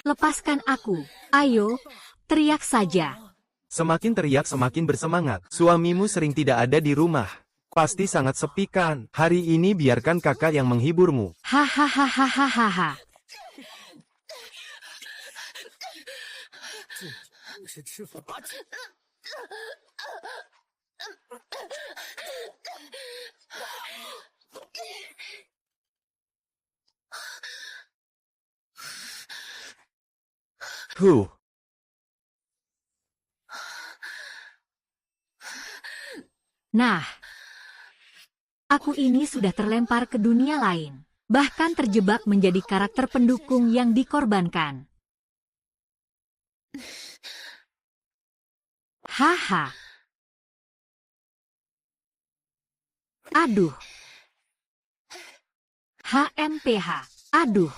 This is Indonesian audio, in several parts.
Lepaskan aku, ayo, teriak saja. Semakin teriak semakin bersemangat. Suamimu sering tidak ada di rumah. Pasti sangat sepi kan? Hari ini biarkan kakak yang menghiburmu. Hahaha. Huh. Nah, aku ini sudah terlempar ke dunia lain. Bahkan terjebak menjadi karakter pendukung yang dikorbankan. Haha. Aduh. HMPH. Aduh.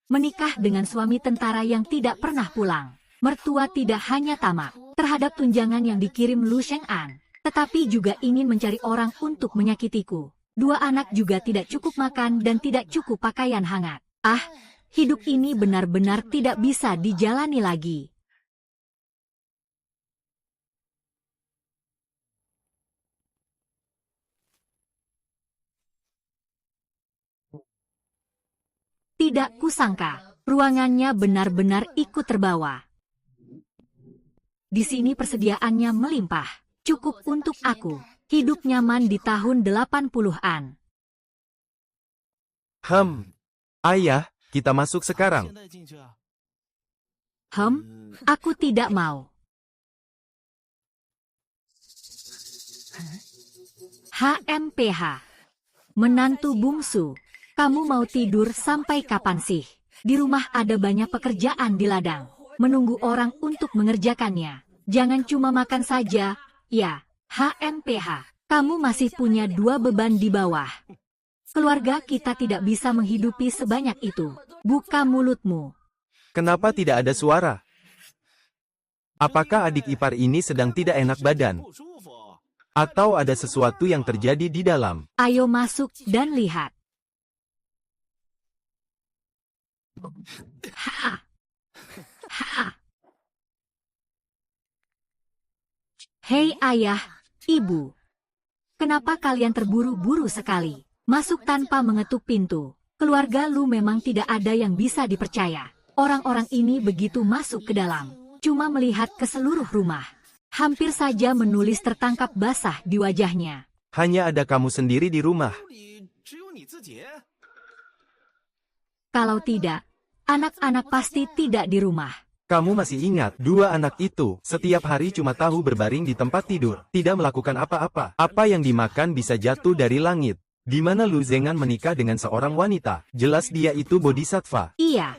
Menikah dengan suami tentara yang tidak pernah pulang. Mertua tidak hanya tamak terhadap tunjangan yang dikirim Lu Sheng'an, tetapi juga ingin mencari orang untuk menyakitiku. Dua anak juga tidak cukup makan dan tidak cukup pakaian hangat. Ah, hidup ini benar-benar tidak bisa dijalani lagi. Tidak kusangka, ruangannya benar-benar ikut terbawa. Di sini persediaannya melimpah, cukup untuk aku. Hidup nyaman di tahun 80-an. Ayah, kita masuk sekarang. Aku tidak mau. HMPH. Menantu bungsu. Kamu mau tidur sampai kapan sih? Di rumah ada banyak pekerjaan di ladang. Menunggu orang untuk mengerjakannya. Jangan cuma makan saja, ya. HMPH, kamu masih punya 2 beban di bawah. Keluarga kita tidak bisa menghidupi sebanyak itu. Buka mulutmu. Kenapa tidak ada suara? Apakah adik ipar ini sedang tidak enak badan? Atau ada sesuatu yang terjadi di dalam? Ayo masuk dan lihat. Hei ayah, ibu. Kenapa kalian terburu-buru sekali? Masuk tanpa mengetuk pintu. Keluarga Lu memang tidak ada yang bisa dipercaya. Orang-orang ini begitu masuk ke dalam, cuma melihat ke seluruh rumah. Hampir saja menulis tertangkap basah di wajahnya. Hanya ada kamu sendiri di rumah. Kalau tidak, anak-anak pasti tidak di rumah. Kamu masih ingat, 2 anak itu setiap hari cuma tahu berbaring di tempat tidur, tidak melakukan apa-apa. Apa yang dimakan bisa jatuh dari langit. Di mana Lu Zhengan menikah dengan seorang wanita? Jelas dia itu bodhisattva. Iya.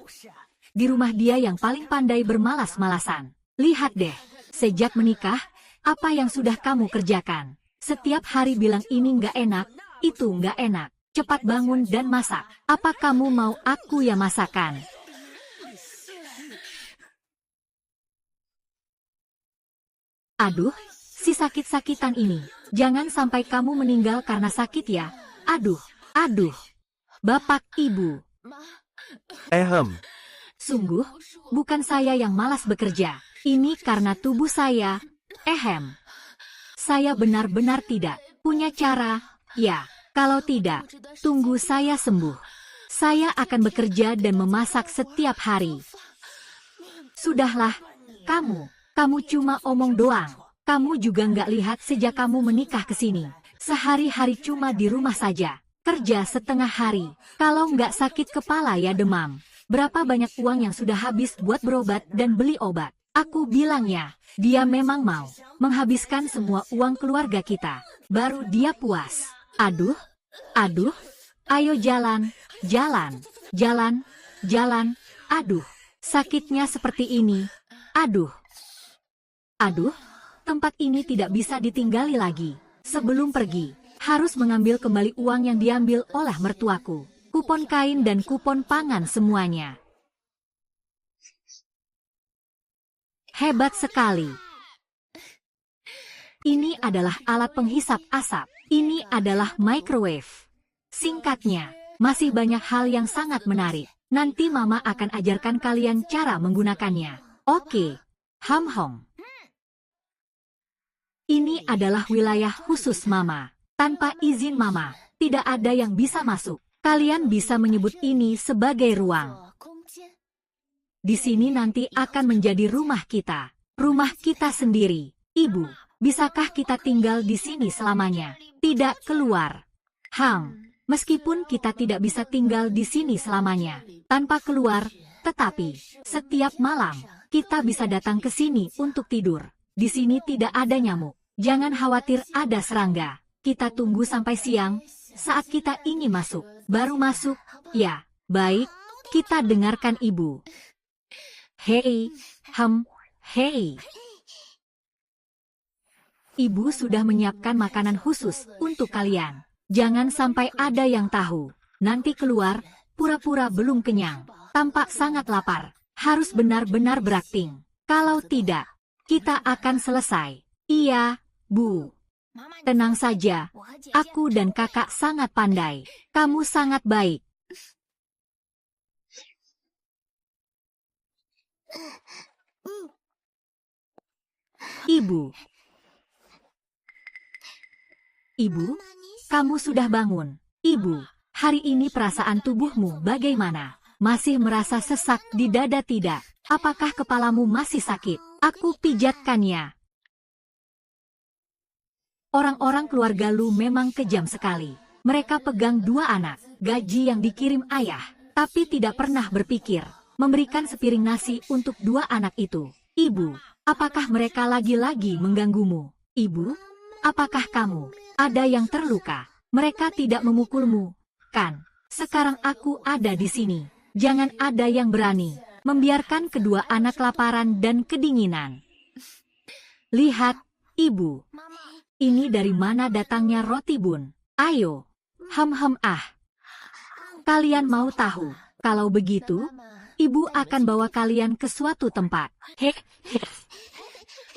Di rumah dia yang paling pandai bermalas-malasan. Lihat deh, sejak menikah, apa yang sudah kamu kerjakan? Setiap hari bilang ini nggak enak, itu nggak enak. Cepat bangun dan masak. Apa kamu mau aku yang masakan? Aduh, si sakit-sakitan ini. Jangan sampai kamu meninggal karena sakit ya. Aduh. Bapak, Ibu. Sungguh, bukan saya yang malas bekerja. Ini karena tubuh saya. Saya benar-benar tidak punya cara. Ya, kalau tidak, tunggu saya sembuh. Saya akan bekerja dan memasak setiap hari. Sudahlah, kamu cuma omong doang. Kamu juga nggak lihat sejak kamu menikah ke sini. Sehari-hari cuma di rumah saja. Kerja setengah hari. Kalau nggak sakit kepala ya demam. Berapa banyak uang yang sudah habis buat berobat dan beli obat. Aku bilangnya, dia memang mau menghabiskan semua uang keluarga kita. Baru dia puas. Aduh. Ayo jalan. Aduh, sakitnya seperti ini. Aduh, tempat ini tidak bisa ditinggali lagi. Sebelum pergi, harus mengambil kembali uang yang diambil oleh mertuaku. Kupon kain dan kupon pangan semuanya. Hebat sekali. Ini adalah alat penghisap asap. Ini adalah microwave. Singkatnya, masih banyak hal yang sangat menarik. Nanti Mama akan ajarkan kalian cara menggunakannya. Oke. Ham-hom. Ini adalah wilayah khusus Mama. Tanpa izin Mama, tidak ada yang bisa masuk. Kalian bisa menyebut ini sebagai ruang. Di sini nanti akan menjadi rumah kita. Rumah kita sendiri. Ibu, bisakah kita tinggal di sini selamanya? Tidak keluar. Meskipun kita tidak bisa tinggal di sini selamanya, tanpa keluar, tetapi setiap malam kita bisa datang ke sini untuk tidur. Di sini tidak ada nyamuk. Jangan khawatir ada serangga. Kita tunggu sampai siang, saat kita ingin masuk. Baru masuk, ya, baik, kita dengarkan Ibu. Hei, hei. Ibu sudah menyiapkan makanan khusus untuk kalian. Jangan sampai ada yang tahu. Nanti keluar, pura-pura belum kenyang. Tampak sangat lapar. Harus benar-benar berakting. Kalau tidak, kita akan selesai. Iya, Bu. Tenang saja. Aku dan kakak sangat pandai. Kamu sangat baik. Ibu. Ibu, kamu sudah bangun. Ibu, hari ini perasaan tubuhmu bagaimana? Masih merasa sesak di dada tidak? Apakah kepalamu masih sakit? Aku pijatkannya. Orang-orang keluarga Lu memang kejam sekali. Mereka pegang 2 anak, gaji yang dikirim ayah, tapi tidak pernah berpikir memberikan sepiring nasi untuk 2 anak itu. Ibu, apakah mereka lagi-lagi mengganggumu? Ibu, apakah kamu ada yang terluka? Mereka tidak memukulmu, kan? Sekarang aku ada di sini. Jangan ada yang berani membiarkan kedua anak kelaparan dan kedinginan. Lihat, Ibu. Ini dari mana datangnya roti Bun? Ayo. Kalian mau tahu? Kalau begitu, Ibu akan bawa kalian ke suatu tempat.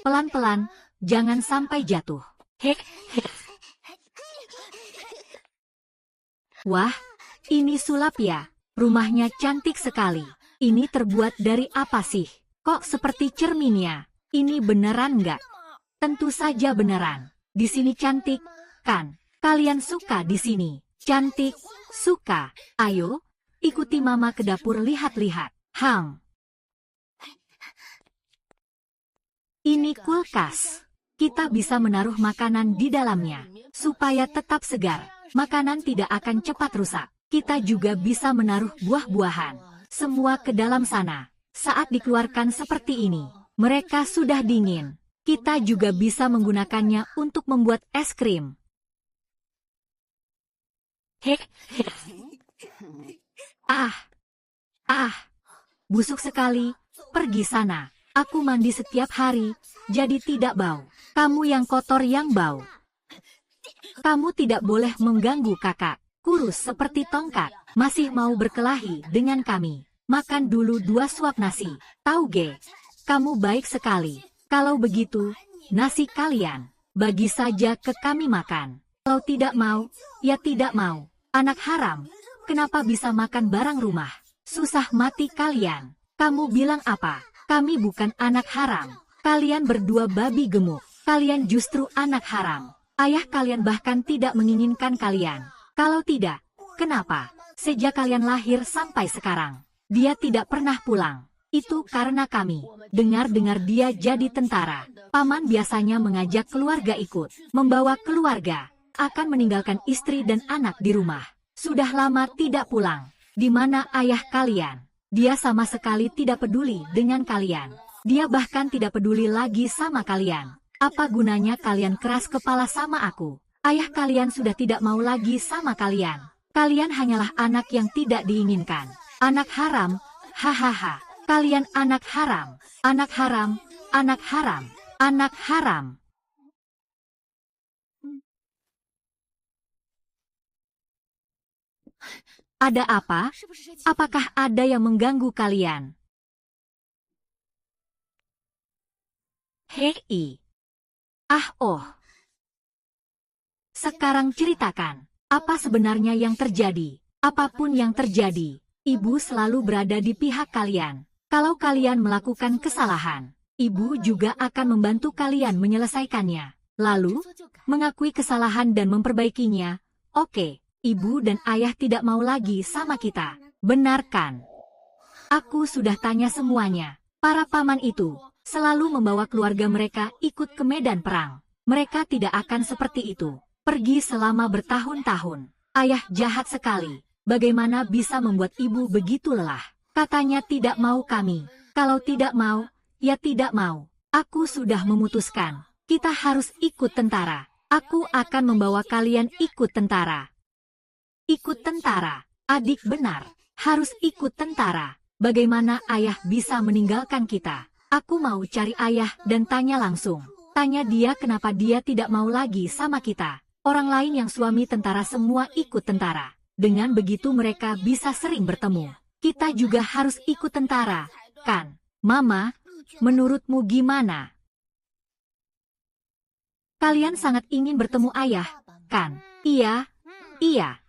Pelan-pelan, jangan sampai jatuh. Wah, ini sulap ya. Rumahnya cantik sekali. Ini terbuat dari apa sih? Kok seperti cerminnya? Ini beneran nggak? Tentu saja beneran. Di sini cantik, kan? Kalian suka di sini? Cantik, suka. Ayo, ikuti Mama ke dapur lihat-lihat. Ini kulkas. Kita bisa menaruh makanan di dalamnya, supaya tetap segar. Makanan tidak akan cepat rusak. Kita juga bisa menaruh buah-buahan. Semua ke dalam sana. Saat dikeluarkan seperti ini, mereka sudah dingin. Kita juga bisa menggunakannya untuk membuat es krim. Busuk sekali. Pergi sana. Aku mandi setiap hari, jadi tidak bau. Kamu yang kotor yang bau. Kamu tidak boleh mengganggu kakak. Kurus seperti tongkat. Masih mau berkelahi dengan kami. Makan dulu 2 suap nasi. Tauge. Kamu baik sekali. Kalau begitu, nasi kalian, bagi saja ke kami makan. Kalau tidak mau, ya tidak mau. Anak haram, kenapa bisa makan barang rumah? Susah mati kalian. Kamu bilang apa? Kami bukan anak haram. Kalian berdua babi gemuk. Kalian justru anak haram. Ayah kalian bahkan tidak menginginkan kalian. Kalau tidak, kenapa? Sejak kalian lahir sampai sekarang, dia tidak pernah pulang. Itu karena kami. Dengar-dengar dia jadi tentara. Paman biasanya mengajak keluarga ikut. Membawa keluarga. Akan meninggalkan istri dan anak di rumah. Sudah lama tidak pulang. Di mana ayah kalian? Dia sama sekali tidak peduli dengan kalian. Dia bahkan tidak peduli lagi sama kalian. Apa gunanya kalian keras kepala sama aku? Ayah kalian sudah tidak mau lagi sama kalian. Kalian hanyalah anak yang tidak diinginkan. Anak haram. Hahaha. Kalian anak haram, anak haram, anak haram, anak haram. Ada apa? Apakah ada yang mengganggu kalian? Hei. Sekarang ceritakan, apa sebenarnya yang terjadi? Apapun yang terjadi, Ibu selalu berada di pihak kalian. Kalau kalian melakukan kesalahan, ibu juga akan membantu kalian menyelesaikannya. Lalu, mengakui kesalahan dan memperbaikinya. Oke, ibu dan ayah tidak mau lagi sama kita. Benar kan? Aku sudah tanya semuanya. Para paman itu selalu membawa keluarga mereka ikut ke medan perang. Mereka tidak akan seperti itu. Pergi selama bertahun-tahun. Ayah jahat sekali. Bagaimana bisa membuat ibu begitu lelah? Katanya tidak mau kami. Kalau tidak mau, ya tidak mau. Aku sudah memutuskan. Kita harus ikut tentara. Aku akan membawa kalian ikut tentara. Ikut tentara. Adik benar. Harus ikut tentara. Bagaimana ayah bisa meninggalkan kita? Aku mau cari ayah dan tanya langsung. Tanya dia kenapa dia tidak mau lagi sama kita. Orang lain yang suami tentara semua ikut tentara. Dengan begitu mereka bisa sering bertemu. Kita juga harus ikut tentara, kan? Mama, menurutmu gimana? Kalian sangat ingin bertemu ayah, kan? Iya, iya.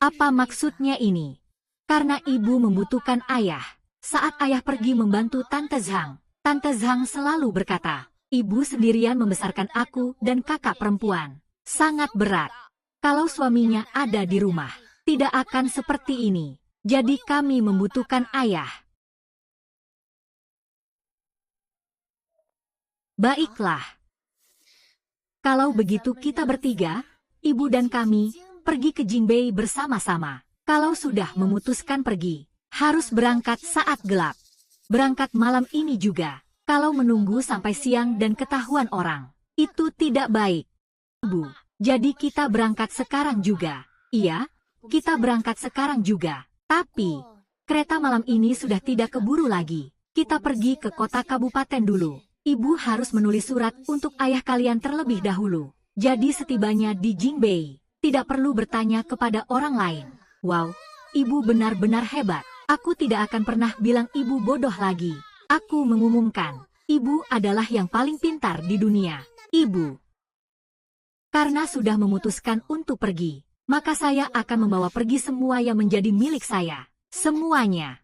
Apa maksudnya ini? Karena ibu membutuhkan ayah. Saat ayah pergi membantu Tante Zhang selalu berkata, ibu sendirian membesarkan aku dan kakak perempuan. Sangat berat. Kalau suaminya ada di rumah, tidak akan seperti ini. Jadi kami membutuhkan ayah. Baiklah. Kalau begitu kita bertiga, ibu dan kami, pergi ke Jingbei bersama-sama. Kalau sudah memutuskan pergi, harus berangkat saat gelap. Berangkat malam ini juga. Kalau menunggu sampai siang dan ketahuan orang, itu tidak baik. Bu, jadi kita berangkat sekarang juga. Iya, kita berangkat sekarang juga. Tapi, kereta malam ini sudah tidak keburu lagi. Kita pergi ke kota kabupaten dulu. Ibu harus menulis surat untuk ayah kalian terlebih dahulu. Jadi setibanya di Jingbei, tidak perlu bertanya kepada orang lain. Wow, ibu benar-benar hebat. Aku tidak akan pernah bilang ibu bodoh lagi. Aku mengumumkan, ibu adalah yang paling pintar di dunia. Ibu. Karena sudah memutuskan untuk pergi, maka saya akan membawa pergi semua yang menjadi milik saya. Semuanya.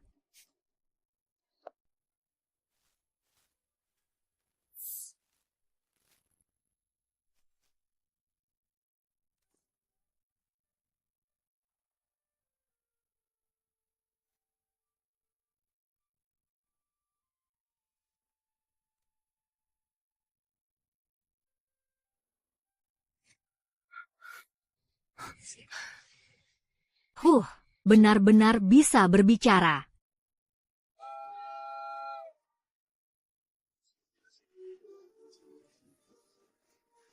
Benar-benar bisa berbicara.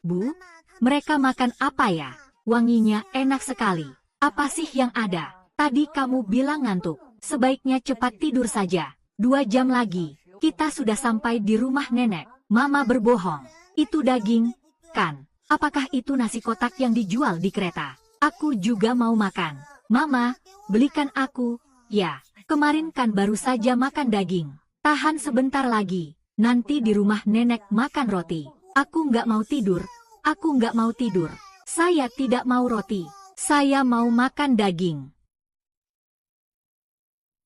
Bu, mereka makan apa ya? Wanginya enak sekali. Apa sih yang ada? Tadi kamu bilang ngantuk. Sebaiknya cepat tidur saja. 2 jam lagi, kita sudah sampai di rumah nenek. Mama berbohong. Itu daging, kan? Apakah itu nasi kotak yang dijual di kereta? Aku juga mau makan. Mama, belikan aku. Ya, kemarin kan baru saja makan daging. Tahan sebentar lagi. Nanti di rumah nenek makan roti. Aku nggak mau tidur. Aku nggak mau tidur. Saya tidak mau roti. Saya mau makan daging.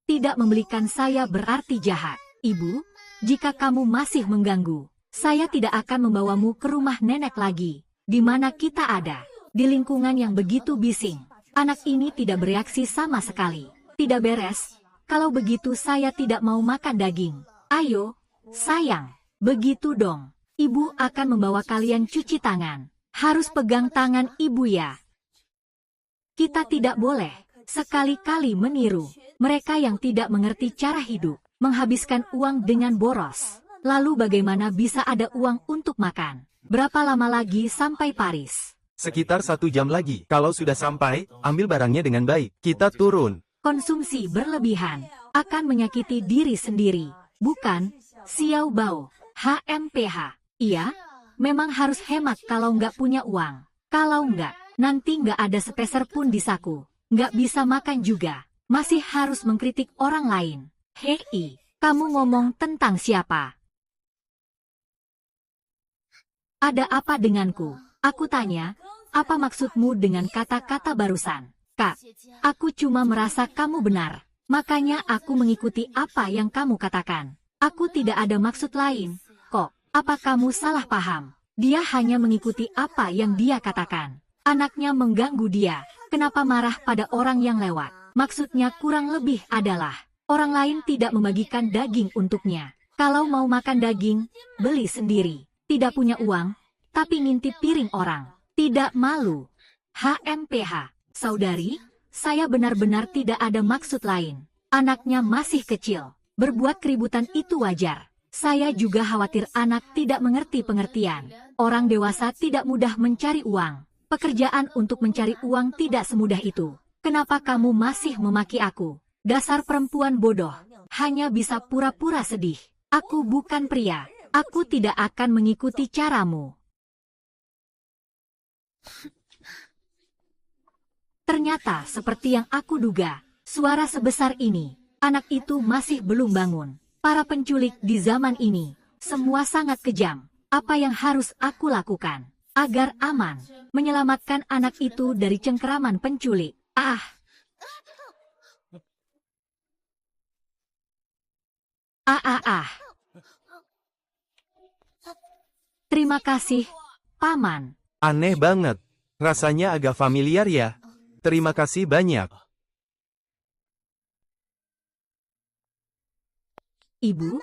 Tidak membelikan saya berarti jahat. Ibu, jika kamu masih mengganggu, saya tidak akan membawamu ke rumah nenek lagi. Di mana kita ada? Di lingkungan yang begitu bising. Anak ini tidak bereaksi sama sekali. Tidak beres. Kalau begitu saya tidak mau makan daging. Ayo, sayang. Begitu dong. Ibu akan membawa kalian cuci tangan. Harus pegang tangan ibu ya. Kita tidak boleh sekali-kali meniru mereka yang tidak mengerti cara hidup, menghabiskan uang dengan boros. Lalu bagaimana bisa ada uang untuk makan? Berapa lama lagi sampai Paris? Sekitar 1 jam lagi. Kalau sudah sampai, ambil barangnya dengan baik. Kita turun. Konsumsi berlebihan akan menyakiti diri sendiri. Bukan, Xiao Bao, HMPH. Iya, memang harus hemat kalau nggak punya uang. Kalau nggak, nanti nggak ada sepeser pun di saku. Nggak bisa makan juga. Masih harus mengkritik orang lain. Hei, kamu ngomong tentang siapa? Ada apa denganku? Aku tanya, apa maksudmu dengan kata-kata barusan? Kak, aku cuma merasa kamu benar. Makanya aku mengikuti apa yang kamu katakan. Aku tidak ada maksud lain. Kok, apa kamu salah paham? Dia hanya mengikuti apa yang dia katakan. Anaknya mengganggu dia. Kenapa marah pada orang yang lewat? Maksudnya kurang lebih adalah, orang lain tidak membagikan daging untuknya. Kalau mau makan daging, beli sendiri. Tidak punya uang, tapi ngintip piring orang. Tidak malu. HMPH, saudari, saya benar-benar tidak ada maksud lain. Anaknya masih kecil. Berbuat keributan itu wajar. Saya juga khawatir anak tidak mengerti pengertian. Orang dewasa tidak mudah mencari uang. Pekerjaan untuk mencari uang tidak semudah itu. Kenapa kamu masih memaki aku? Dasar perempuan bodoh. Hanya bisa pura-pura sedih. Aku bukan pria. Aku tidak akan mengikuti caramu. Ternyata seperti yang aku duga, suara sebesar ini, anak itu masih belum bangun. Para penculik di zaman ini, semua sangat kejam. Apa yang harus aku lakukan agar aman, menyelamatkan anak itu dari cengkeraman penculik? Terima kasih, Paman. Aneh banget. Rasanya agak familiar ya. Terima kasih banyak. Ibu,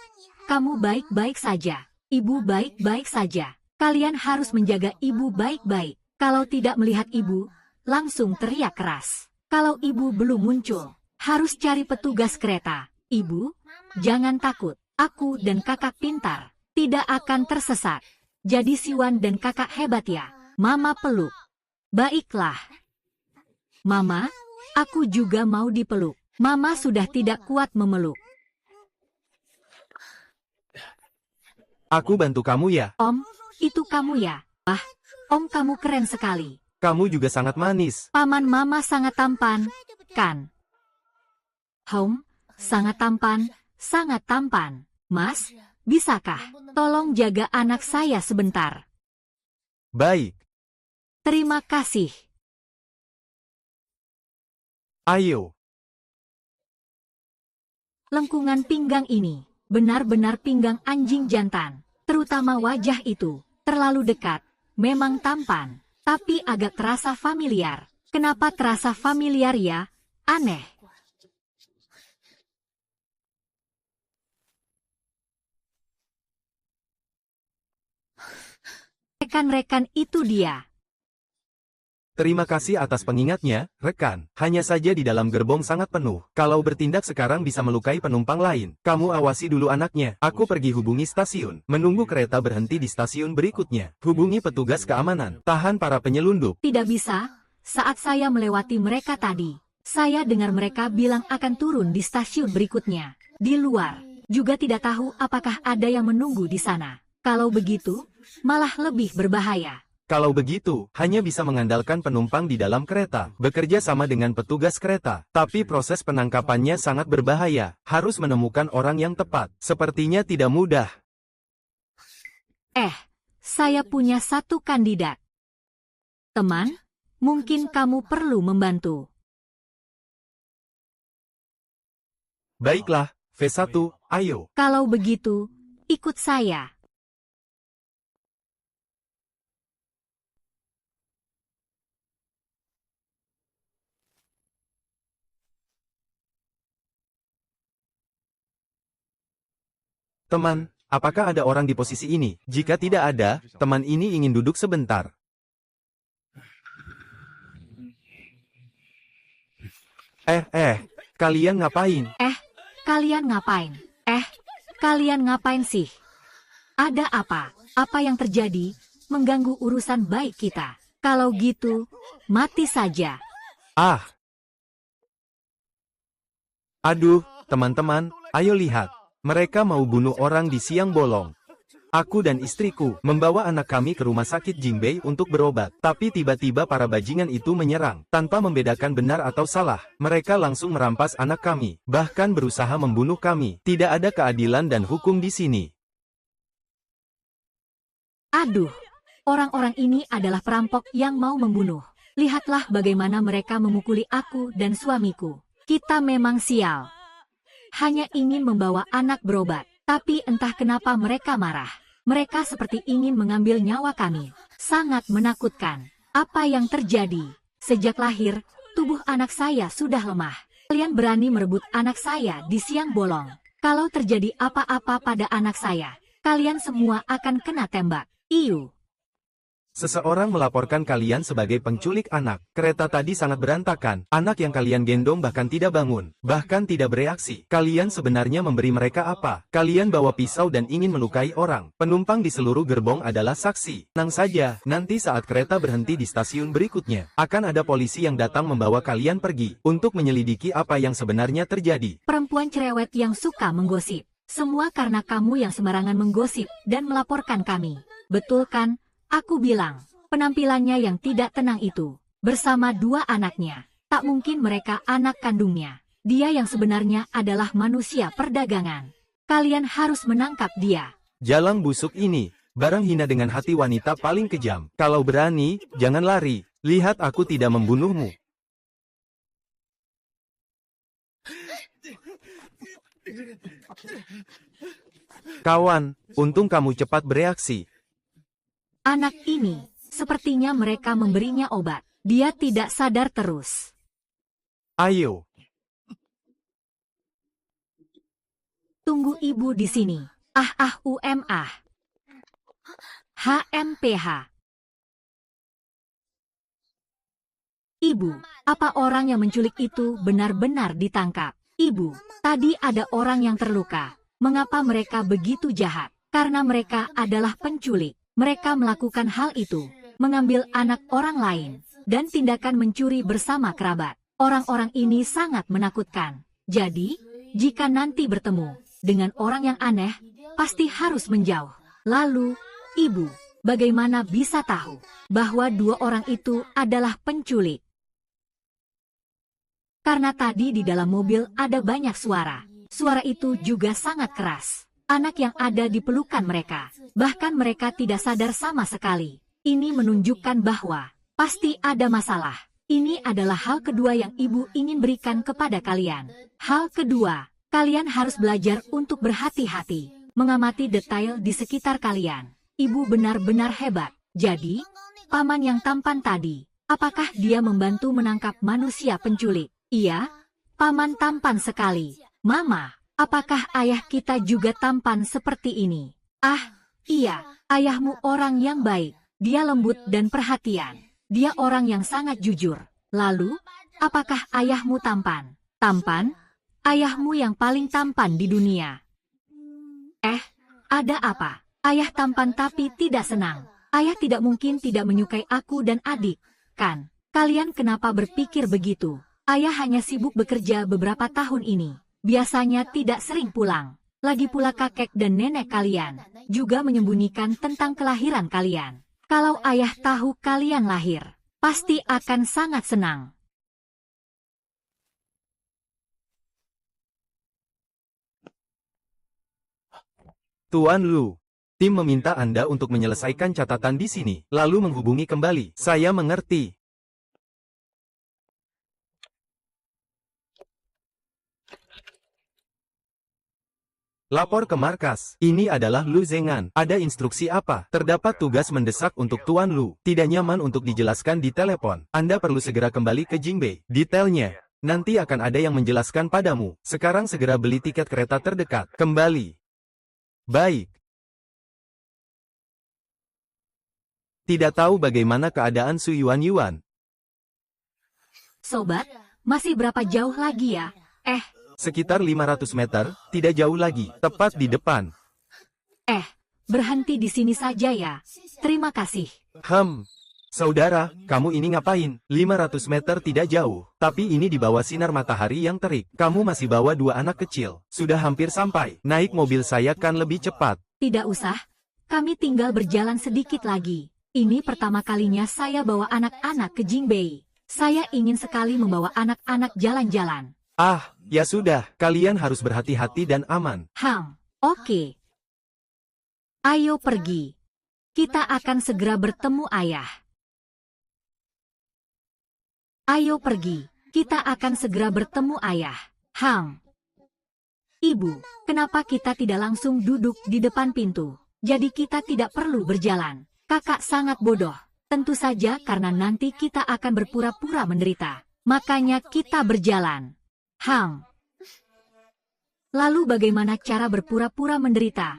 kamu baik-baik saja. Ibu baik-baik saja. Kalian harus menjaga ibu baik-baik. Kalau tidak melihat ibu, langsung teriak keras. Kalau ibu belum muncul, harus cari petugas kereta. Ibu, jangan takut. Aku dan kakak pintar. Tidak akan tersesat. Jadi Siwan dan kakak hebat ya. Mama peluk. Baiklah. Mama, aku juga mau dipeluk. Mama sudah tidak kuat memeluk. Aku bantu kamu ya. Om, itu kamu ya? Om kamu keren sekali. Kamu juga sangat manis. Paman Mama sangat tampan, kan? Sangat tampan, sangat tampan. Mas, bisakah tolong jaga anak saya sebentar? Baik. Terima kasih. Ayo. Lengkungan pinggang ini, benar-benar pinggang anjing jantan. Terutama wajah itu, terlalu dekat. Memang tampan, tapi agak terasa familiar. Kenapa terasa familiar ya? Aneh. Rekan-rekan itu dia. Terima kasih atas pengingatnya, rekan. Hanya saja di dalam gerbong sangat penuh. Kalau bertindak sekarang bisa melukai penumpang lain. Kamu awasi dulu anaknya. Aku pergi hubungi stasiun. Menunggu kereta berhenti di stasiun berikutnya. Hubungi petugas keamanan. Tahan para penyelundup. Tidak bisa. Saat saya melewati mereka tadi, saya dengar mereka bilang akan turun di stasiun berikutnya. Di luar, juga tidak tahu apakah ada yang menunggu di sana. Kalau begitu, malah lebih berbahaya. Kalau begitu, hanya bisa mengandalkan penumpang di dalam kereta, bekerja sama dengan petugas kereta. Tapi proses penangkapannya sangat berbahaya, harus menemukan orang yang tepat. Sepertinya tidak mudah. Saya punya satu kandidat. Teman, mungkin kamu perlu membantu. Baiklah, V1, ayo. Kalau begitu, ikut saya. Teman, apakah ada orang di posisi ini? Jika tidak ada, teman ini ingin duduk sebentar. Kalian ngapain? Kalian ngapain sih? Ada apa? Apa yang terjadi? Mengganggu urusan baik kita. Kalau gitu, mati saja. Aduh, teman-teman, ayo lihat. Mereka mau bunuh orang di siang bolong. Aku dan istriku membawa anak kami ke rumah sakit Jingbei untuk berobat. Tapi tiba-tiba para bajingan itu menyerang. Tanpa membedakan benar atau salah, mereka langsung merampas anak kami. Bahkan berusaha membunuh kami. Tidak ada keadilan dan hukum di sini. Aduh, orang-orang ini adalah perampok yang mau membunuh. Lihatlah bagaimana mereka memukuli aku dan suamiku. Kita memang sial. Hanya ingin membawa anak berobat, tapi entah kenapa mereka marah. Mereka seperti ingin mengambil nyawa kami. Sangat menakutkan. Apa yang terjadi? Sejak lahir, tubuh anak saya sudah lemah. Kalian berani merebut anak saya di siang bolong. Kalau terjadi apa-apa pada anak saya, kalian semua akan kena tembak. Iu. Seseorang melaporkan kalian sebagai penculik anak. Kereta tadi sangat berantakan. Anak yang kalian gendong bahkan tidak bangun, bahkan tidak bereaksi. Kalian sebenarnya memberi mereka apa? Kalian bawa pisau dan ingin melukai orang. Penumpang di seluruh gerbong adalah saksi. Tenang saja, nanti saat kereta berhenti di stasiun berikutnya, akan ada polisi yang datang membawa kalian pergi untuk menyelidiki apa yang sebenarnya terjadi. Perempuan cerewet yang suka menggosip. Semua karena kamu yang sembarangan menggosip dan melaporkan kami. Betul kan? Aku bilang, penampilannya yang tidak tenang itu, bersama dua anaknya, tak mungkin mereka anak kandungnya. Dia yang sebenarnya adalah manusia perdagangan. Kalian harus menangkap dia. Jalang busuk ini, barang hina dengan hati wanita paling kejam. Kalau berani, jangan lari. Lihat aku tidak membunuhmu. Kawan, untung kamu cepat bereaksi. Anak ini, sepertinya mereka memberinya obat. Dia tidak sadar terus. Ayo. Tunggu ibu di sini. HMPH. Ibu, apa orang yang menculik itu benar-benar ditangkap? Ibu, tadi ada orang yang terluka. Mengapa mereka begitu jahat? Karena mereka adalah penculik. Mereka melakukan hal itu, mengambil anak orang lain, dan tindakan mencuri bersama kerabat. Orang-orang ini sangat menakutkan. Jadi, jika nanti bertemu dengan orang yang aneh, pasti harus menjauh. Lalu, ibu, bagaimana bisa tahu bahwa dua orang itu adalah penculik? Karena tadi di dalam mobil ada banyak suara. Suara itu juga sangat keras. Anak yang ada di pelukan mereka. Bahkan mereka tidak sadar sama sekali. Ini menunjukkan bahwa pasti ada masalah. Ini adalah hal kedua yang ibu ingin berikan kepada kalian. Hal kedua, kalian harus belajar untuk berhati-hati. Mengamati detail di sekitar kalian. Ibu benar-benar hebat. Jadi, paman yang tampan tadi, apakah dia membantu menangkap manusia penculik? Iya, paman tampan sekali. Mama, apakah ayah kita juga tampan seperti ini? Iya, ayahmu orang yang baik. Dia lembut dan perhatian. Dia orang yang sangat jujur. Lalu, apakah ayahmu tampan? Tampan? Ayahmu yang paling tampan di dunia. Ada apa? Ayah tampan tapi tidak senang. Ayah tidak mungkin tidak menyukai aku dan adik, kan? Kalian kenapa berpikir begitu? Ayah hanya sibuk bekerja beberapa tahun ini. Biasanya tidak sering pulang. Lagi pula kakek dan nenek kalian juga menyembunyikan tentang kelahiran kalian. Kalau ayah tahu kalian lahir, pasti akan sangat senang. Tuan Lu, tim meminta Anda untuk menyelesaikan catatan di sini, lalu menghubungi kembali. Saya mengerti. Lapor ke markas. Ini adalah Lu Zhengan. Ada instruksi apa? Terdapat tugas mendesak untuk Tuan Lu. Tidak nyaman untuk dijelaskan di telepon. Anda perlu segera kembali ke Jingbei. Detailnya, nanti akan ada yang menjelaskan padamu. Sekarang segera beli tiket kereta terdekat. Kembali. Baik. Tidak tahu bagaimana keadaan Su Yuan. Sobat, masih berapa jauh lagi ya? Sekitar 500 meter, tidak jauh lagi, tepat di depan. Berhenti di sini saja ya. Terima kasih. Saudara, kamu ini ngapain? 500 meter tidak jauh, tapi ini di bawah sinar matahari yang terik. Kamu masih bawa dua anak kecil. Sudah hampir sampai. Naik mobil saya kan lebih cepat. Tidak usah. Kami tinggal berjalan sedikit lagi. Ini pertama kalinya saya bawa anak-anak ke Jingbei. Saya ingin sekali membawa anak-anak jalan-jalan. Ya sudah, kalian harus berhati-hati dan aman. Oke. Ayo pergi. Kita akan segera bertemu ayah. Ayo pergi, kita akan segera bertemu ayah. Ibu, kenapa kita tidak langsung duduk di depan pintu? Jadi kita tidak perlu berjalan. Kakak sangat bodoh. Tentu saja karena nanti kita akan berpura-pura menderita. Makanya kita berjalan. Lalu bagaimana cara berpura-pura menderita?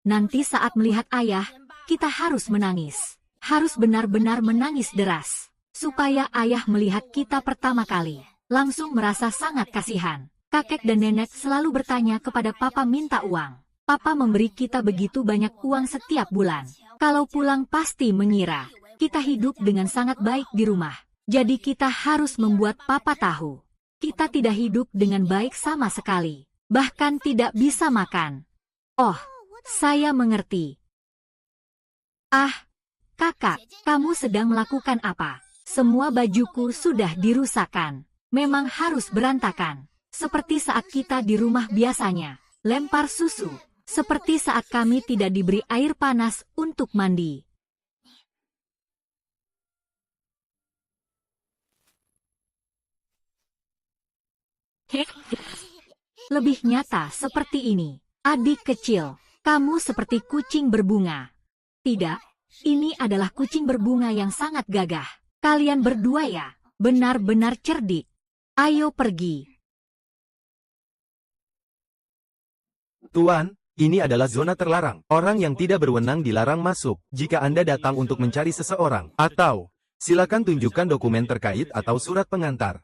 Nanti saat melihat ayah, kita harus menangis. Harus benar-benar menangis deras. Supaya ayah melihat kita pertama kali. Langsung merasa sangat kasihan. Kakek dan nenek selalu bertanya kepada papa minta uang. Papa memberi kita begitu banyak uang setiap bulan. Kalau pulang pasti mengira kita hidup dengan sangat baik di rumah. Jadi kita harus membuat papa tahu. Kita tidak hidup dengan baik sama sekali. Bahkan tidak bisa makan. Oh, saya mengerti. Kakak, kamu sedang melakukan apa? Semua bajuku sudah dirusakkan. Memang harus berantakan. Seperti saat kita di rumah biasanya. Lempar susu. Seperti saat kami tidak diberi air panas untuk mandi. Lebih nyata seperti ini. Adik kecil, kamu seperti kucing berbunga. Tidak, ini adalah kucing berbunga yang sangat gagah. Kalian berdua ya, benar-benar cerdik. Ayo pergi. Tuan, ini adalah zona terlarang. Orang yang tidak berwenang dilarang masuk. Jika Anda datang untuk mencari seseorang, atau silakan tunjukkan dokumen terkait atau surat pengantar.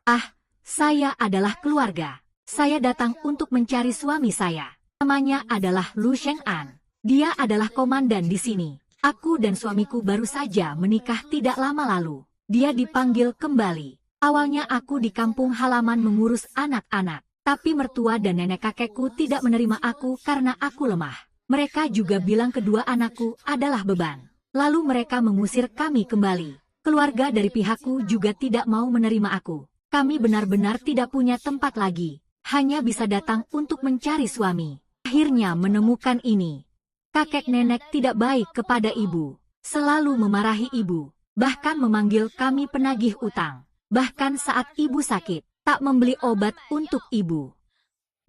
Saya adalah keluarga. Saya datang untuk mencari suami saya. Namanya adalah Lu Sheng'an. Dia adalah komandan di sini. Aku dan suamiku baru saja menikah tidak lama lalu. Dia dipanggil kembali. Awalnya aku di kampung halaman mengurus anak-anak. Tapi mertua dan nenek kakekku tidak menerima aku karena aku lemah. Mereka juga bilang kedua anakku adalah beban. Lalu mereka mengusir kami kembali. Keluarga dari pihakku juga tidak mau menerima aku. Kami benar-benar tidak punya tempat lagi. Hanya bisa datang untuk mencari suami. Akhirnya menemukan ini. Kakek nenek tidak baik kepada ibu. Selalu memarahi ibu. Bahkan memanggil kami penagih utang. Bahkan saat ibu sakit. Tak membeli obat untuk ibu.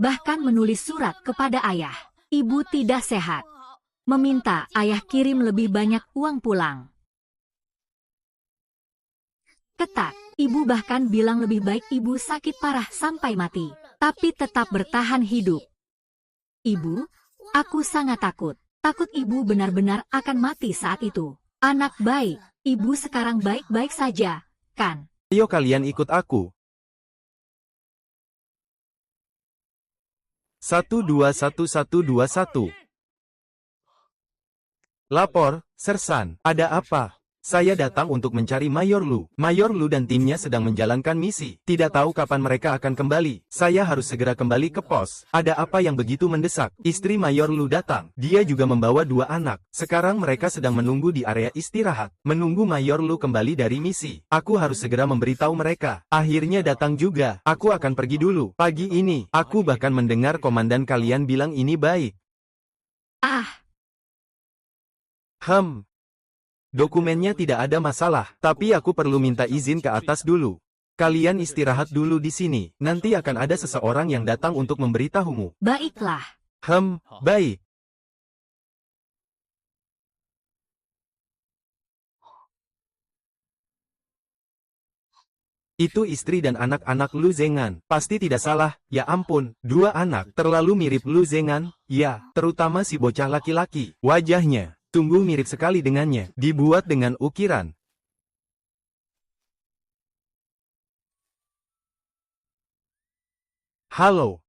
Bahkan menulis surat kepada ayah. Ibu tidak sehat. Meminta ayah kirim lebih banyak uang pulang. Ketat, ibu bahkan bilang lebih baik ibu sakit parah sampai mati. Tapi tetap bertahan hidup. Ibu, aku sangat takut. Takut ibu benar-benar akan mati saat itu. Anak baik, ibu sekarang baik-baik saja, kan? Ayo kalian ikut aku. 121121. Lapor, Sersan, ada apa? Saya datang untuk mencari Mayor Lu. Mayor Lu dan timnya sedang menjalankan misi. Tidak tahu kapan mereka akan kembali. Saya harus segera kembali ke pos. Ada apa yang begitu mendesak? Istri Mayor Lu datang. Dia juga membawa 2 anak. Sekarang mereka sedang menunggu di area istirahat. Menunggu Mayor Lu kembali dari misi. Aku harus segera memberitahu mereka. Akhirnya datang juga. Aku akan pergi dulu. Pagi ini, aku bahkan mendengar komandan kalian bilang ini baik. Dokumennya tidak ada masalah, tapi aku perlu minta izin ke atas dulu. Kalian istirahat dulu di sini, nanti akan ada seseorang yang datang untuk memberitahumu. Baiklah. Baik. Itu istri dan anak-anak Lu Zhengan, pasti tidak salah, ya ampun, 2 anak, terlalu mirip Lu Zhengan, ya, terutama si bocah laki-laki, wajahnya. Sungguh mirip sekali dengannya, dibuat dengan ukiran. Halo.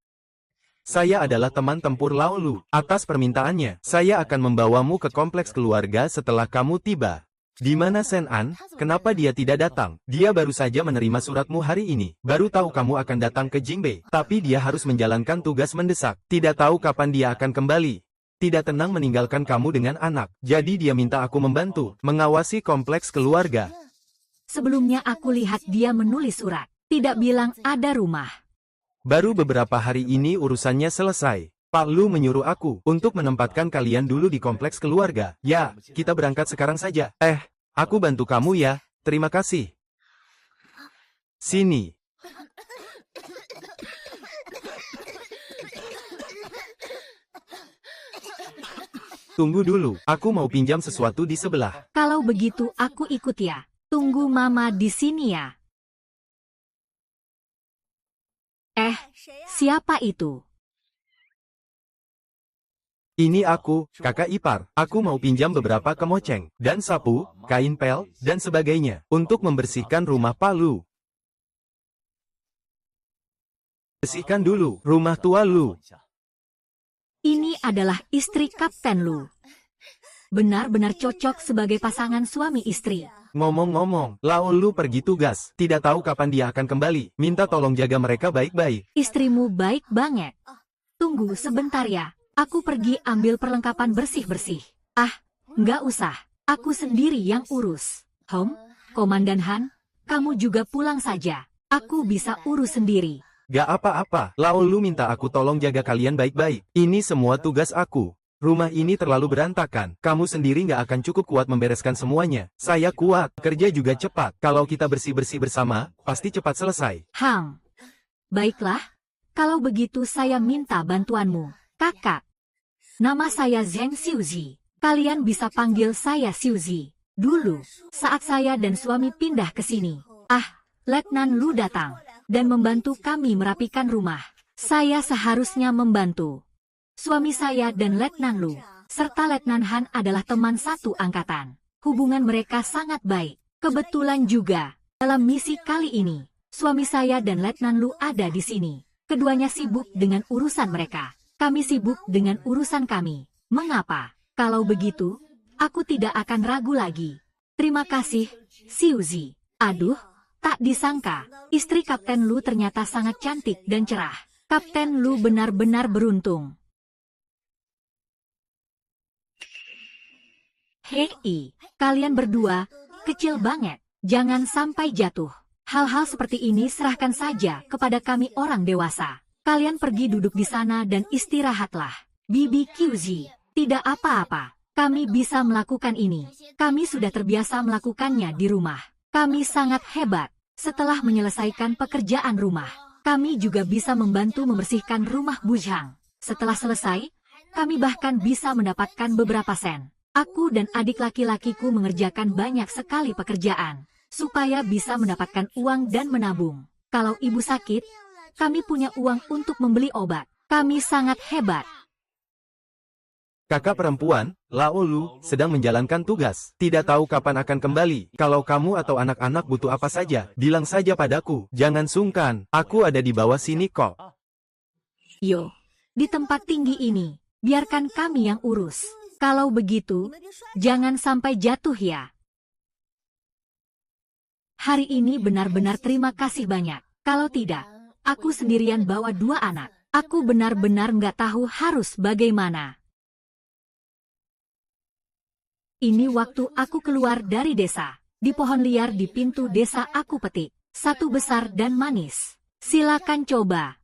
Saya adalah teman tempur Lao Lu. Atas permintaannya, saya akan membawamu ke kompleks keluarga setelah kamu tiba. Di mana Sen An? Kenapa dia tidak datang? Dia baru saja menerima suratmu hari ini. Baru tahu kamu akan datang ke Jingbei. Tapi dia harus menjalankan tugas mendesak. Tidak tahu kapan dia akan kembali. Tidak tenang meninggalkan kamu dengan anak. Jadi dia minta aku membantu, mengawasi kompleks keluarga. Sebelumnya aku lihat dia menulis surat. Tidak bilang ada rumah. Baru beberapa hari ini urusannya selesai. Pak Lu menyuruh aku untuk menempatkan kalian dulu di kompleks keluarga. Ya, kita berangkat sekarang saja. Aku bantu kamu ya. Terima kasih. Sini. Tunggu dulu, aku mau pinjam sesuatu di sebelah. Kalau begitu aku ikut ya. Tunggu mama di sini ya. Siapa itu? Ini aku, kakak ipar. Aku mau pinjam beberapa kemoceng, dan sapu, kain pel, dan sebagainya, untuk membersihkan rumah Palu. Bersihkan dulu, rumah tua Lu. Ini adalah istri Kapten Lu. Benar-benar cocok sebagai pasangan suami istri. Ngomong-ngomong, Lao Lu pergi tugas, tidak tahu kapan dia akan kembali. Minta tolong jaga mereka baik-baik. Istrimu baik banget. Tunggu sebentar ya. Aku pergi ambil perlengkapan bersih-bersih. Nggak usah. Aku sendiri yang urus. Komandan Han, kamu juga pulang saja. Aku bisa urus sendiri. Gak apa-apa, Lao Lu minta aku tolong jaga kalian baik-baik. Ini semua tugas aku. Rumah ini terlalu berantakan. Kamu sendiri gak akan cukup kuat membereskan semuanya. Saya kuat, kerja juga cepat. Kalau kita bersih-bersih bersama, pasti cepat selesai. Baiklah. Kalau begitu saya minta bantuanmu. Kakak. Nama saya Zheng Xiuzi. Kalian bisa panggil saya Xiuzi. Dulu, saat saya dan suami pindah ke sini. Letnan Lu datang dan membantu kami merapikan rumah. Saya seharusnya membantu. Suami saya dan Letnan Lu, serta Letnan Han adalah teman satu angkatan. Hubungan mereka sangat baik. Kebetulan juga, dalam misi kali ini, suami saya dan Letnan Lu ada di sini. Keduanya sibuk dengan urusan mereka. Kami sibuk dengan urusan kami. Mengapa? Kalau begitu, aku tidak akan ragu lagi. Terima kasih, Xiuzi. Aduh, tak disangka, istri Kapten Lu ternyata sangat cantik dan cerah. Kapten Lu benar-benar beruntung. Hei, kalian berdua, kecil banget. Jangan sampai jatuh. Hal-hal seperti ini serahkan saja kepada kami orang dewasa. Kalian pergi duduk di sana dan istirahatlah. Bibi Qiuzi, tidak apa-apa. Kami bisa melakukan ini. Kami sudah terbiasa melakukannya di rumah. Kami sangat hebat. Setelah menyelesaikan pekerjaan rumah, kami juga bisa membantu membersihkan rumah bujang. Setelah selesai, kami bahkan bisa mendapatkan beberapa sen. Aku dan adik laki-lakiku mengerjakan banyak sekali pekerjaan, supaya bisa mendapatkan uang dan menabung. Kalau ibu sakit, kami punya uang untuk membeli obat. Kami sangat hebat. Kakak perempuan, Lao Lu, sedang menjalankan tugas. Tidak tahu kapan akan kembali. Kalau kamu atau anak-anak butuh apa saja, bilang saja padaku. Jangan sungkan, aku ada di bawah sini kok. Yo, di tempat tinggi ini, biarkan kami yang urus. Kalau begitu, jangan sampai jatuh ya. Hari ini benar-benar terima kasih banyak. Kalau tidak, aku sendirian bawa 2 anak. Aku benar-benar nggak tahu harus bagaimana. Ini waktu aku keluar dari desa. Di pohon liar di pintu desa aku petik. 1 besar dan manis. Silakan coba.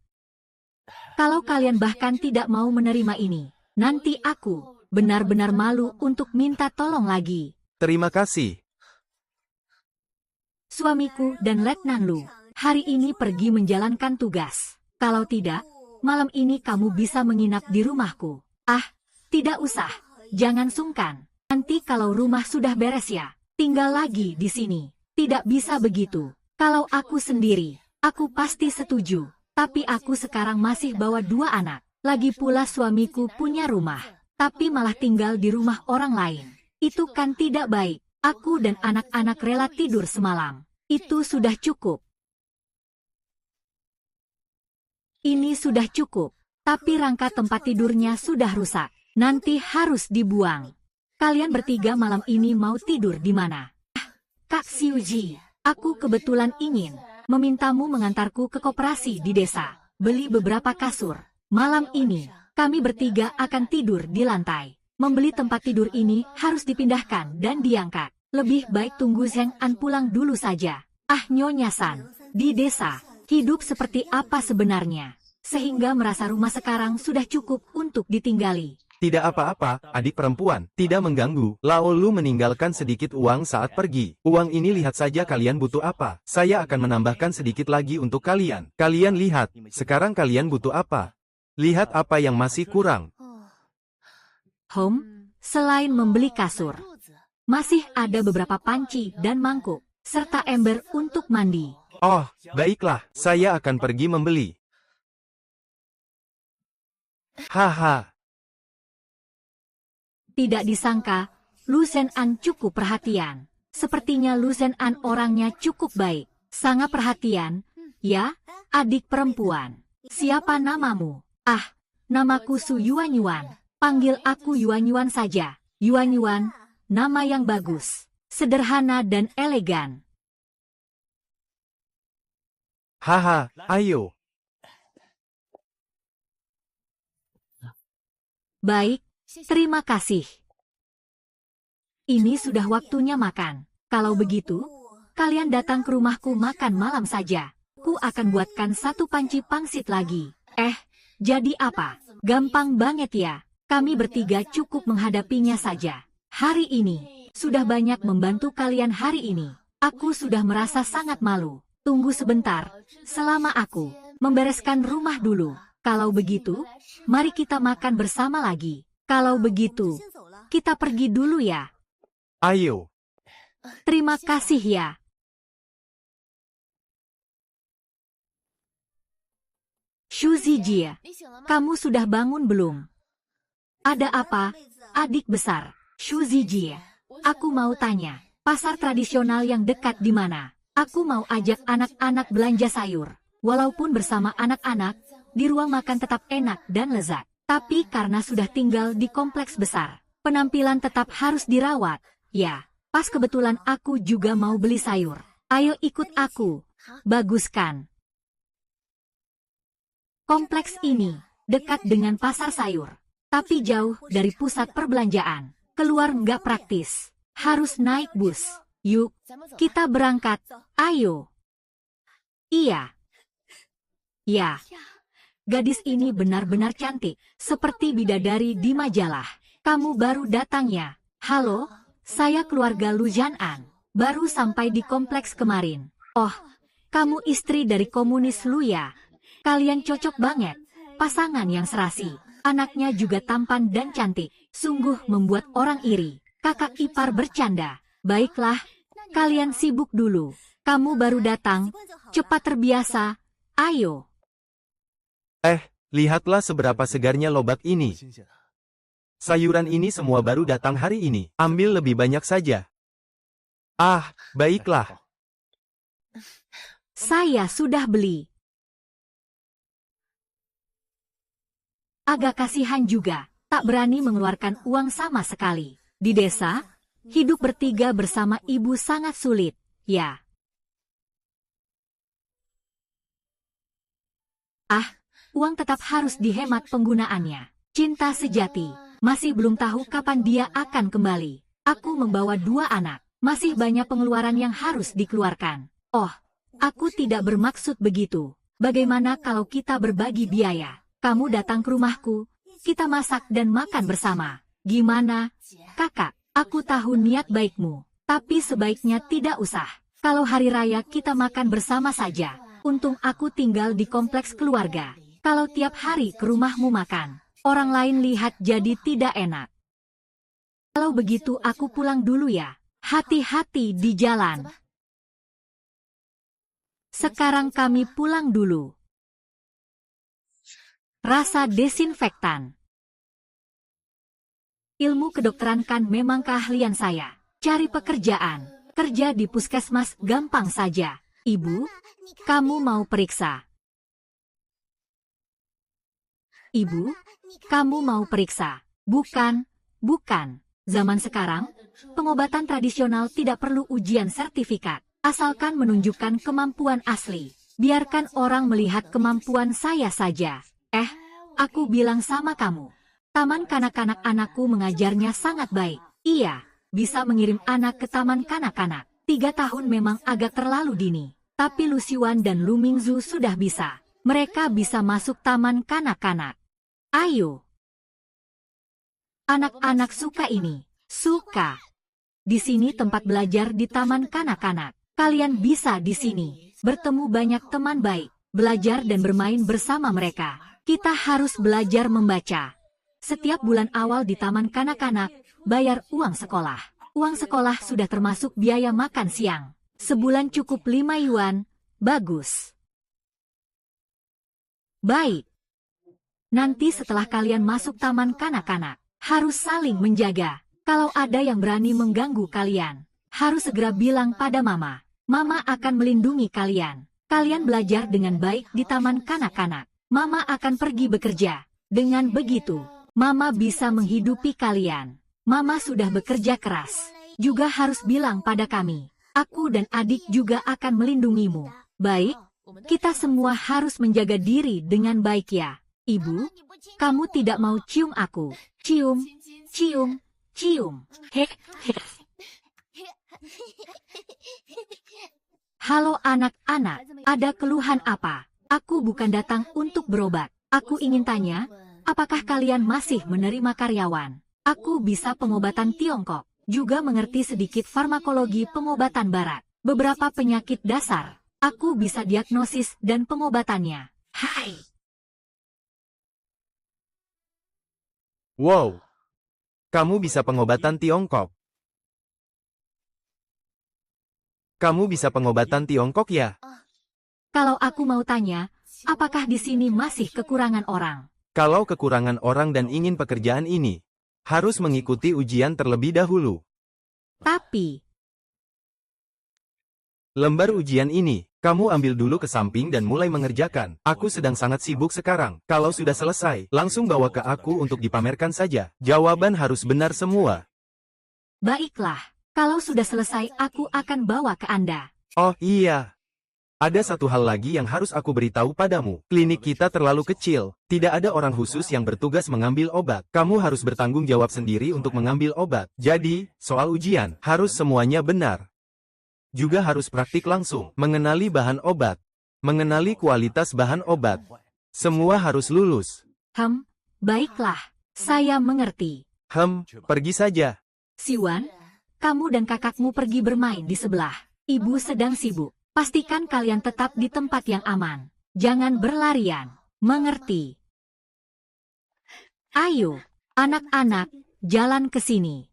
Kalau kalian bahkan tidak mau menerima ini, nanti aku benar-benar malu untuk minta tolong lagi. Terima kasih. Suamiku dan Letnan Lu hari ini pergi menjalankan tugas. Kalau tidak, malam ini kamu bisa menginap di rumahku. Tidak usah. Jangan sungkan. Nanti kalau rumah sudah beres ya, tinggal lagi di sini. Tidak bisa begitu. Kalau aku sendiri, aku pasti setuju. Tapi aku sekarang masih bawa 2 anak. Lagi pula suamiku punya rumah. Tapi malah tinggal di rumah orang lain. Itu kan tidak baik. Aku dan anak-anak rela tidur semalam. Itu sudah cukup. Ini sudah cukup. Tapi rangka tempat tidurnya sudah rusak. Nanti harus dibuang. Kalian bertiga malam ini mau tidur di mana? Kak Xiuji, aku kebetulan ingin memintamu mengantarku ke koperasi di desa. Beli beberapa kasur. Malam ini, kami bertiga akan tidur di lantai. Membeli tempat tidur ini harus dipindahkan dan diangkat. Lebih baik tunggu Zheng An pulang dulu saja. Nyonya San, di desa, hidup seperti apa sebenarnya? Sehingga merasa rumah sekarang sudah cukup untuk ditinggali. Tidak apa-apa, adik perempuan, tidak mengganggu. Lao Lu meninggalkan sedikit uang saat pergi. Uang ini lihat saja kalian butuh apa. Saya akan menambahkan sedikit lagi untuk kalian. Kalian lihat, sekarang kalian butuh apa. Lihat apa yang masih kurang. Selain membeli kasur, masih ada beberapa panci dan mangkuk, serta ember untuk mandi. Oh, baiklah, saya akan pergi membeli. Haha. Tidak disangka, Lu Zhen'an cukup perhatian. Sepertinya Lu Zhen'an orangnya cukup baik, sangat perhatian. Ya, adik perempuan. Siapa namamu? Ah, namaku Su Yuanyuan. Panggil aku Yuanyuan saja. Yuanyuan, nama yang bagus, sederhana dan elegan. Haha, ayo. Baik, terima kasih. Ini sudah waktunya makan. Kalau begitu, kalian datang ke rumahku makan malam saja. Ku akan buatkan satu panci pangsit lagi. Jadi apa? Gampang banget ya. Kami bertiga cukup menghadapinya saja. Hari ini, sudah banyak membantu kalian hari ini. Aku sudah merasa sangat malu. Tunggu sebentar, selama aku membereskan rumah dulu. Kalau begitu, mari kita makan bersama lagi. Kalau begitu, kita pergi dulu ya. Ayo. Terima kasih ya. Xu Zijie, kamu sudah bangun belum? Ada apa, adik besar? Xu Zijie, aku mau tanya, pasar tradisional yang dekat di mana? Aku mau ajak anak-anak belanja sayur. Walaupun bersama anak-anak, di ruang makan tetap enak dan lezat. Tapi karena sudah tinggal di kompleks besar, penampilan tetap harus dirawat. Ya, pas kebetulan aku juga mau beli sayur. Ayo ikut aku. Bagus kan? Kompleks ini dekat dengan pasar sayur, tapi jauh dari pusat perbelanjaan. Keluar nggak praktis. Harus naik bus. Yuk, kita berangkat. Ayo. Iya. Ya. Gadis ini benar-benar cantik, seperti bidadari di majalah. Kamu baru datang ya? Halo, saya keluarga Lu Zhen'an. Baru sampai di kompleks kemarin. Oh, kamu istri dari komunis Lu ya? Kalian cocok banget. Pasangan yang serasi. Anaknya juga tampan dan cantik. Sungguh membuat orang iri. Kakak ipar bercanda. Baiklah, kalian sibuk dulu. Kamu baru datang. Cepat terbiasa. Ayo. Lihatlah seberapa segarnya lobak ini. Sayuran ini semua baru datang hari ini. Ambil lebih banyak saja. Ah, baiklah. Saya sudah beli. Agak kasihan juga, tak berani mengeluarkan uang sama sekali. Di desa, hidup bertiga bersama ibu sangat sulit, ya. Uang tetap harus dihemat penggunaannya. Cinta sejati, masih belum tahu kapan dia akan kembali. Aku membawa 2 anak, masih banyak pengeluaran yang harus dikeluarkan. Oh, aku tidak bermaksud begitu. Bagaimana kalau kita berbagi biaya? Kamu datang ke rumahku, kita masak dan makan bersama. Gimana, kakak? Aku tahu niat baikmu, tapi sebaiknya tidak usah. Kalau hari raya kita makan bersama saja. Untung aku tinggal di kompleks keluarga. Kalau tiap hari ke rumahmu makan, orang lain lihat jadi tidak enak. Kalau begitu aku pulang dulu ya. Hati-hati di jalan. Sekarang kami pulang dulu. Rasa desinfektan. Ilmu kedokteran kan memang keahlian saya. Cari pekerjaan. Kerja di puskesmas gampang saja. Ibu, kamu mau periksa? Ibu, kamu mau periksa? Bukan. Zaman sekarang, pengobatan tradisional tidak perlu ujian sertifikat. Asalkan menunjukkan kemampuan asli. Biarkan orang melihat kemampuan saya saja. Aku bilang sama kamu. Taman kanak-kanak anakku mengajarnya sangat baik. Iya, bisa mengirim anak ke taman kanak-kanak. 3 tahun memang agak terlalu dini. Tapi Lu Xiwan dan Lu Mingzu sudah bisa. Mereka bisa masuk taman kanak-kanak. Ayo. Anak-anak suka ini. Suka. Di sini tempat belajar di taman kanak-kanak. Kalian bisa di sini bertemu banyak teman baik, belajar dan bermain bersama mereka. Kita harus belajar membaca. Setiap bulan awal di taman kanak-kanak, bayar uang sekolah. Uang sekolah sudah termasuk biaya makan siang. Sebulan cukup 5 yuan. Bagus. Baik. Nanti setelah kalian masuk taman kanak-kanak, harus saling menjaga. Kalau ada yang berani mengganggu kalian, harus segera bilang pada Mama. Mama akan melindungi kalian. Kalian belajar dengan baik di taman kanak-kanak. Mama akan pergi bekerja. Dengan begitu, Mama bisa menghidupi kalian. Mama sudah bekerja keras. Juga harus bilang pada kami. Aku dan adik juga akan melindungimu. Baik, kita semua harus menjaga diri dengan baik ya. Ibu, kamu tidak mau cium aku. Cium, cium, cium. Heh, heh. Halo anak-anak, ada keluhan apa? Aku bukan datang untuk berobat. Aku ingin tanya, apakah kalian masih menerima karyawan? Aku bisa pengobatan Tiongkok, juga mengerti sedikit farmakologi pengobatan barat. Beberapa penyakit dasar, aku bisa diagnosis dan pengobatannya. Hai. Wow. Kamu bisa pengobatan Tiongkok. Kamu bisa pengobatan Tiongkok ya? Kalau aku mau tanya, apakah di sini masih kekurangan orang? Kalau kekurangan orang dan ingin pekerjaan ini, harus mengikuti ujian terlebih dahulu. Tapi, lembar ujian ini, kamu ambil dulu ke samping dan mulai mengerjakan. Aku sedang sangat sibuk sekarang. Kalau sudah selesai, langsung bawa ke aku untuk dipamerkan saja. Jawaban harus benar semua. baiklah. Kalau sudah selesai, aku akan bawa ke Anda. Oh iya. Ada satu hal lagi yang harus aku beritahu padamu. Klinik kita terlalu kecil. Tidak ada orang khusus yang bertugas mengambil obat. Kamu harus bertanggung jawab sendiri untuk mengambil obat. Jadi, soal ujian, harus semuanya benar. Juga harus praktik langsung. Mengenali bahan obat. Mengenali kualitas bahan obat. Semua harus lulus. Baiklah. Saya mengerti. Pergi saja. Siwan, kamu dan kakakmu pergi bermain di sebelah. Ibu sedang sibuk. Pastikan kalian tetap di tempat yang aman. Jangan berlarian. Mengerti? Ayo, anak-anak, jalan ke sini.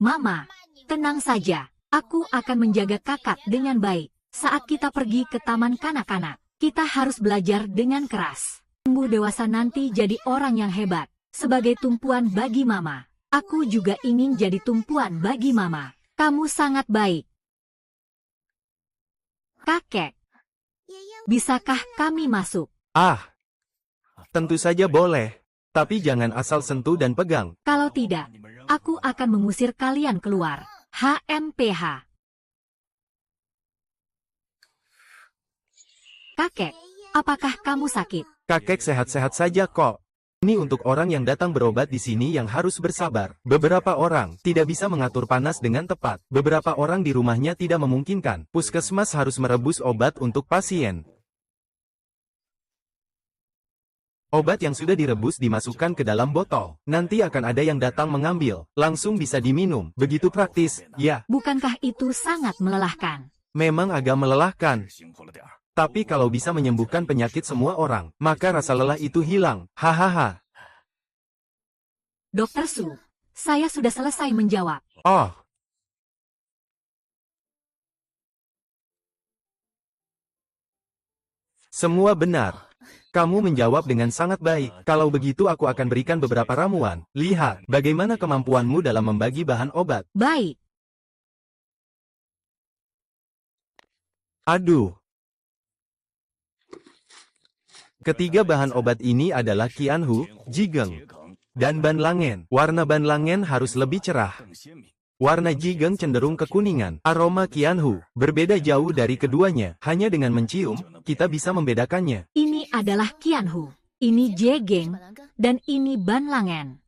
Mama, tenang saja. Aku akan menjaga kakak dengan baik. Saat kita pergi ke taman kanak-kanak, kita harus belajar dengan keras. Tumbuh dewasa nanti jadi orang yang hebat. Sebagai tumpuan bagi Mama. Aku juga ingin jadi tumpuan bagi Mama. Kamu sangat baik. Kakek, bisakah kami masuk? Tentu saja boleh. Tapi jangan asal sentuh dan pegang. Kalau tidak, aku akan mengusir kalian keluar. HMPH. Kakek, apakah kamu sakit? Kakek sehat-sehat saja kok. Ini untuk orang yang datang berobat di sini yang harus bersabar. Beberapa orang tidak bisa mengatur panas dengan tepat. Beberapa orang di rumahnya tidak memungkinkan. Puskesmas harus merebus obat untuk pasien. Obat yang sudah direbus dimasukkan ke dalam botol. Nanti akan ada yang datang mengambil. Langsung bisa diminum. Begitu praktis, ya. Bukankah itu sangat melelahkan? Memang agak melelahkan. Tapi kalau bisa menyembuhkan penyakit semua orang, maka rasa lelah itu hilang. Hahaha. Dokter Su, saya sudah selesai menjawab. Oh. Semua benar. Kamu menjawab dengan sangat baik. Kalau begitu aku akan berikan beberapa ramuan. Lihat, bagaimana kemampuanmu dalam membagi bahan obat. Baik. Aduh. Ketiga bahan obat ini adalah Qianhu, Jigeng, dan Banlangen. Warna Banlangen harus lebih cerah. Warna Jigeng cenderung kekuningan. Aroma Qianhu berbeda jauh dari keduanya. Hanya dengan mencium, kita bisa membedakannya. Ini adalah Qianhu, ini Jigeng, dan ini Banlangen.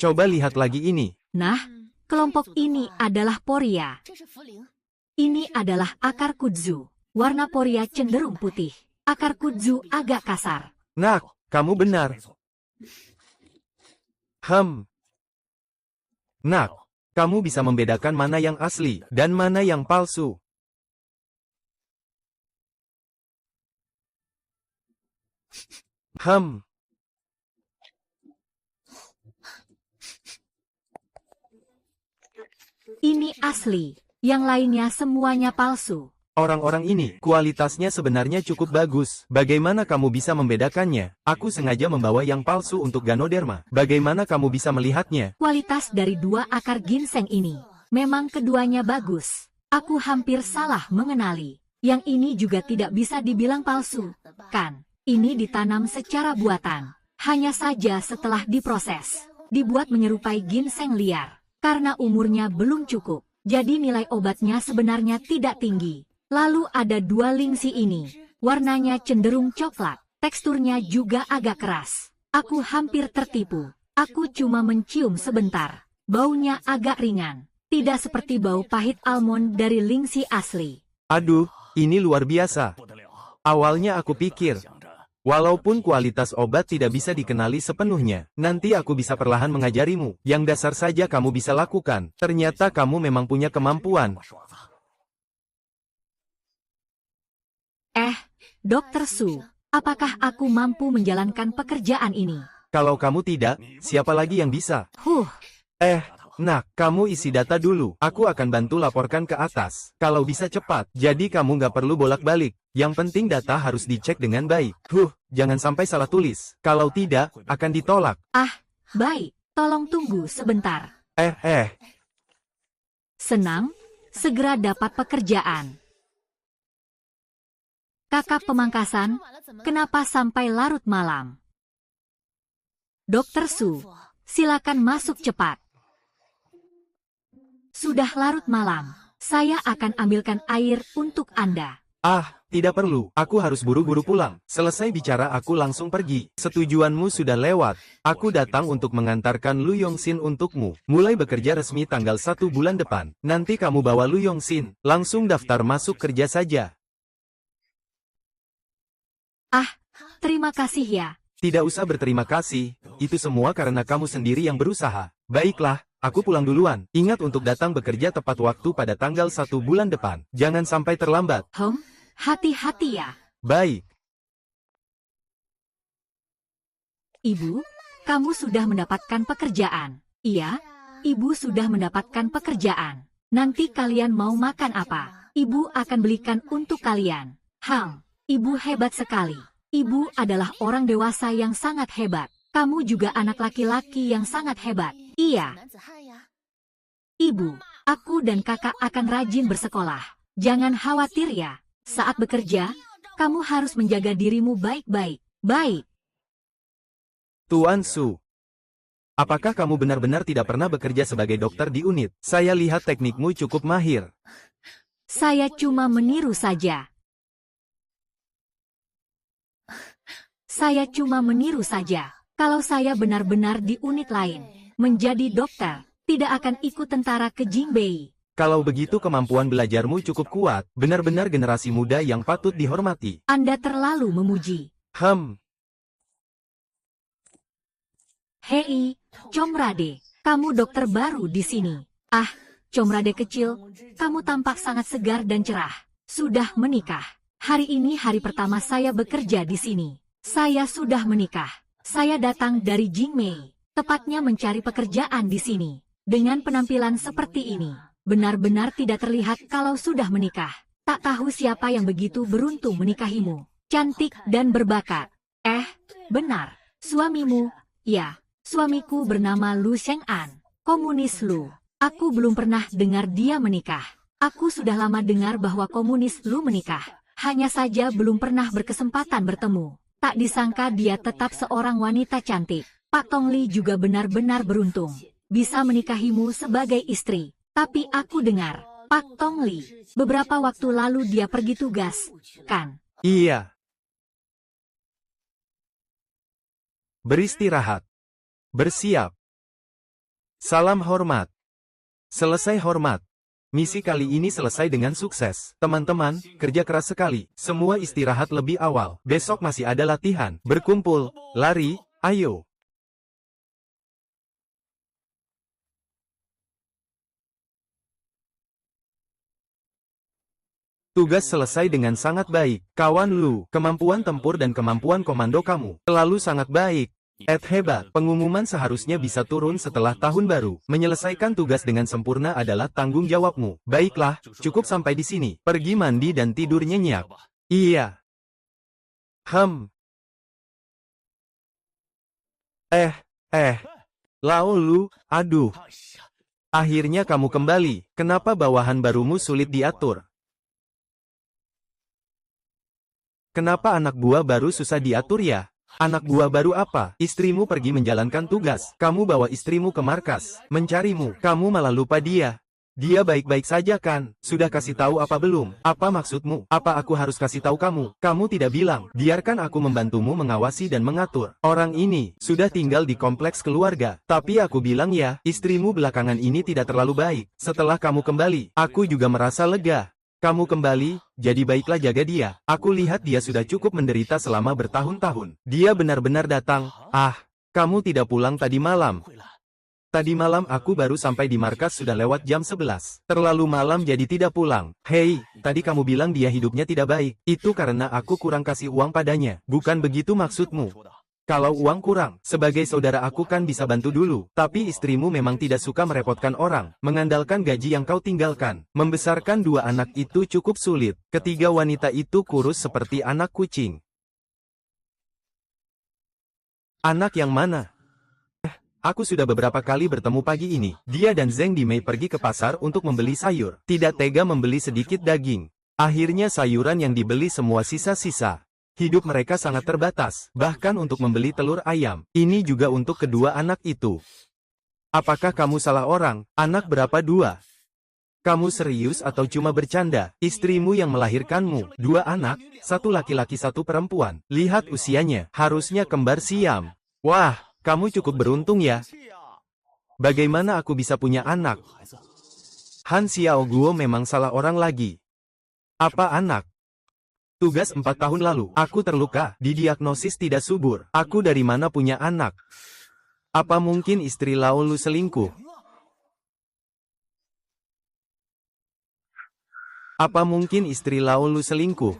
Coba lihat lagi ini. Nah, kelompok ini adalah Poria. Ini adalah akar kudzu. Warna Poria cenderung putih. akar kudzu agak kasar. Nak, kamu benar. Nak, kamu bisa membedakan mana yang asli dan mana yang palsu. Ini asli, yang lainnya semuanya palsu. Orang-orang ini, kualitasnya sebenarnya cukup bagus. Bagaimana kamu bisa membedakannya? Aku sengaja membawa yang palsu untuk Ganoderma. Bagaimana kamu bisa melihatnya? Kualitas dari dua akar ginseng ini, memang keduanya bagus. Aku hampir salah mengenali. Yang ini juga tidak bisa dibilang palsu, kan? Ini ditanam secara buatan. Hanya saja setelah diproses, dibuat menyerupai ginseng liar. Karena umurnya belum cukup, jadi nilai obatnya sebenarnya tidak tinggi. Lalu ada dua lingsi ini, warnanya cenderung coklat, teksturnya juga agak keras. Aku hampir tertipu, aku cuma mencium sebentar. Baunya agak ringan, tidak seperti bau pahit almond dari lingsi asli. Aduh, ini luar biasa. Awalnya aku pikir, walaupun kualitas obat tidak bisa dikenali sepenuhnya, nanti aku bisa perlahan mengajarimu. Yang dasar saja kamu bisa lakukan. Ternyata kamu memang punya kemampuan. Dokter Su, apakah aku mampu menjalankan pekerjaan ini? Kalau kamu tidak, siapa lagi yang bisa? Nak, kamu isi data dulu. Aku akan bantu laporkan ke atas. Kalau bisa cepat, jadi kamu nggak perlu bolak-balik. Yang penting data harus dicek dengan baik. Jangan sampai salah tulis. Kalau tidak, akan ditolak. Baik. Tolong tunggu sebentar. Senang, segera dapat pekerjaan. Kakak pemangkasan, kenapa sampai larut malam? Dokter Su, silakan masuk cepat. Sudah larut malam, saya akan ambilkan air untuk Anda. Tidak perlu. Aku harus buru-buru pulang. Selesai bicara aku langsung pergi. Setujuanmu sudah lewat. Aku datang untuk mengantarkan Lu Yongxin untukmu. Mulai bekerja resmi tanggal 1 bulan depan. Nanti kamu bawa Lu Yongxin. Langsung daftar masuk kerja saja. Terima kasih ya. Tidak usah berterima kasih. Itu semua karena kamu sendiri yang berusaha. Baiklah, aku pulang duluan. Ingat untuk datang bekerja tepat waktu pada tanggal 1 bulan depan. Jangan sampai terlambat. Hati-hati ya. Baik. Ibu, kamu sudah mendapatkan pekerjaan. Iya, Ibu sudah mendapatkan pekerjaan. Nanti kalian mau makan apa? Ibu akan belikan untuk kalian. Ibu hebat sekali. Ibu adalah orang dewasa yang sangat hebat. Kamu juga anak laki-laki yang sangat hebat. Iya. Ibu, aku dan kakak akan rajin bersekolah. Jangan khawatir ya. Saat bekerja, kamu harus menjaga dirimu baik-baik. Baik. Tuan Su. Apakah kamu benar-benar tidak pernah bekerja sebagai dokter di unit? Saya lihat teknikmu cukup mahir. Saya cuma meniru saja. Kalau saya benar-benar di unit lain, menjadi dokter, tidak akan ikut tentara ke Jingbei. Kalau begitu kemampuan belajarmu cukup kuat, benar-benar generasi muda yang patut dihormati. Anda terlalu memuji. Hei, Comrade, kamu dokter baru di sini. Comrade kecil, kamu tampak sangat segar dan cerah. Sudah menikah. Hari ini hari pertama saya bekerja di sini. Saya sudah menikah. Saya datang dari Jingmei, tepatnya mencari pekerjaan di sini. Dengan penampilan seperti ini, benar-benar tidak terlihat kalau sudah menikah. Tak tahu siapa yang begitu beruntung menikahimu. Cantik dan berbakat. Benar. Suamimu? Ya, suamiku bernama Lu Sheng'an. Komunis Lu. Aku belum pernah dengar dia menikah. Aku sudah lama dengar bahwa komunis Lu menikah. Hanya saja belum pernah berkesempatan bertemu. Tak disangka dia tetap seorang wanita cantik. Pak Tongli juga benar-benar beruntung. Bisa menikahimu sebagai istri. Tapi aku dengar, Pak Tongli, beberapa waktu lalu dia pergi tugas, kan? Iya. Beristirahat. Bersiap. Salam hormat. Selesai hormat. Misi kali ini selesai dengan sukses. Teman-teman, kerja keras sekali. Semua istirahat lebih awal. Besok masih ada latihan. Berkumpul, lari, ayo. Tugas selesai dengan sangat baik. Kawan Lu, kemampuan tempur dan kemampuan komando kamu selalu sangat baik. Ed hebat, pengumuman seharusnya bisa turun setelah tahun baru. Menyelesaikan tugas dengan sempurna adalah tanggung jawabmu. Baiklah, cukup sampai di sini. Pergi mandi dan tidur nyenyak. Iya. Lalu, aduh. Akhirnya kamu kembali. Kenapa bawahan barumu sulit diatur? Kenapa anak buah baru susah diatur ya? Anak buah baru apa? Istrimu pergi menjalankan tugas. Kamu bawa istrimu ke markas, mencarimu. Kamu malah lupa dia. Dia baik-baik saja kan? Sudah kasih tahu apa belum? Apa maksudmu? Apa aku harus kasih tahu kamu? Kamu tidak bilang. Biarkan aku membantumu mengawasi dan mengatur. Orang ini sudah tinggal di kompleks keluarga. Tapi aku bilang ya, istrimu belakangan ini tidak terlalu baik. Setelah kamu kembali, aku juga merasa lega. Kamu kembali, jadi baiklah jaga dia. Aku lihat dia sudah cukup menderita selama bertahun-tahun. Dia benar-benar datang. Kamu tidak pulang tadi malam. Tadi malam aku baru sampai di markas sudah lewat jam 11. Terlalu malam jadi tidak pulang. Hei, tadi kamu bilang dia hidupnya tidak baik. Itu karena aku kurang kasih uang padanya. Bukan begitu maksudmu? Kalau uang kurang, sebagai saudara aku kan bisa bantu dulu. Tapi istrimu memang tidak suka merepotkan orang, mengandalkan gaji yang kau tinggalkan. Membesarkan dua anak itu cukup sulit. Ketiga wanita itu kurus seperti anak kucing. Anak yang mana? Aku sudah beberapa kali bertemu pagi ini. Dia dan Zheng Dimei pergi ke pasar untuk membeli sayur. Tidak tega membeli sedikit daging. Akhirnya sayuran yang dibeli semua sisa-sisa. Hidup mereka sangat terbatas, bahkan untuk membeli telur ayam. Ini juga untuk kedua anak itu. Apakah kamu salah orang? Anak berapa dua? Kamu serius atau cuma bercanda? Istrimu yang melahirkanmu, dua anak, satu laki-laki satu perempuan. Lihat usianya, harusnya kembar Siam. Wah, kamu cukup beruntung ya. Bagaimana aku bisa punya anak? Han Xiaoguo memang salah orang lagi. Apa anak? Tugas 4 tahun lalu, aku terluka, didiagnosis tidak subur. Aku dari mana punya anak? Apa mungkin istri Laolu selingkuh? Apa mungkin istri Laolu selingkuh?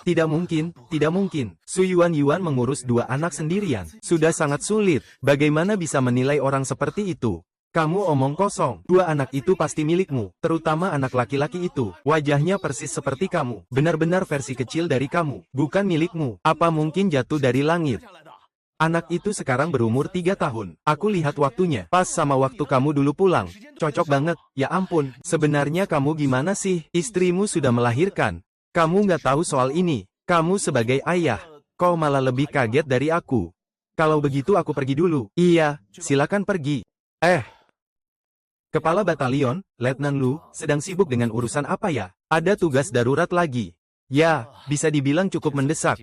Tidak mungkin, tidak mungkin. Su Yuan mengurus dua anak sendirian. Sudah sangat sulit. Bagaimana bisa menilai orang seperti itu? Kamu omong kosong. Dua anak itu pasti milikmu, terutama anak laki-laki itu. Wajahnya persis seperti kamu. Benar-benar versi kecil dari kamu. Bukan milikmu. Apa mungkin jatuh dari langit? Anak itu sekarang berumur 3 tahun. Aku lihat waktunya. Pas sama waktu kamu dulu pulang. Cocok banget. Ya ampun. Sebenarnya kamu gimana sih? Istrimu sudah melahirkan. Kamu nggak tahu soal ini. Kamu sebagai ayah. Kau malah lebih kaget dari aku. Kalau begitu aku pergi dulu. Iya, silakan pergi. Kepala Batalion, Letnan Lu, sedang sibuk dengan urusan apa ya? Ada tugas darurat lagi. Ya, bisa dibilang cukup mendesak.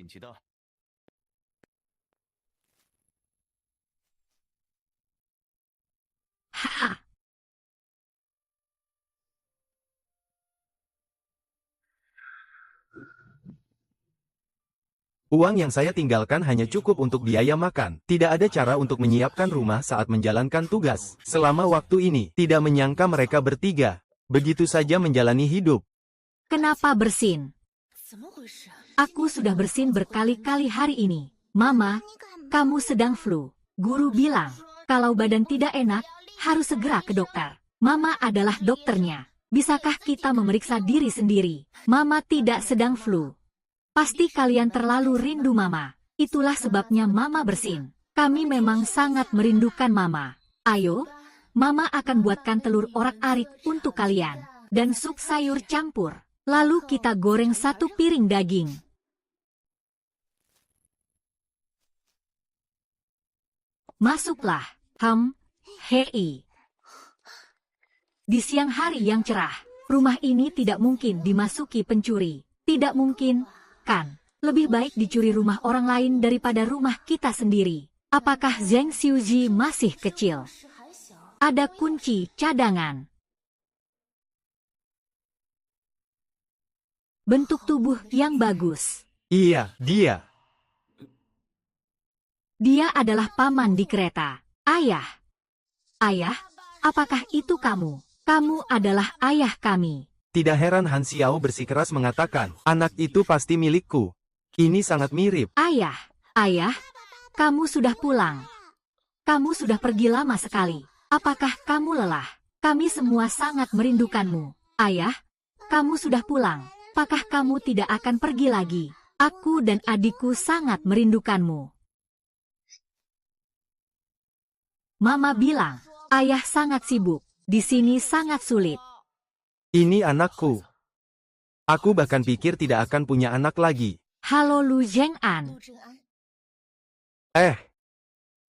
Uang yang saya tinggalkan hanya cukup untuk biaya makan. Tidak ada cara untuk menyiapkan rumah saat menjalankan tugas. Selama waktu ini, tidak menyangka mereka bertiga. Begitu saja menjalani hidup. Kenapa bersin? Aku sudah bersin berkali-kali hari ini. Mama, kamu sedang flu. Guru bilang, kalau badan tidak enak, harus segera ke dokter. Mama adalah dokternya. Bisakah kita memeriksa diri sendiri? Mama tidak sedang flu. Pasti kalian terlalu rindu Mama. Itulah sebabnya Mama bersin. Kami memang sangat merindukan Mama. Ayo, Mama akan buatkan telur orak-arik untuk kalian. Dan sup sayur campur. Lalu kita goreng 1 piring daging. Masuklah, Hei. Di siang hari yang cerah, rumah ini tidak mungkin dimasuki pencuri. Tidak mungkin, kan? Lebih baik dicuri rumah orang lain daripada rumah kita sendiri. Apakah Zheng Xiuji masih kecil? Ada kunci cadangan. Bentuk tubuh yang bagus. Iya, dia. Dia adalah paman di kereta. Ayah. Ayah, apakah itu kamu? Kamu adalah ayah kami. Tidak heran Han Xiao bersikeras mengatakan, anak itu pasti milikku. Ini sangat mirip. Ayah, ayah, kamu sudah pulang. Kamu sudah pergi lama sekali. Apakah kamu lelah? Kami semua sangat merindukanmu. Ayah, kamu sudah pulang. Apakah kamu tidak akan pergi lagi? Aku dan adikku sangat merindukanmu. Mama bilang, ayah sangat sibuk. Di sini sangat sulit. Ini anakku. Aku bahkan pikir tidak akan punya anak lagi. Halo Lu Zheng'an.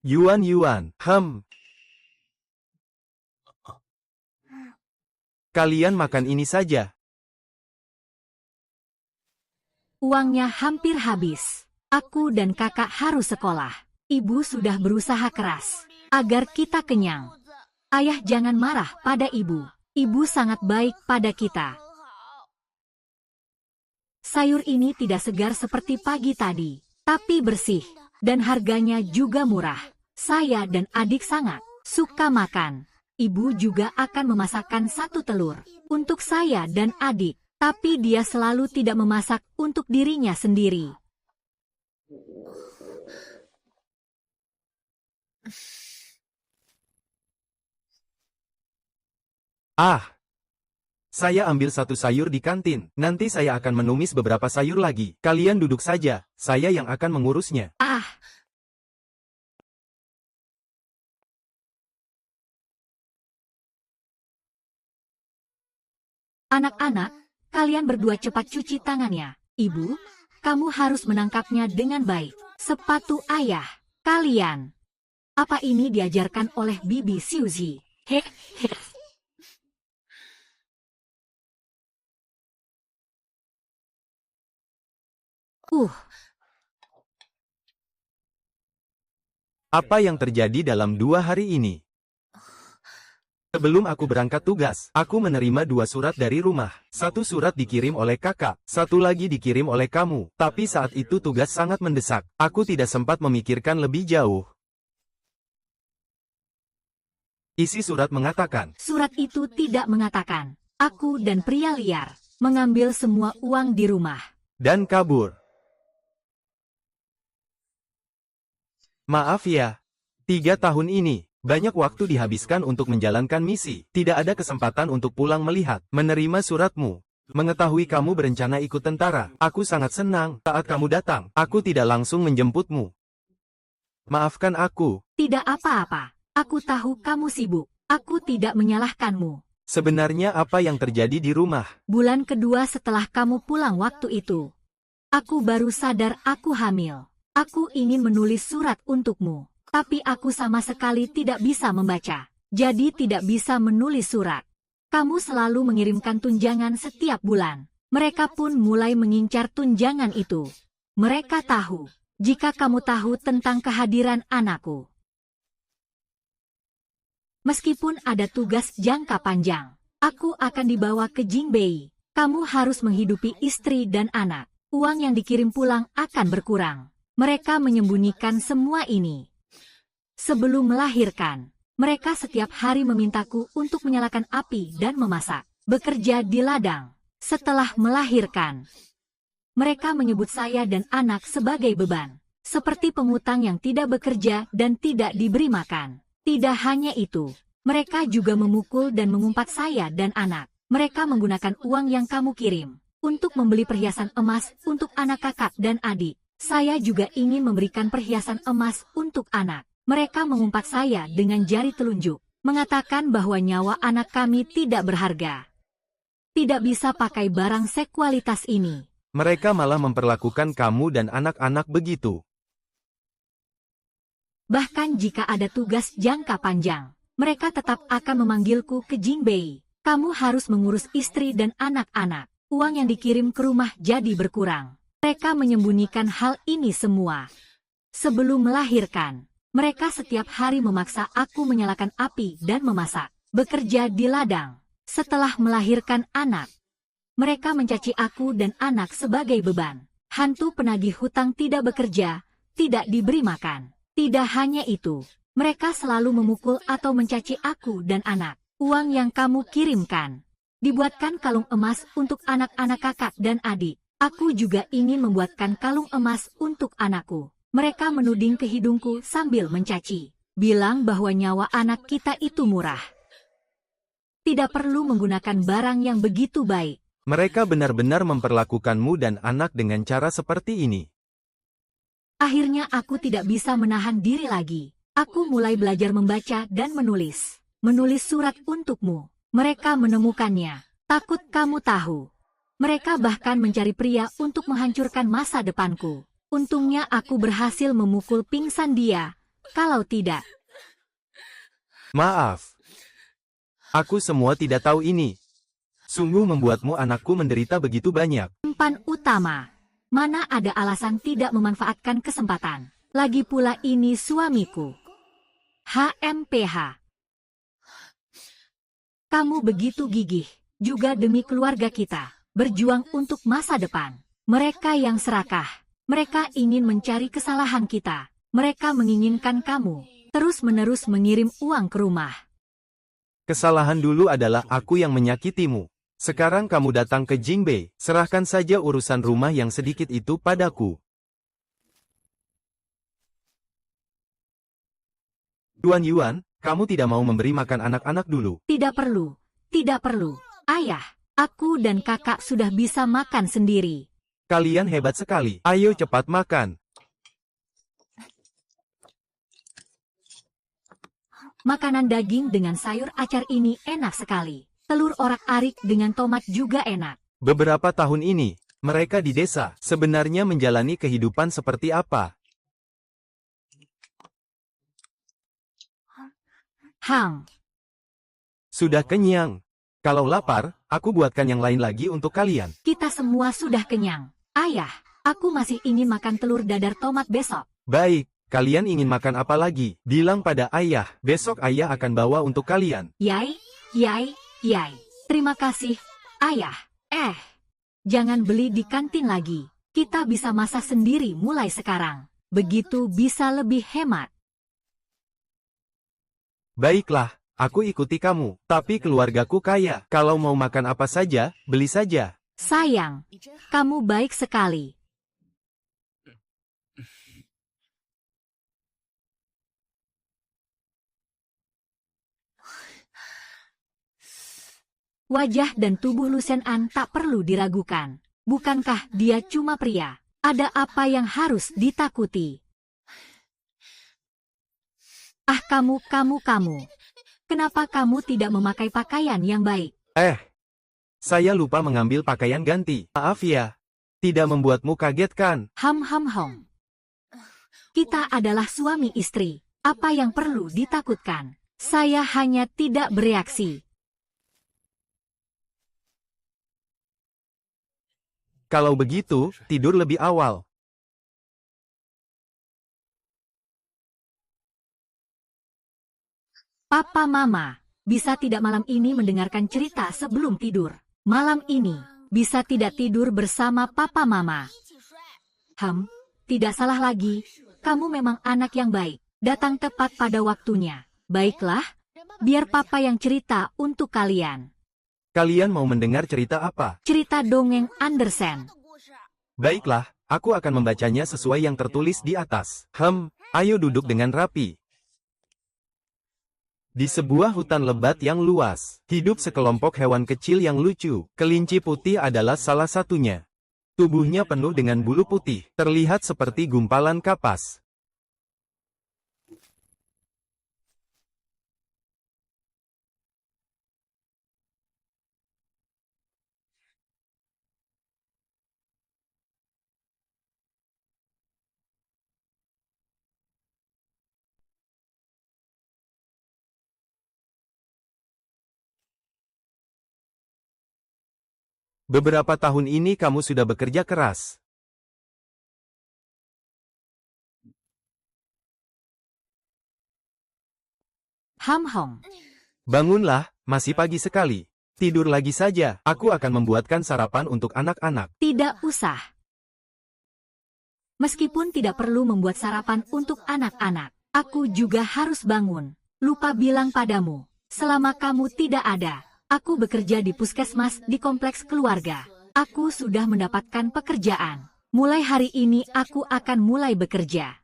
Yuan. Kalian makan ini saja. Uangnya hampir habis. Aku dan kakak harus sekolah. Ibu sudah berusaha keras agar kita kenyang. Ayah jangan marah pada ibu. Ibu sangat baik pada kita. Sayur ini tidak segar seperti pagi tadi, tapi bersih. Dan harganya juga murah. Saya dan adik sangat suka makan. Ibu juga akan memasakkan 1 telur untuk saya dan adik. Tapi dia selalu tidak memasak untuk dirinya sendiri. Saya ambil 1 sayur di kantin. Nanti saya akan menumis beberapa sayur lagi. Kalian duduk saja, saya yang akan mengurusnya. Anak-anak, kalian berdua cepat cuci tangannya. Ibu, kamu harus menangkapnya dengan baik. Sepatu ayah, kalian. Apa ini diajarkan oleh Bibi Siuzi? Apa yang terjadi dalam 2 hari ini? Sebelum aku berangkat tugas, aku menerima 2 surat dari rumah. 1 surat dikirim oleh kakak, 1 lagi dikirim oleh kamu. Tapi saat itu tugas sangat mendesak. Aku tidak sempat memikirkan lebih jauh. Isi surat mengatakan, Surat itu tidak mengatakan, aku dan pria liar mengambil semua uang di rumah. Dan kabur. Maaf ya, 3 tahun ini, banyak waktu dihabiskan untuk menjalankan misi. Tidak ada kesempatan untuk pulang melihat, menerima suratmu. Mengetahui kamu berencana ikut tentara, aku sangat senang. Saat kamu datang, aku tidak langsung menjemputmu. Maafkan aku. Tidak apa-apa, aku tahu kamu sibuk. Aku tidak menyalahkanmu. Sebenarnya apa yang terjadi di rumah? Bulan kedua setelah kamu pulang waktu itu, aku baru sadar aku hamil. Aku ingin menulis surat untukmu, tapi aku sama sekali tidak bisa membaca. Jadi tidak bisa menulis surat. Kamu selalu mengirimkan tunjangan setiap bulan. Mereka pun mulai mengincar tunjangan itu. Mereka tahu, jika kamu tahu tentang kehadiran anakku. Meskipun ada tugas jangka panjang, aku akan dibawa ke Jingbei. Kamu harus menghidupi istri dan anak. Uang yang dikirim pulang akan berkurang. Mereka menyembunyikan semua ini. Sebelum melahirkan, mereka setiap hari memintaku untuk menyalakan api dan memasak, bekerja di ladang. Setelah melahirkan, mereka menyebut saya dan anak sebagai beban, seperti pengutang yang tidak bekerja dan tidak diberi makan. Tidak hanya itu, mereka juga memukul dan mengumpat saya dan anak. Mereka menggunakan uang yang kamu kirim untuk membeli perhiasan emas untuk anak kakak dan adik. Saya juga ingin memberikan perhiasan emas untuk anak. Mereka mengumpat saya dengan jari telunjuk, mengatakan bahwa nyawa anak kami tidak berharga. Tidak bisa pakai barang sekualitas ini. Mereka malah memperlakukan kamu dan anak-anak begitu. Bahkan jika ada tugas jangka panjang, mereka tetap akan memanggilku ke Jingbei. Kamu harus mengurus istri dan anak-anak. Uang yang dikirim ke rumah jadi berkurang. Mereka menyembunyikan hal ini semua. Sebelum melahirkan, Mereka setiap hari memaksa aku menyalakan api dan memasak, bekerja di ladang. Setelah melahirkan anak, mereka mencaci aku dan anak sebagai beban. Hantu penagih hutang tidak bekerja, tidak diberi makan. Tidak hanya itu, mereka selalu memukul atau mencaci aku dan anak. Uang yang kamu kirimkan dibuatkan kalung emas untuk anak-anak kakak dan adik. Aku juga ingin membuatkan kalung emas untuk anakku. Mereka menuding ke hidungku sambil mencaci. Bilang bahwa nyawa anak kita itu murah. Tidak perlu menggunakan barang yang begitu baik. Mereka benar-benar memperlakukanmu dan anak dengan cara seperti ini. Akhirnya aku tidak bisa menahan diri lagi. Aku mulai belajar membaca dan menulis. Menulis surat untukmu. Mereka menemukannya. Takut kamu tahu. Mereka bahkan mencari pria untuk menghancurkan masa depanku. Untungnya aku berhasil memukul pingsan dia. Kalau tidak. Maaf. Aku semua tidak tahu ini. Sungguh membuatmu anakku menderita begitu banyak. Umpan utama. Mana ada alasan tidak memanfaatkan kesempatan. Lagi pula ini suamiku. HMPH. Kamu begitu gigih. Juga demi keluarga kita. Berjuang untuk masa depan. Mereka yang serakah. Mereka ingin mencari kesalahan kita. Mereka menginginkan kamu terus-menerus mengirim uang ke rumah. Kesalahan dulu adalah aku yang menyakitimu. Sekarang kamu datang ke Jingbei, serahkan saja urusan rumah yang sedikit itu padaku. Tuan Yuan, kamu tidak mau memberi makan anak-anak dulu? Tidak perlu. Tidak perlu. Ayah, aku dan kakak sudah bisa makan sendiri. Kalian hebat sekali. Ayo cepat makan. Makanan daging dengan sayur acar ini enak sekali. Telur orak-arik dengan tomat juga enak. Beberapa tahun ini, mereka di desa sebenarnya menjalani kehidupan seperti apa? Hang. Sudah kenyang. Kalau lapar, aku buatkan yang lain lagi untuk kalian. Kita semua sudah kenyang. Ayah, aku masih ingin makan telur dadar tomat besok. Baik, kalian ingin makan apa lagi? Bilang pada ayah, besok ayah akan bawa untuk kalian. Yai, yai, yai. Terima kasih, ayah. Jangan beli di kantin lagi. Kita bisa masak sendiri mulai sekarang. Begitu bisa lebih hemat. Baiklah, aku ikuti kamu. Tapi keluargaku kaya. Kalau mau makan apa saja, beli saja. Sayang, kamu baik sekali. Wajah dan tubuh Lucien An tak perlu diragukan. Bukankah dia cuma pria? Ada apa yang harus ditakuti? Ah kamu. Kenapa kamu tidak memakai pakaian yang baik? Saya lupa mengambil pakaian ganti. Maaf ya. Tidak membuatmu kaget kan? Ham. Kita adalah suami istri. Apa yang perlu ditakutkan? Saya hanya tidak bereaksi. Kalau begitu, tidur lebih awal. Papa Mama, bisa tidak malam ini mendengarkan cerita sebelum tidur? Malam ini, bisa tidak tidur bersama Papa Mama? Tidak salah lagi. Kamu memang anak yang baik. Datang tepat pada waktunya. Baiklah, biar Papa yang cerita untuk kalian. Kalian mau mendengar cerita apa? Cerita dongeng Andersen. Baiklah, aku akan membacanya sesuai yang tertulis di atas. Ayo duduk dengan rapi. Di sebuah hutan lebat yang luas, hidup sekelompok hewan kecil yang lucu. Kelinci putih adalah salah satunya. Tubuhnya penuh dengan bulu putih, terlihat seperti gumpalan kapas. Beberapa tahun ini kamu sudah bekerja keras. Ham Hong. Bangunlah, masih pagi sekali. Tidur lagi saja, aku akan membuatkan sarapan untuk anak-anak. Tidak usah. Meskipun tidak perlu membuat sarapan untuk anak-anak, aku juga harus bangun. Lupa bilang padamu, selama kamu tidak ada, aku bekerja di puskesmas di kompleks keluarga. Aku sudah mendapatkan pekerjaan. Mulai hari ini aku akan mulai bekerja.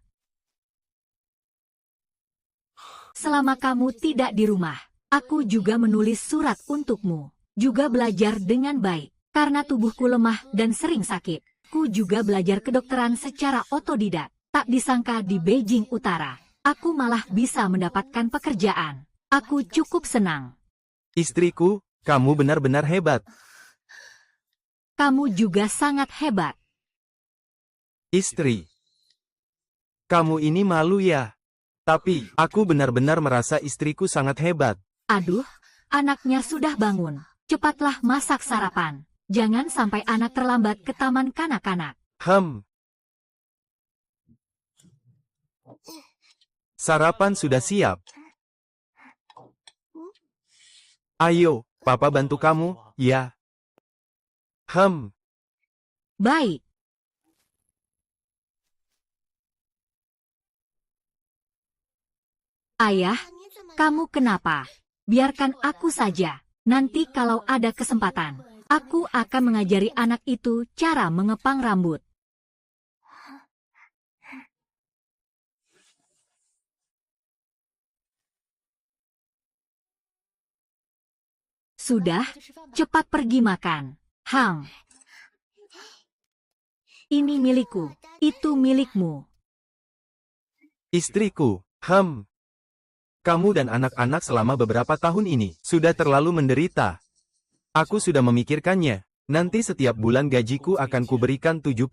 Selama kamu tidak di rumah, aku juga menulis surat untukmu. Juga belajar dengan baik, karena tubuhku lemah dan sering sakit. Aku juga belajar kedokteran secara otodidak. Tak disangka di Beijing Utara, aku malah bisa mendapatkan pekerjaan. Aku cukup senang. Istriku, kamu benar-benar hebat. Kamu juga sangat hebat. Istri, kamu ini malu ya? Tapi, aku benar-benar merasa istriku sangat hebat. Aduh, anaknya sudah bangun. Cepatlah masak sarapan. Jangan sampai anak terlambat ke taman kanak-kanak. Sarapan sudah siap. Ayo, Papa bantu kamu, ya. Baik. Ayah, kamu kenapa? Biarkan aku saja. Nanti kalau ada kesempatan, aku akan mengajari anak itu cara mengepang rambut. Sudah, cepat pergi makan. Hang. Ini milikku, itu milikmu. Istriku, kamu dan anak-anak selama beberapa tahun ini sudah terlalu menderita. Aku sudah memikirkannya. Nanti setiap bulan gajiku akan kuberikan 70.000.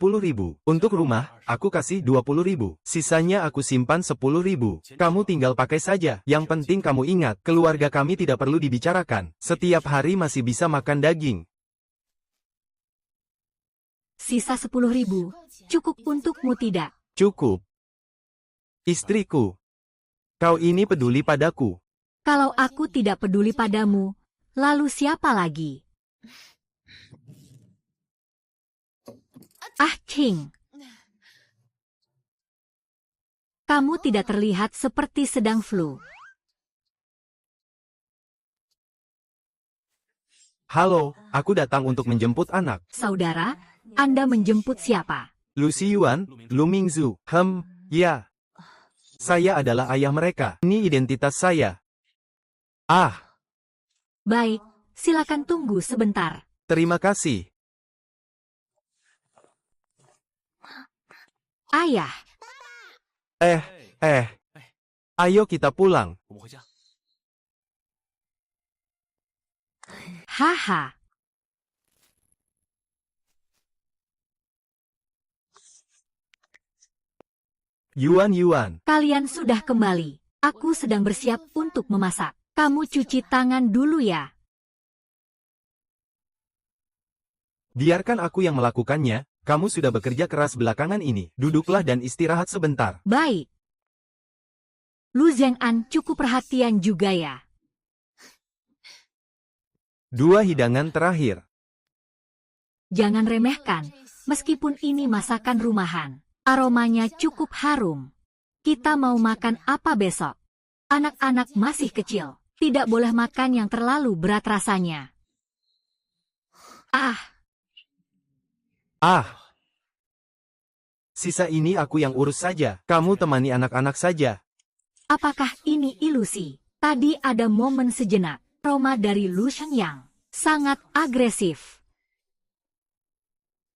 Untuk rumah, aku kasih 20.000. Sisanya aku simpan 10.000. Kamu tinggal pakai saja. Yang penting kamu ingat, keluarga kami tidak perlu dibicarakan. Setiap hari masih bisa makan daging. Sisa 10.000, cukup untukmu tidak? Cukup. Istriku, kau ini peduli padaku. Kalau aku tidak peduli padamu, lalu siapa lagi? Ah, King. Kamu tidak terlihat seperti sedang flu. Halo, aku datang untuk menjemput anak. Saudara, Anda menjemput siapa? Lu Xiyuan, Lu Mingzu. Ya. Saya adalah ayah mereka. Ini identitas saya. Ah. Baik, silakan tunggu sebentar. Terima kasih. Ayah. Ayo kita pulang. Haha. Yuan. Kalian sudah kembali. Aku sedang bersiap untuk memasak. Kamu cuci tangan dulu ya. Biarkan aku yang melakukannya. Kamu sudah bekerja keras belakangan ini. Duduklah dan istirahat sebentar. Baik. Lu Zheng'an cukup perhatian juga ya. 2 hidangan terakhir. Jangan remehkan, meskipun ini masakan rumahan. Aromanya cukup harum. Kita mau makan apa besok? Anak-anak masih kecil. Tidak boleh makan yang terlalu berat rasanya. Sisa ini aku yang urus saja. Kamu temani anak-anak saja. Apakah ini ilusi? Tadi ada momen sejenak. Aroma dari Lu Shengyang sangat agresif.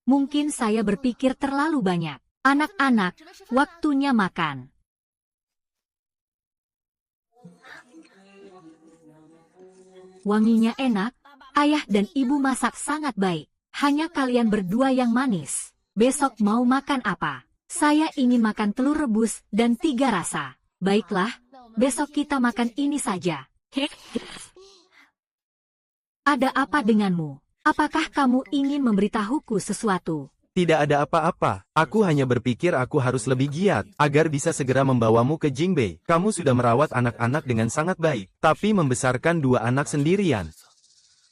Mungkin saya berpikir terlalu banyak. Anak-anak, waktunya makan. Wanginya enak, ayah dan ibu masak sangat baik. Hanya kalian berdua yang manis. Besok mau makan apa? Saya ingin makan telur rebus dan 3 rasa. Baiklah, besok kita makan ini saja. Ada apa denganmu? Apakah kamu ingin memberitahuku sesuatu? Tidak ada apa-apa. Aku hanya berpikir aku harus lebih giat, agar bisa segera membawamu ke Jingbei. Kamu sudah merawat anak-anak dengan sangat baik, tapi membesarkan 2 anak sendirian.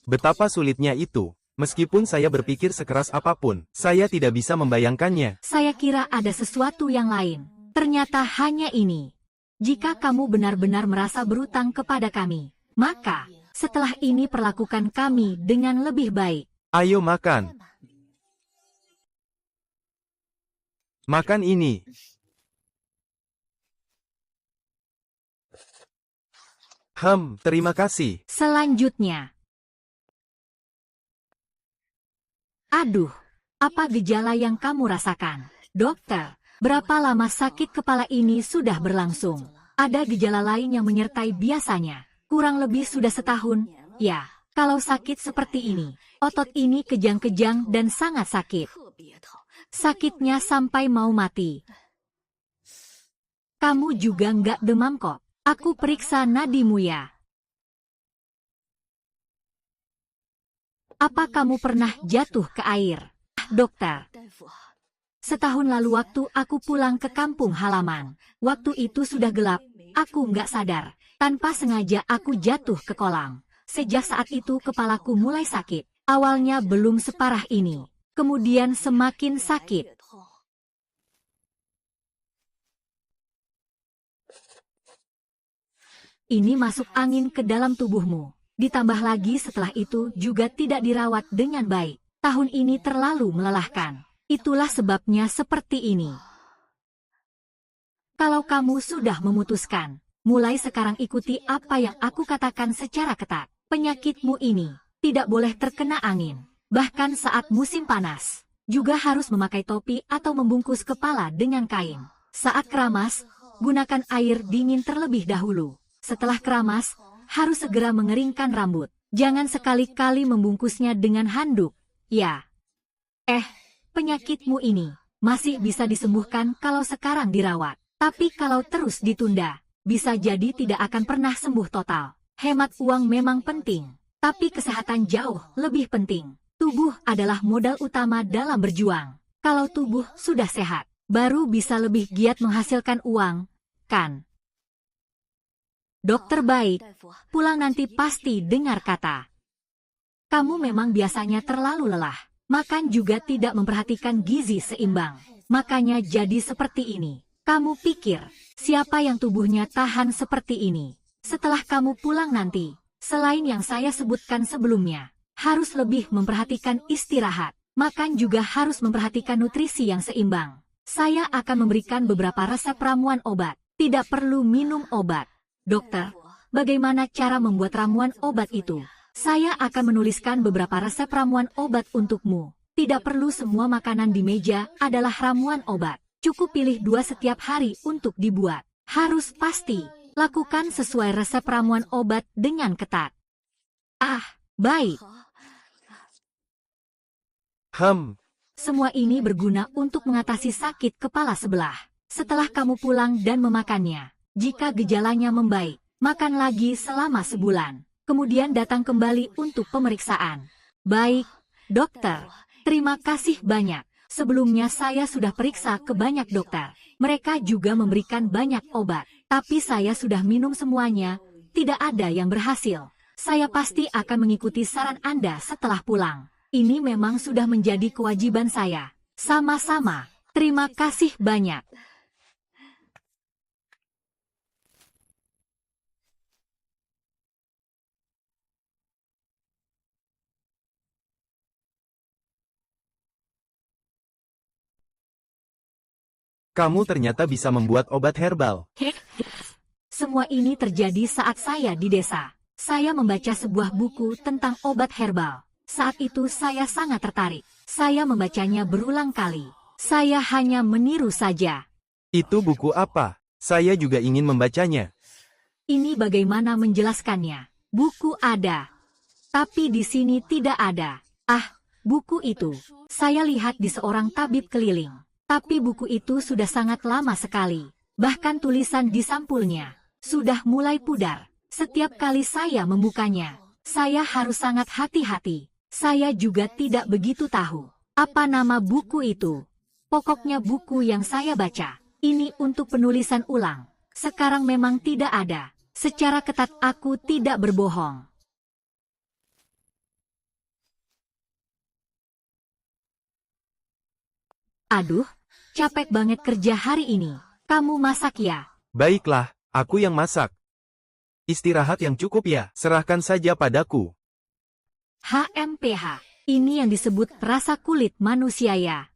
Betapa sulitnya itu. Meskipun saya berpikir sekeras apapun, saya tidak bisa membayangkannya. Saya kira ada sesuatu yang lain. Ternyata hanya ini. Jika kamu benar-benar merasa berutang kepada kami, maka setelah ini perlakukan kami dengan lebih baik. Ayo makan. Makan ini. Terima kasih. Selanjutnya. Aduh, apa gejala yang kamu rasakan? Dokter, berapa lama sakit kepala ini sudah berlangsung? Ada gejala lain yang menyertai biasanya. Kurang lebih sudah setahun. Ya, kalau sakit seperti ini, otot ini kejang-kejang dan sangat sakit. Sakitnya sampai mau mati. Kamu juga nggak demam kok. Aku periksa nadimu ya. Apa kamu pernah jatuh ke air? Dokter. Setahun lalu waktu aku pulang ke kampung halaman. Waktu itu sudah gelap. Aku nggak sadar. Tanpa sengaja aku jatuh ke kolam. Sejak saat itu kepalaku mulai sakit. Awalnya belum separah ini. Kemudian semakin sakit. Ini masuk angin ke dalam tubuhmu. Ditambah lagi setelah itu juga tidak dirawat dengan baik. Tahun ini terlalu melelahkan. Itulah sebabnya seperti ini. Kalau kamu sudah memutuskan, mulai sekarang ikuti apa yang aku katakan secara ketat. Penyakitmu ini tidak boleh terkena angin. Bahkan saat musim panas, juga harus memakai topi atau membungkus kepala dengan kain. Saat keramas, gunakan air dingin terlebih dahulu. Setelah keramas, harus segera mengeringkan rambut. Jangan sekali-kali membungkusnya dengan handuk. Ya. Penyakitmu ini masih bisa disembuhkan kalau sekarang dirawat. Tapi kalau terus ditunda, bisa jadi tidak akan pernah sembuh total. Hemat uang memang penting, tapi kesehatan jauh lebih penting. Tubuh adalah modal utama dalam berjuang. Kalau tubuh sudah sehat, baru bisa lebih giat menghasilkan uang, kan? Dokter baik, pulang nanti pasti dengar kata. Kamu memang biasanya terlalu lelah, makan juga tidak memperhatikan gizi seimbang. Makanya jadi seperti ini. Kamu pikir, siapa yang tubuhnya tahan seperti ini? Setelah kamu pulang nanti, selain yang saya sebutkan sebelumnya, harus lebih memperhatikan istirahat. Makan juga harus memperhatikan nutrisi yang seimbang. Saya akan memberikan beberapa resep ramuan obat. Tidak perlu minum obat. Dokter, bagaimana cara membuat ramuan obat itu? Saya akan menuliskan beberapa resep ramuan obat untukmu. Tidak perlu semua makanan di meja adalah ramuan obat. Cukup pilih 2 setiap hari untuk dibuat. Harus pasti, lakukan sesuai resep ramuan obat dengan ketat. Baik. Semua ini berguna untuk mengatasi sakit kepala sebelah. Setelah kamu pulang dan memakannya, jika gejalanya membaik, makan lagi selama sebulan. Kemudian datang kembali untuk pemeriksaan. Baik, dokter. Terima kasih banyak. Sebelumnya saya sudah periksa ke banyak dokter. Mereka juga memberikan banyak obat. Tapi saya sudah minum semuanya. Tidak ada yang berhasil. Saya pasti akan mengikuti saran Anda setelah pulang. Ini memang sudah menjadi kewajiban saya. Sama-sama. Terima kasih banyak. Kamu ternyata bisa membuat obat herbal. Semua ini terjadi saat saya di desa. Saya membaca sebuah buku tentang obat herbal. Saat itu saya sangat tertarik. Saya membacanya berulang kali. Saya hanya meniru saja. Itu buku apa? Saya juga ingin membacanya. Ini bagaimana menjelaskannya? Buku ada. Tapi di sini tidak ada. Buku itu. Saya lihat di seorang tabib keliling. Tapi buku itu sudah sangat lama sekali. Bahkan tulisan di sampulnya sudah mulai pudar. Setiap kali saya membukanya, saya harus sangat hati-hati. Saya juga tidak begitu tahu Apa nama buku itu? Pokoknya buku yang saya baca. Ini untuk penulisan ulang. Sekarang memang tidak ada. Secara ketat aku tidak berbohong. Aduh, capek banget kerja hari ini. Kamu masak ya? Baiklah, aku yang masak. Istirahat yang cukup ya, serahkan saja padaku. HMPH. Ini yang disebut rasa kulit manusia ya.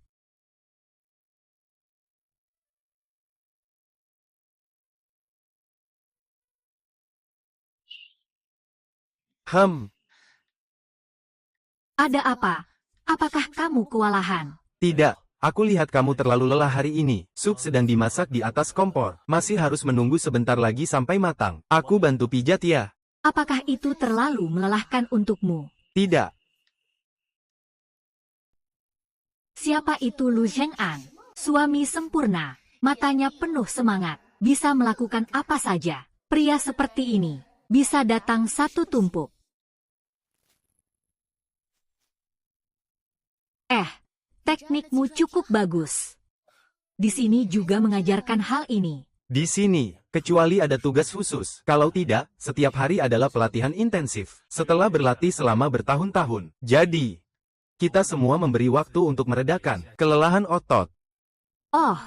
Ada apa? Apakah kamu kewalahan? Tidak. Aku lihat kamu terlalu lelah hari ini. Sup sedang dimasak di atas kompor. Masih harus menunggu sebentar lagi sampai matang. Aku bantu pijat ya. Apakah itu terlalu melelahkan untukmu? Tidak. Siapa itu Lu Zheng'an? Suami sempurna. Matanya penuh semangat. Bisa melakukan apa saja. Pria seperti ini. Bisa datang satu tumpuk. Teknikmu cukup bagus. Di sini juga mengajarkan hal ini. Di sini, kecuali ada tugas khusus. Kalau tidak, setiap hari adalah pelatihan intensif. Setelah berlatih selama bertahun-tahun. Jadi, kita semua memberi waktu untuk meredakan kelelahan otot. Oh,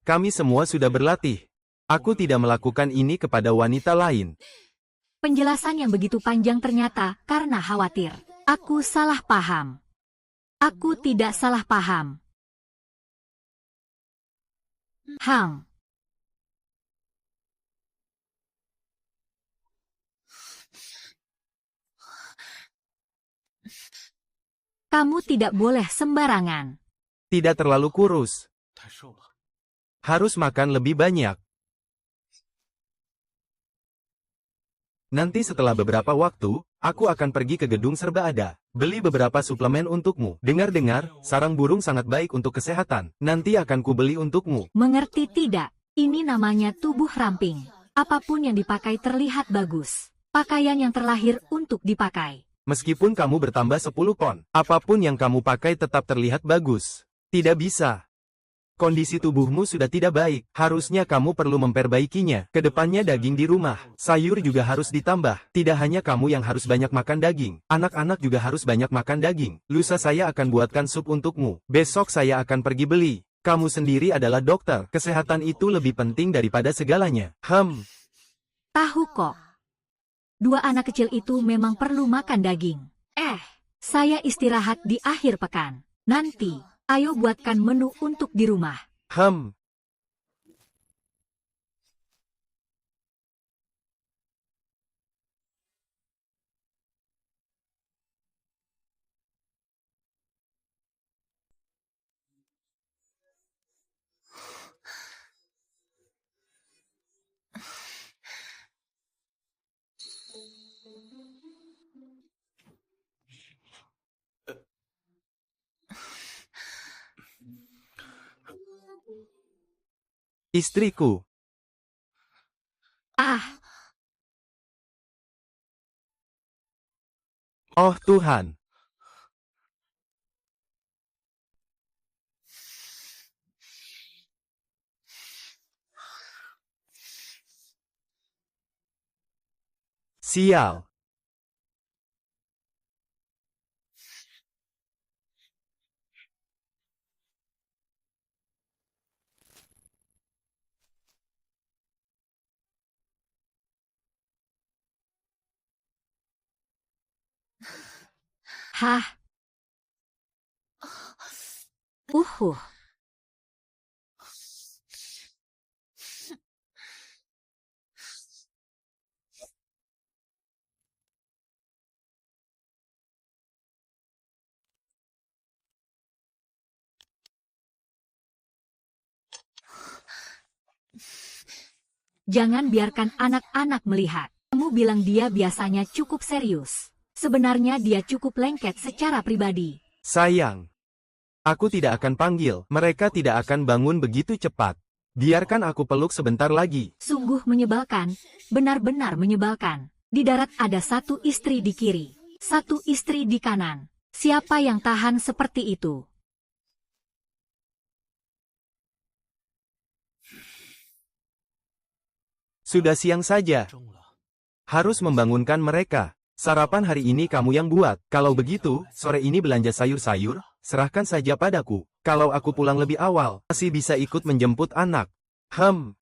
Kami semua sudah berlatih. Aku tidak melakukan ini kepada wanita lain. penjelasan yang begitu panjang ternyata karena khawatir. Aku salah paham. Aku tidak salah paham. Kamu tidak boleh sembarangan. Tidak terlalu kurus. Harus makan lebih banyak. Nanti setelah beberapa waktu, aku akan pergi ke gedung serba ada. Beli beberapa suplemen untukmu. Dengar-dengar, sarang burung sangat baik untuk kesehatan. Nanti akan kubeli untukmu. Mengerti tidak? Ini namanya tubuh ramping. Apapun yang dipakai terlihat bagus. Pakaian yang terlahir untuk dipakai. Meskipun kamu bertambah 10 pon, apapun yang kamu pakai tetap terlihat bagus. Tidak bisa. Kondisi tubuhmu sudah tidak baik, harusnya kamu perlu memperbaikinya. Kedepannya daging di rumah, sayur juga harus ditambah. Tidak hanya kamu yang harus banyak makan daging, anak-anak juga harus banyak makan daging. Lusa saya akan buatkan sup untukmu, besok saya akan pergi beli. Kamu sendiri adalah dokter, kesehatan itu lebih penting daripada segalanya. Tahu kok. Dua anak kecil itu memang perlu makan daging. Saya istirahat di akhir pekan. Nanti, ayo buatkan menu untuk di rumah. Istriku. Oh Tuhan. Sial. Jangan biarkan anak-anak melihat. Kamu bilang dia biasanya cukup serius. Sebenarnya dia cukup lengket secara pribadi. Sayang. Aku tidak akan panggil, mereka tidak akan bangun begitu cepat. Biarkan aku peluk sebentar lagi. Sungguh menyebalkan, benar-benar menyebalkan. Di darat ada satu istri di kiri, Satu istri di kanan. Siapa yang tahan seperti itu? Sudah siang saja. Harus membangunkan mereka. Sarapan hari ini kamu yang buat. Kalau begitu, sore ini belanja sayur-sayur, serahkan saja padaku. Kalau aku pulang lebih awal, masih bisa ikut menjemput anak.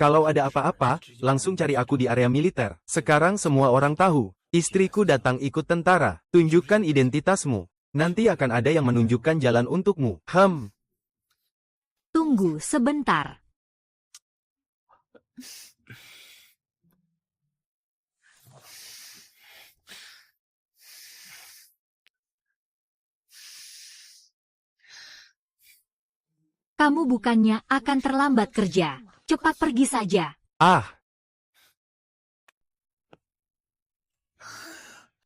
Kalau ada apa-apa, langsung cari aku di area militer. Sekarang semua orang tahu, istriku datang ikut tentara. Tunjukkan identitasmu. Nanti akan ada yang menunjukkan jalan untukmu. Tunggu sebentar. Kamu bukannya akan terlambat kerja. Cepat pergi saja. Ah,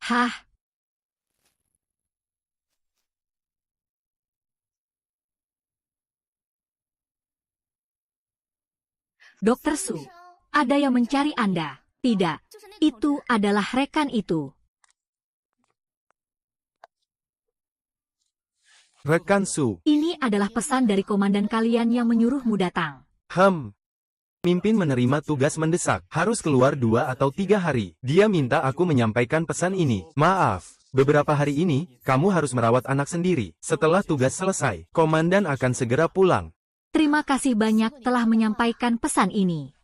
Hah? Dokter Su, ada yang mencari Anda. Tidak, itu adalah rekan itu. rekan Su. Ini adalah pesan dari komandan kalian yang menyuruhmu datang. Mimpin menerima tugas mendesak. Harus keluar 2 atau 3 hari. Dia minta aku menyampaikan pesan ini. Maaf, beberapa hari ini, kamu harus merawat anak sendiri. Setelah tugas selesai, komandan akan segera pulang. Terima kasih banyak telah menyampaikan pesan ini.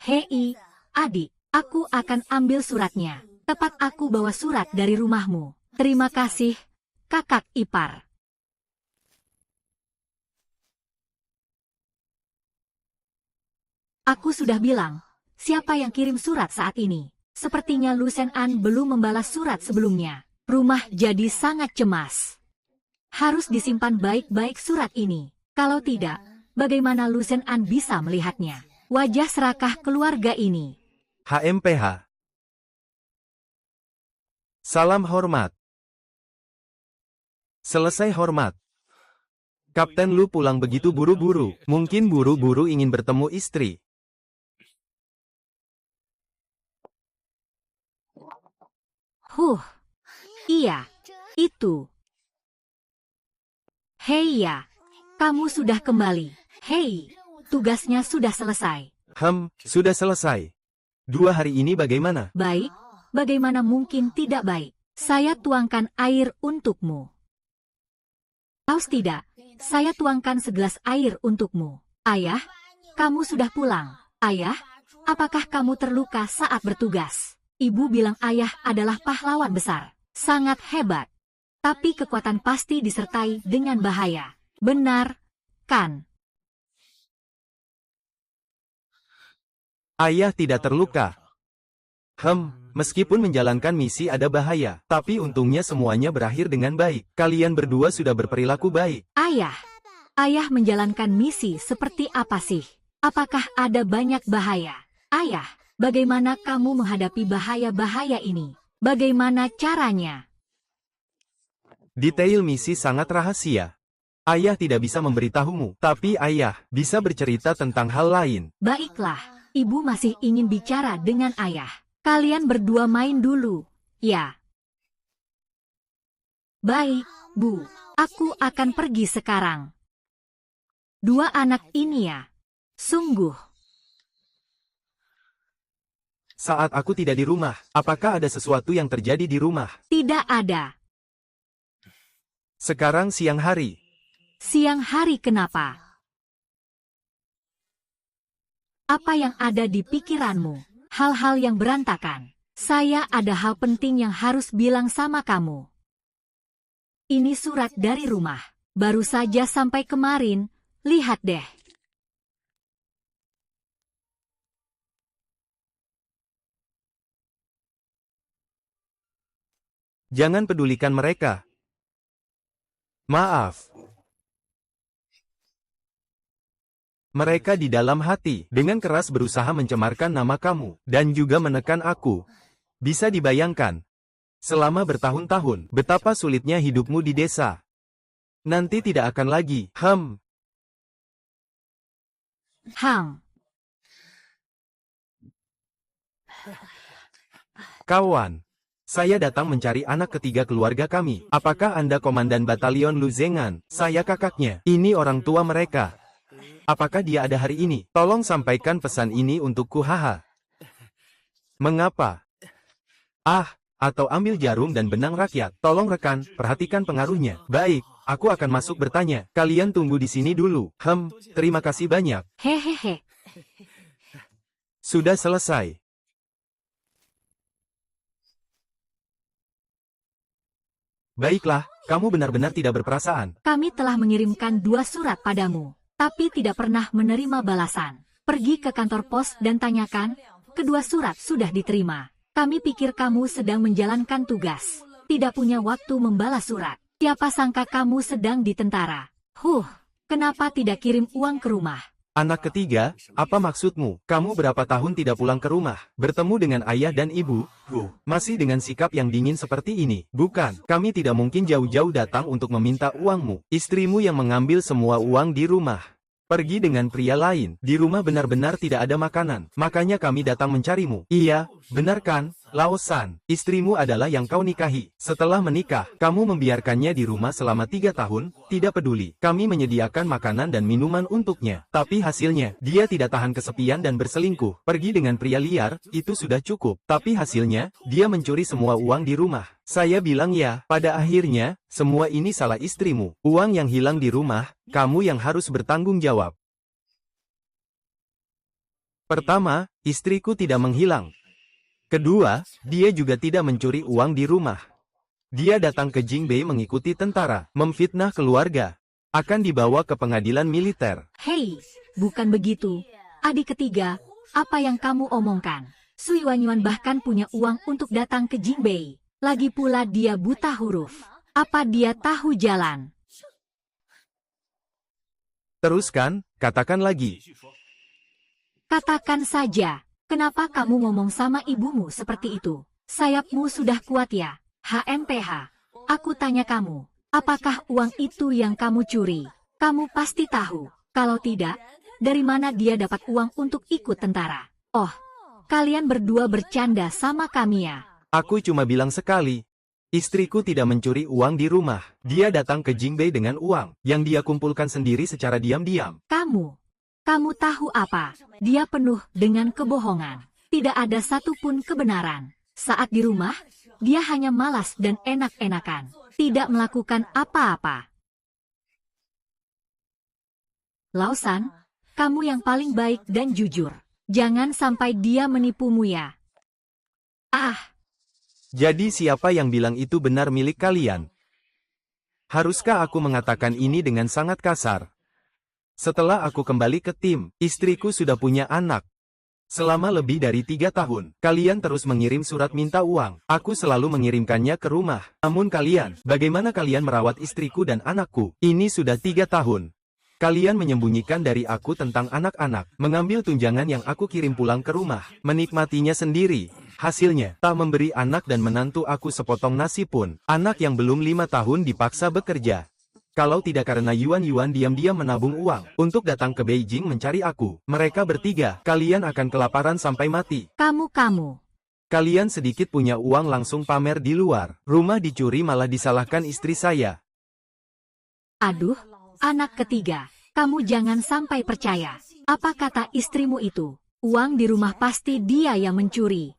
Hei, adik, aku akan ambil suratnya. Tepat aku bawa surat dari rumahmu. Terima kasih, kakak ipar. Aku sudah bilang, siapa yang kirim surat saat ini? Sepertinya Lu Shen-an belum membalas surat sebelumnya. Rumah jadi sangat cemas. Harus disimpan baik-baik surat ini. Kalau tidak, bagaimana Lu Shen-an bisa melihatnya? Wajah serakah keluarga ini. HMPH. Salam hormat. Selesai hormat. Kapten Lu pulang begitu buru-buru. Mungkin buru-buru ingin bertemu istri. Iya, itu. Hei ya, kamu sudah kembali. Hei, tugasnya sudah selesai. Sudah selesai. 2 hari ini bagaimana? Baik, bagaimana mungkin tidak baik? Saya tuangkan air untukmu. Haus tidak, saya tuangkan segelas air untukmu. Ayah, kamu sudah pulang. Ayah, apakah kamu terluka saat bertugas? Ibu bilang ayah adalah pahlawan besar. Sangat hebat. Tapi kekuatan pasti disertai dengan bahaya. Benar, kan? Ayah tidak terluka. Meskipun menjalankan misi ada bahaya, tapi untungnya semuanya berakhir dengan baik. Kalian berdua sudah berperilaku baik. Ayah menjalankan misi seperti apa sih? Apakah ada banyak bahaya? Ayah, bagaimana kamu menghadapi bahaya-bahaya ini? Bagaimana caranya? Detail misi sangat rahasia. Ayah tidak bisa memberitahumu, tapi ayah bisa bercerita tentang hal lain. Baiklah, ibu masih ingin bicara dengan ayah. Kalian berdua main dulu, ya. Baik, Bu. Aku akan pergi sekarang. 2 anak ini ya. Sungguh. Saat aku tidak di rumah, apakah ada sesuatu yang terjadi di rumah? Tidak ada. Sekarang siang hari. Siang hari kenapa? Apa yang ada di pikiranmu? Hal-hal yang berantakan. Saya ada hal penting yang harus bilang sama kamu. Ini surat dari rumah. Baru saja sampai kemarin. Lihat deh. Jangan pedulikan mereka. Maaf. Mereka di dalam hati, dengan keras berusaha mencemarkan nama kamu, dan juga menekan aku. Bisa dibayangkan, selama bertahun-tahun, betapa sulitnya hidupmu di desa. Nanti tidak akan lagi, Kawan, saya datang mencari anak ketiga keluarga kami. Apakah Anda komandan batalion Lu Zengan? Saya kakaknya. Ini orang tua mereka. Apakah dia ada hari ini? Tolong sampaikan pesan ini untukku, haha. Mengapa? Atau ambil jarum dan benang rakyat. Tolong rekan, perhatikan pengaruhnya. Baik, aku akan masuk bertanya. Kalian tunggu di sini dulu. Terima kasih banyak. Hehehe. Sudah selesai. Baiklah, kamu benar-benar tidak berperasaan. Kami telah mengirimkan 2 surat padamu, tapi tidak pernah menerima balasan. Pergi ke kantor pos dan tanyakan, kedua surat sudah diterima. Kami pikir kamu sedang menjalankan tugas, tidak punya waktu membalas surat. Siapa sangka kamu sedang di tentara. Kenapa tidak kirim uang ke rumah? Anak ketiga, apa maksudmu? Kamu berapa tahun tidak pulang ke rumah? Bertemu dengan ayah dan ibu? Masih dengan sikap yang dingin seperti ini? Bukan, kami tidak mungkin jauh-jauh datang untuk meminta uangmu. Istrimu yang mengambil semua uang di rumah. Pergi dengan pria lain. Di rumah benar-benar tidak ada makanan. Makanya kami datang mencarimu. Iya, benar kan, Lao-san? Istrimu adalah yang kau nikahi. Setelah menikah, kamu membiarkannya di rumah selama 3 tahun. Tidak peduli, kami menyediakan makanan dan minuman untuknya. Tapi hasilnya, dia tidak tahan kesepian dan berselingkuh. Pergi dengan pria liar, itu sudah cukup. Tapi hasilnya, dia mencuri semua uang di rumah. Saya bilang ya, pada akhirnya, semua ini salah istrimu. Uang yang hilang di rumah, kamu yang harus bertanggung jawab. Pertama, istriku tidak menghilang. Kedua, dia juga tidak mencuri uang di rumah. Dia datang ke Jingbei mengikuti tentara, memfitnah keluarga. Akan dibawa ke pengadilan militer. Hei, bukan begitu. Adik ketiga, apa yang kamu omongkan? Sui Wanyuan bahkan punya uang untuk datang ke Jingbei. Lagi pula dia buta huruf. Apa dia tahu jalan? Teruskan, katakan lagi. Katakan saja, kenapa kamu ngomong sama ibumu seperti itu? Sayapmu sudah kuat ya, HMPH. Aku tanya kamu, apakah uang itu yang kamu curi? Kamu pasti tahu. Kalau tidak, dari mana dia dapat uang untuk ikut tentara? Kalian berdua bercanda sama kami ya? Aku cuma bilang sekali. Istriku tidak mencuri uang di rumah. Dia datang ke Jingbei dengan uang yang dia kumpulkan sendiri secara diam-diam. Kamu tahu apa? Dia penuh dengan kebohongan. Tidak ada satupun kebenaran. Saat di rumah, dia hanya malas dan enak-enakan. Tidak melakukan apa-apa. Lao-san, kamu yang paling baik dan jujur. Jangan sampai dia menipumu ya. Jadi siapa yang bilang itu benar milik kalian? Haruskah aku mengatakan ini dengan sangat kasar? Setelah aku kembali ke tim, istriku sudah punya anak. Selama lebih dari 3 tahun, kalian terus mengirim surat minta uang. Aku selalu mengirimkannya ke rumah. Namun kalian, bagaimana kalian merawat istriku dan anakku? Ini sudah 3 tahun. Kalian menyembunyikan dari aku tentang anak-anak, mengambil tunjangan yang aku kirim pulang ke rumah, menikmatinya sendiri. Hasilnya, tak memberi anak dan menantu aku sepotong nasi pun. Anak yang belum 5 tahun dipaksa bekerja. Kalau tidak karena Yuan diam-diam menabung uang untuk datang ke Beijing mencari aku, mereka bertiga, kalian akan kelaparan sampai mati. Kamu. Kalian sedikit punya uang langsung pamer di luar. Rumah dicuri malah disalahkan istri saya. Aduh, anak ketiga, kamu jangan sampai percaya. Apa kata istrimu itu? Uang di rumah pasti dia yang mencuri.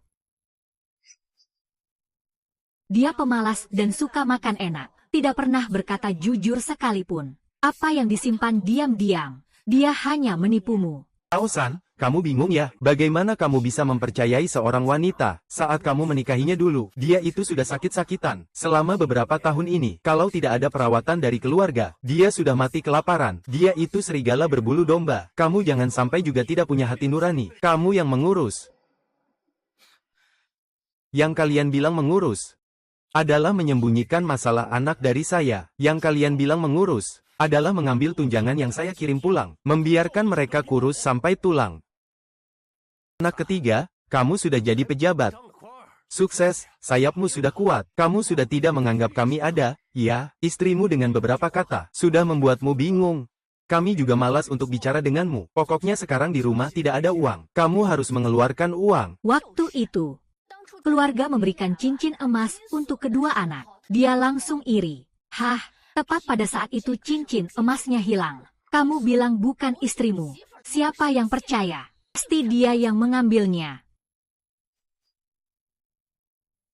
Dia pemalas dan suka makan enak. Tidak pernah berkata jujur sekalipun. Apa yang disimpan diam-diam. Dia hanya menipumu. Lao-san, kamu bingung ya? Bagaimana kamu bisa mempercayai seorang wanita saat kamu menikahinya dulu? Dia itu sudah sakit-sakitan selama beberapa tahun ini. Kalau tidak ada perawatan dari keluarga, dia sudah mati kelaparan. Dia itu serigala berbulu domba. Kamu jangan sampai juga tidak punya hati nurani. Kamu yang mengurus. Yang kalian bilang mengurus adalah menyembunyikan masalah anak dari saya. Yang kalian bilang mengurus adalah mengambil tunjangan yang saya kirim pulang, membiarkan mereka kurus sampai tulang. Anak ketiga, kamu sudah jadi pejabat. Sukses, sayapmu sudah kuat, kamu sudah tidak menganggap kami ada, ya, istrimu dengan beberapa kata, sudah membuatmu bingung. Kami juga malas untuk bicara denganmu. Pokoknya sekarang di rumah tidak ada uang. Kamu harus mengeluarkan uang. Waktu itu, keluarga memberikan cincin emas untuk kedua anak. Dia langsung iri. Hah, tepat pada saat itu cincin emasnya hilang. Kamu bilang bukan istrimu. Siapa yang percaya? Pasti dia yang mengambilnya.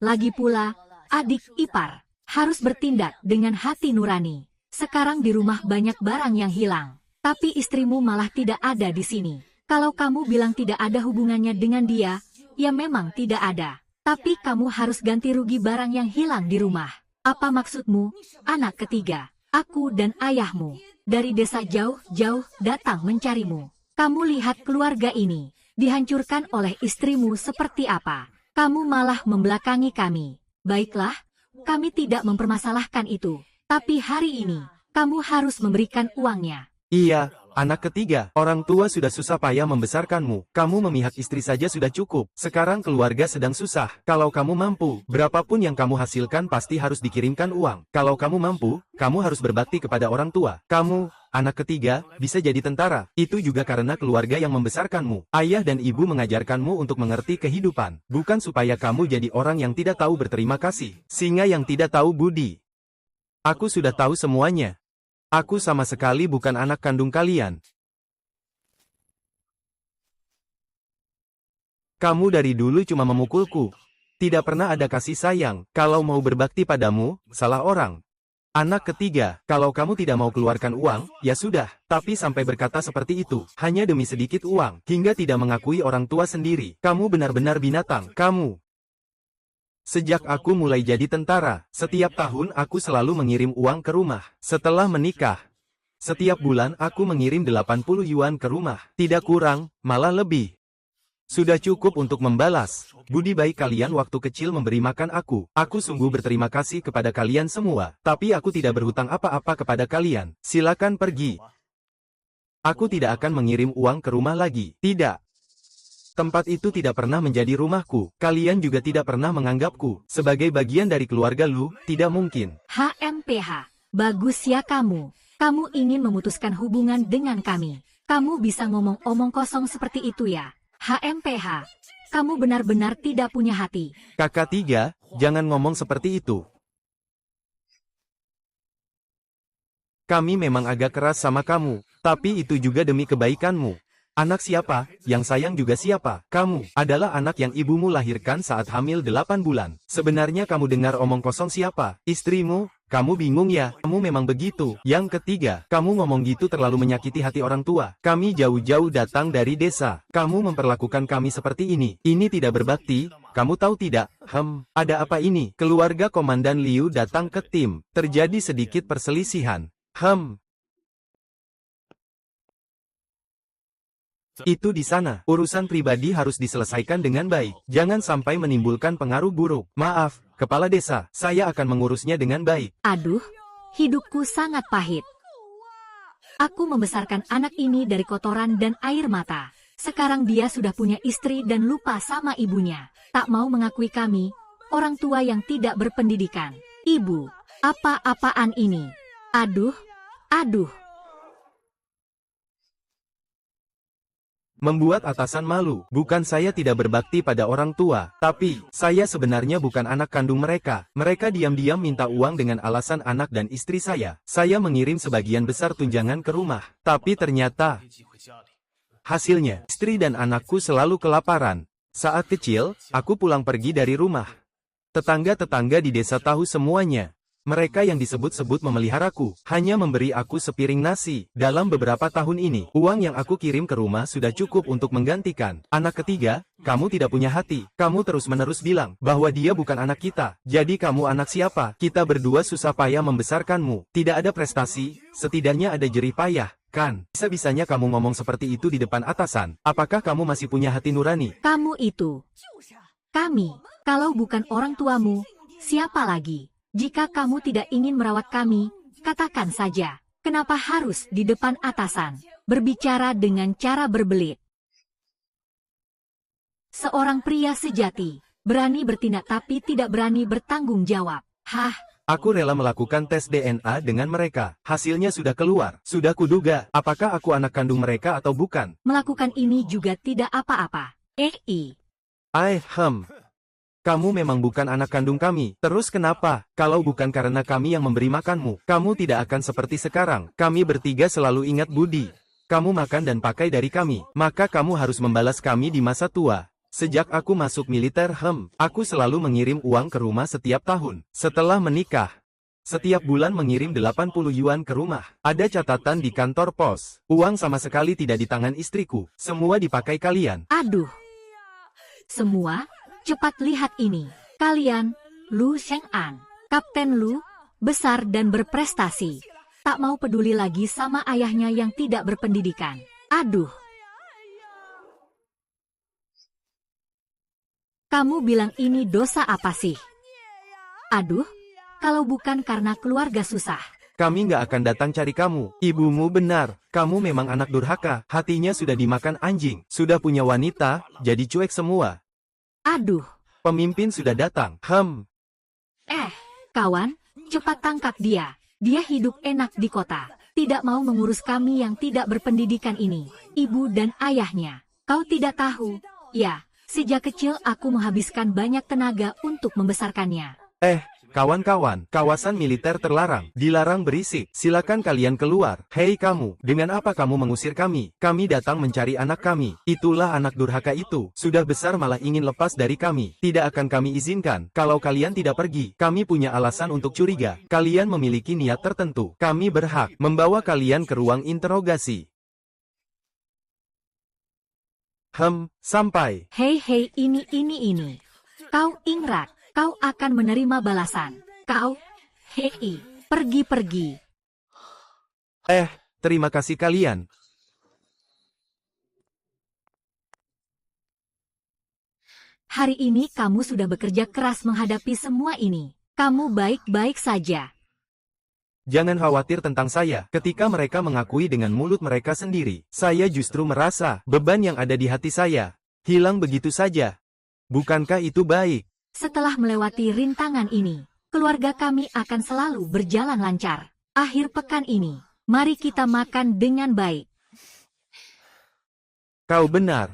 Lagi pula, adik ipar harus bertindak dengan hati nurani. Sekarang di rumah banyak barang yang hilang. Tapi istrimu malah tidak ada di sini. Kalau kamu bilang tidak ada hubungannya dengan dia, ya memang tidak ada. Tapi kamu harus ganti rugi barang yang hilang di rumah. Apa maksudmu, anak ketiga? Aku dan ayahmu dari desa jauh-jauh datang mencarimu. Kamu lihat keluarga ini dihancurkan oleh istrimu seperti apa. Kamu malah membelakangi kami. Baiklah, kami tidak mempermasalahkan itu. Tapi hari ini, kamu harus memberikan uangnya. Iya, anak ketiga. Orang tua sudah susah payah membesarkanmu. Kamu memihak istri saja sudah cukup. Sekarang keluarga sedang susah. Kalau kamu mampu, berapapun yang kamu hasilkan pasti harus dikirimkan uang. Kalau kamu mampu, kamu harus berbakti kepada orang tua. Kamu, anak ketiga, bisa jadi tentara. Itu juga karena keluarga yang membesarkanmu. Ayah dan ibu mengajarkanmu untuk mengerti kehidupan. Bukan supaya kamu jadi orang yang tidak tahu berterima kasih. Singa yang tidak tahu budi. Aku sudah tahu semuanya. Aku sama sekali bukan anak kandung kalian. Kamu dari dulu cuma memukulku. Tidak pernah ada kasih sayang. Kalau mau berbakti padamu, salah orang. Anak ketiga, kalau kamu tidak mau keluarkan uang, ya sudah. Tapi sampai berkata seperti itu, hanya demi sedikit uang, hingga tidak mengakui orang tua sendiri. Kamu benar-benar binatang. Kamu. Sejak aku mulai jadi tentara, setiap tahun aku selalu mengirim uang ke rumah. Setelah menikah, setiap bulan aku mengirim 80 yuan ke rumah. Tidak kurang, malah lebih. Sudah cukup untuk membalas budi baik kalian waktu kecil memberi makan aku. Aku sungguh berterima kasih kepada kalian semua. Tapi aku tidak berhutang apa-apa kepada kalian. Silakan pergi. Aku tidak akan mengirim uang ke rumah lagi. Tidak. Tempat itu tidak pernah menjadi rumahku. Kalian juga tidak pernah menganggapku sebagai bagian dari keluarga Lu. Tidak mungkin. HMPH. Bagus ya kamu. Kamu ingin memutuskan hubungan dengan kami. Kamu bisa ngomong omong kosong seperti itu ya. HMPH. Kamu benar-benar tidak punya hati. Kakak tiga, jangan ngomong seperti itu. Kami memang agak keras sama kamu. Tapi itu juga demi kebaikanmu. Anak siapa, yang sayang juga siapa? Kamu adalah anak yang ibumu lahirkan saat hamil 8 bulan. Sebenarnya kamu dengar omong kosong siapa? Istrimu? Kamu bingung ya? Kamu memang begitu. Yang ketiga, kamu ngomong gitu terlalu menyakiti hati orang tua. Kami jauh-jauh datang dari desa. Kamu memperlakukan kami seperti ini. Ini tidak berbakti. Kamu tahu tidak? Ada apa ini? Keluarga Komandan Liu datang ke tim. Terjadi sedikit perselisihan. Itu di sana. Urusan pribadi harus diselesaikan dengan baik. Jangan sampai menimbulkan pengaruh buruk. Maaf, Kepala Desa, saya akan mengurusnya dengan baik. Aduh, hidupku sangat pahit. Aku membesarkan anak ini dari kotoran dan air mata. Sekarang dia sudah punya istri dan lupa sama ibunya. Tak mau mengakui kami, orang tua yang tidak berpendidikan. Ibu, apa-apaan ini? Aduh. Membuat atasan malu. Bukan saya tidak berbakti pada orang tua, tapi saya sebenarnya bukan anak kandung mereka. Mereka diam-diam minta uang dengan alasan anak dan istri saya. Saya mengirim sebagian besar tunjangan ke rumah. Tapi ternyata hasilnya, istri dan anakku selalu kelaparan. Saat kecil, aku pulang pergi dari rumah. Tetangga-tetangga di desa tahu semuanya. Mereka yang disebut-sebut memeliharaku, hanya memberi aku sepiring nasi. Dalam beberapa tahun ini, uang yang aku kirim ke rumah sudah cukup untuk menggantikan. Anak ketiga, kamu tidak punya hati. Kamu terus-menerus bilang bahwa dia bukan anak kita. Jadi kamu anak siapa? Kita berdua susah payah membesarkanmu. Tidak ada prestasi, setidaknya ada jerih payah, kan? Bisa-bisanya kamu ngomong seperti itu di depan atasan. Apakah kamu masih punya hati nurani? Kamu itu. Kami, kalau bukan orang tuamu, siapa lagi? Jika kamu tidak ingin merawat kami, katakan saja. Kenapa harus di depan atasan? Berbicara dengan cara berbelit. Seorang pria sejati, berani bertindak tapi tidak berani bertanggung jawab. Hah? Aku rela melakukan tes DNA dengan mereka. Hasilnya sudah keluar. Sudah kuduga, apakah aku anak kandung mereka atau bukan? Melakukan ini juga tidak apa-apa. Kamu memang bukan anak kandung kami. Terus kenapa? Kalau bukan karena kami yang memberi makanmu, kamu tidak akan seperti sekarang. Kami bertiga selalu ingat budi. Kamu makan dan pakai dari kami, maka kamu harus membalas kami di masa tua. Sejak aku masuk militer, aku selalu mengirim uang ke rumah setiap tahun. Setelah menikah, setiap bulan mengirim 80 yuan ke rumah. Ada catatan di kantor pos. Uang sama sekali tidak di tangan istriku. Semua dipakai kalian. Aduh. Semua, cepat lihat ini. Kalian, Lu Sheng'an, Kapten Lu, besar dan berprestasi. Tak mau peduli lagi sama ayahnya yang tidak berpendidikan. Aduh. Kamu bilang ini dosa apa sih? Aduh, kalau bukan karena keluarga susah. Kami nggak akan datang cari kamu. Ibumu benar. Kamu memang anak durhaka. Hatinya sudah dimakan anjing. Sudah punya wanita, jadi cuek semua. Aduh. Pemimpin sudah datang. Kawan, cepat tangkap dia. Dia hidup enak di kota. Tidak mau mengurus kami yang tidak berpendidikan ini. Ibu dan ayahnya. Kau tidak tahu. Ya. Sejak kecil aku menghabiskan banyak tenaga untuk membesarkannya. Kawan-kawan, kawasan militer terlarang. Dilarang berisik. Silakan kalian keluar. Hei kamu, dengan apa kamu mengusir kami? Kami datang mencari anak kami. Itulah anak durhaka itu. Sudah besar malah ingin lepas dari kami. Tidak akan kami izinkan. Kalau kalian tidak pergi, kami punya alasan untuk curiga. Kalian memiliki niat tertentu. Kami berhak membawa kalian ke ruang interogasi. Sampai. Hei, ini. Kau ingrat, kau akan menerima balasan. Kau, pergi. Terima kasih kalian. Hari ini kamu sudah bekerja keras menghadapi semua ini. Kamu baik-baik saja. Jangan khawatir tentang saya. Ketika mereka mengakui dengan mulut mereka sendiri, saya justru merasa beban yang ada di hati saya hilang begitu saja. Bukankah itu baik? Setelah melewati rintangan ini, keluarga kami akan selalu berjalan lancar. Akhir pekan ini, mari kita makan dengan baik. Kau benar.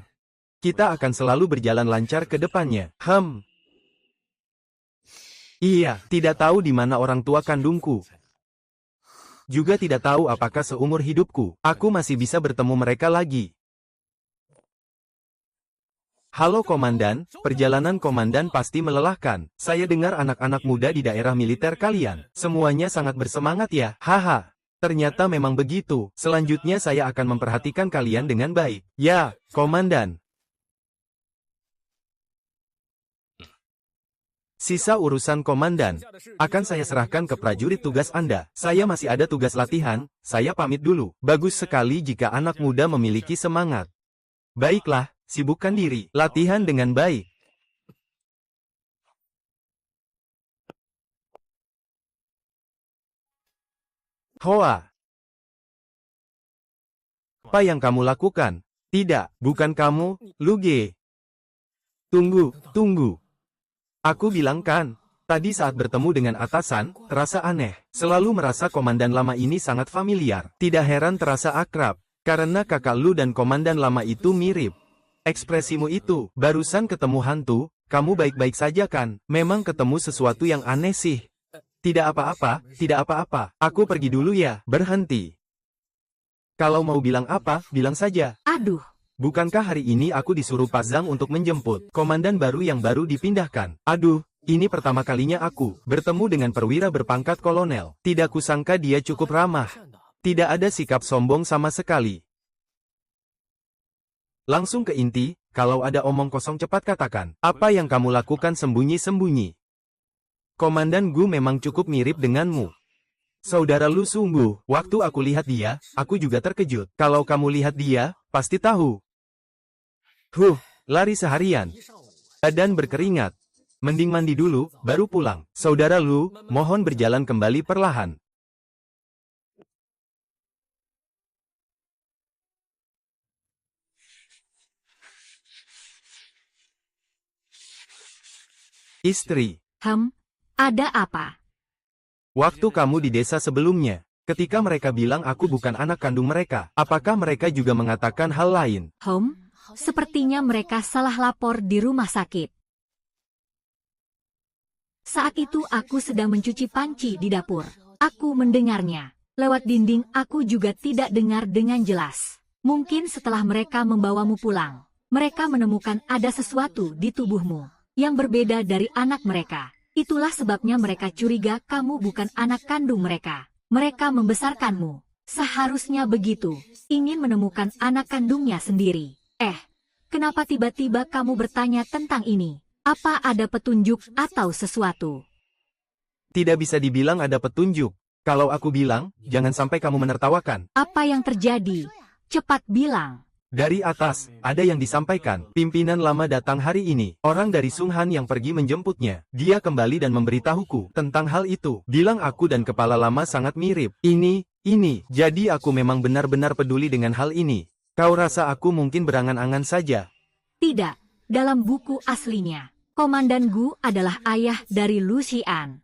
Kita akan selalu berjalan lancar ke depannya. Iya, tidak tahu di mana orang tua kandungku. Juga tidak tahu apakah seumur hidupku, aku masih bisa bertemu mereka lagi. Halo Komandan, perjalanan Komandan pasti melelahkan. Saya dengar anak-anak muda di daerah militer kalian. Semuanya sangat bersemangat ya, haha. Ternyata memang begitu. Selanjutnya saya akan memperhatikan kalian dengan baik. Ya, Komandan. Sisa urusan komandan akan saya serahkan ke prajurit tugas Anda. Saya masih ada tugas latihan, saya pamit dulu. Bagus sekali jika anak muda memiliki semangat. Baiklah, sibukkan diri, latihan dengan baik. Hoa. Apa yang kamu lakukan? Tidak, bukan kamu, Luge. Tunggu. Aku bilang kan, tadi saat bertemu dengan atasan, terasa aneh. Selalu merasa komandan lama ini sangat familiar. Tidak heran terasa akrab, karena kakak Lu dan komandan lama itu mirip. Ekspresimu itu, barusan ketemu hantu, kamu baik-baik saja kan? Memang ketemu sesuatu yang aneh sih. Tidak apa-apa, aku pergi dulu ya, berhenti. Kalau mau bilang apa, bilang saja. Aduh. Bukankah hari ini aku disuruh Pak Zhang untuk menjemput komandan baru yang baru dipindahkan? Aduh, ini pertama kalinya aku bertemu dengan perwira berpangkat kolonel. Tidak kusangka dia cukup ramah. Tidak ada sikap sombong sama sekali. Langsung ke inti, kalau ada omong kosong cepat katakan. Apa yang kamu lakukan sembunyi-sembunyi? Komandan Gu memang cukup mirip denganmu. Saudara Lu sungguh, waktu aku lihat dia, aku juga terkejut. Kalau kamu lihat dia, pasti tahu. Lari seharian. Dan berkeringat. Mending mandi dulu, baru pulang. Saudara Lu, mohon berjalan kembali perlahan. Istri. Ada apa? Waktu kamu di desa sebelumnya, ketika mereka bilang aku bukan anak kandung mereka, apakah mereka juga mengatakan hal lain? Sepertinya mereka salah lapor di rumah sakit. Saat itu aku sedang mencuci panci di dapur. Aku mendengarnya. Lewat dinding aku juga tidak dengar dengan jelas. Mungkin setelah mereka membawamu pulang, mereka menemukan ada sesuatu di tubuhmu yang berbeda dari anak mereka. Itulah sebabnya mereka curiga kamu bukan anak kandung mereka. Mereka membesarkanmu. Seharusnya begitu. Ingin menemukan anak kandungnya sendiri. Kenapa tiba-tiba kamu bertanya tentang ini? Apa ada petunjuk atau sesuatu? Tidak bisa dibilang ada petunjuk. Kalau aku bilang, jangan sampai kamu menertawakan. Apa yang terjadi? Cepat bilang. Dari atas, ada yang disampaikan. Pimpinan lama datang hari ini. Orang dari Sunghan yang pergi menjemputnya. Dia kembali dan memberitahuku tentang hal itu. Bilang aku dan kepala lama sangat mirip. Ini. Jadi aku memang benar-benar peduli dengan hal ini. Kau rasa aku mungkin berangan-angan saja? Tidak. Dalam buku aslinya, Komandan Gu adalah ayah dari Lu Xian.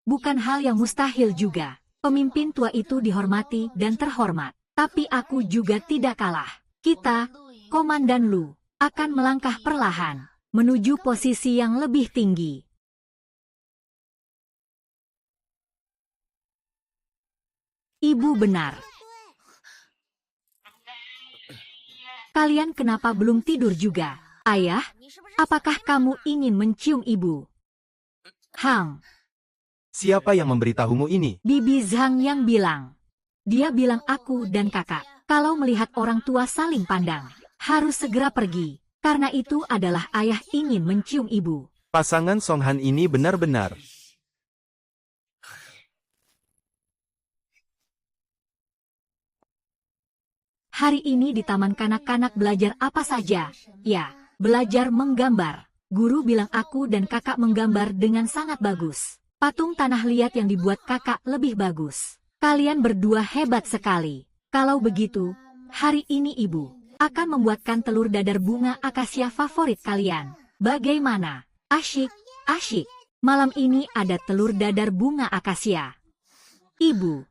Bukan hal yang mustahil juga. Pemimpin tua itu dihormati dan terhormat. Tapi aku juga tidak kalah. Kita, Komandan Lu, akan melangkah perlahan menuju posisi yang lebih tinggi. Ibu benar. Kalian kenapa belum tidur juga? Ayah, apakah kamu ingin mencium ibu? Siapa yang memberitahumu ini? Bibi Zhang yang bilang. Dia bilang aku dan kakak, kalau melihat orang tua saling pandang, harus segera pergi. Karena itu adalah ayah ingin mencium ibu. Pasangan Songhan ini benar-benar. Hari ini di taman kanak-kanak belajar apa saja? Ya, belajar menggambar. Guru bilang aku dan kakak menggambar dengan sangat bagus. Patung tanah liat yang dibuat kakak lebih bagus. Kalian berdua hebat sekali. Kalau begitu, hari ini ibu akan membuatkan telur dadar bunga akasia favorit kalian. Bagaimana? Asyik. Malam ini ada telur dadar bunga akasia. Ibu,